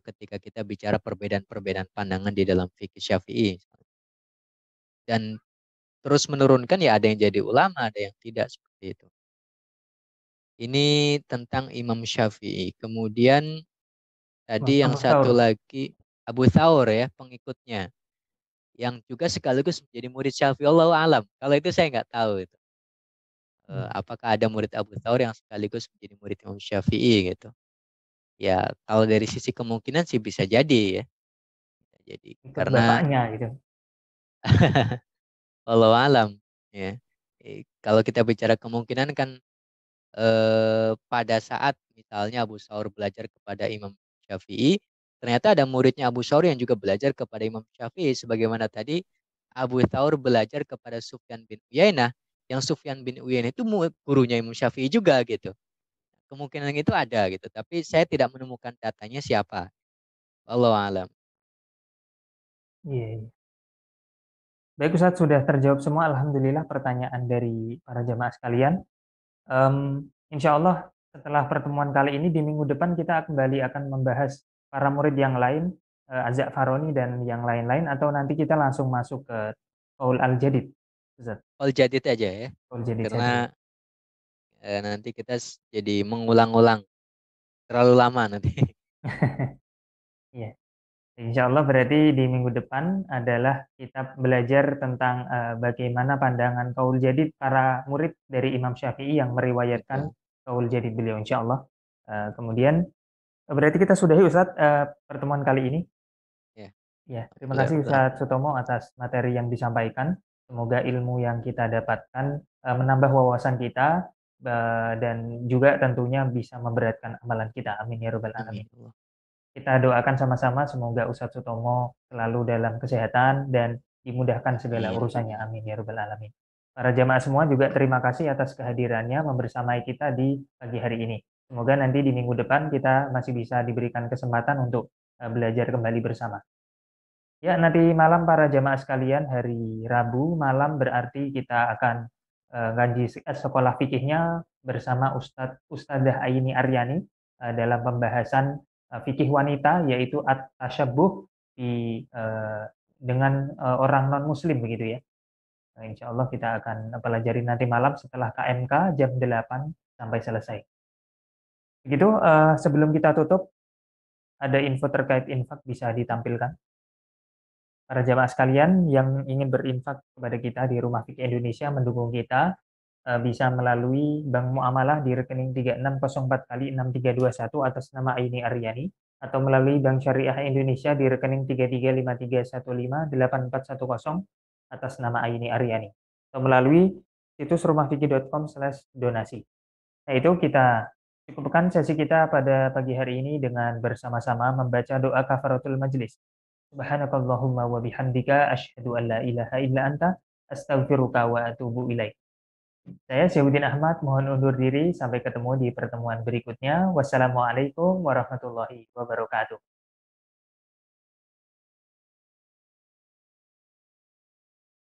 ketika kita bicara perbedaan-perbedaan pandangan di dalam fikih Syafi'i. Dan terus menurunkan ya ada yang jadi ulama, ada yang tidak seperti itu. Ini tentang Imam Syafi'i. Kemudian tadi yang Abu satu Thawr. lagi Abu Thawr ya pengikutnya. Yang juga sekaligus menjadi murid Syafi'i. Allahu alam. Kalau itu saya nggak tahu itu. Apakah ada murid Abu Thawr yang sekaligus menjadi murid Imam Syafi'i gitu. Ya kalau dari sisi kemungkinan sih bisa jadi ya. Jadi Ikut karena bapaknya gitu. Allahu alam ya. Kalau kita bicara kemungkinan kan pada saat misalnya Abu Thawr belajar kepada Imam Syafi'i, ternyata ada muridnya Abu Thawr yang juga belajar kepada Imam Syafi'i. Sebagaimana tadi Abu Thawr belajar kepada Sufyan bin Uyainah, yang Sufyan bin Uyainah itu gurunya Imam Syafi'i juga gitu. Kemungkinan itu ada gitu, tapi saya tidak menemukan datanya siapa. Wallahu alam. Iya. Baik Ustadz, sudah terjawab semua alhamdulillah pertanyaan dari para jamaah sekalian. Insya Allah setelah pertemuan kali ini di minggu depan kita kembali akan membahas para murid yang lain, Azza Faroni dan yang lain-lain, atau nanti kita langsung masuk ke Qaul Al-Jadid, Ustadz. All jadid aja ya, Qaul Jadid saja. karena nanti kita jadi mengulang-ulang terlalu lama nanti. Iya. Insya Allah berarti di minggu depan adalah kita belajar tentang bagaimana pandangan Qaul Jadid para murid dari Imam Syafi'i yang meriwayatkan Betul. Qaul Jadid beliau insya Allah. Kemudian berarti kita sudahi Ustadz pertemuan kali ini. Ya. Ya, terima kasih Ustadz Sutomo atas materi yang disampaikan. Semoga ilmu yang kita dapatkan menambah wawasan kita dan juga tentunya bisa memberatkan amalan kita. Amin ya rabbal alamin. Kita doakan sama-sama semoga Ustadz Sutomo selalu dalam kesehatan dan dimudahkan segala urusannya. Amin ya rabbal alamin. Para jamaah semua juga terima kasih atas kehadirannya membersamai kita di pagi hari ini. Semoga nanti di minggu depan kita masih bisa diberikan kesempatan untuk belajar kembali bersama. Ya, nanti malam para jamaah sekalian, hari Rabu malam berarti kita akan ngaji sekolah fikihnya bersama Ustadzah Aini Aryani dalam pembahasan fikih wanita, yaitu at-tasyabbuh dengan orang non-muslim begitu ya. Nah, insya Allah kita akan pelajari nanti malam setelah KMK jam 8 sampai selesai. Begitu, sebelum kita tutup, ada info terkait infak bisa ditampilkan. Para jamaah sekalian yang ingin berinfak kepada kita di Rumah Fikih Indonesia mendukung kita bisa melalui Bank Muamalah di rekening 3604 kali 6321 atas nama Aini Aryani atau melalui Bank Syariah Indonesia di rekening 3353158410 atas nama Aini Aryani atau melalui situs rumahfikih.com/donasi. Nah, itu kita cukupkan sesi kita pada pagi hari ini dengan bersama-sama membaca doa kafaratul majlis. Subhanakallahumma wa bihamdika asyhadu an la ilaha illa anta astaghfiruka wa atubu ilaik. Saya Syahudin Ahmad mohon undur diri sampai ketemu di pertemuan berikutnya. Wassalamualaikum warahmatullahi wabarakatuh.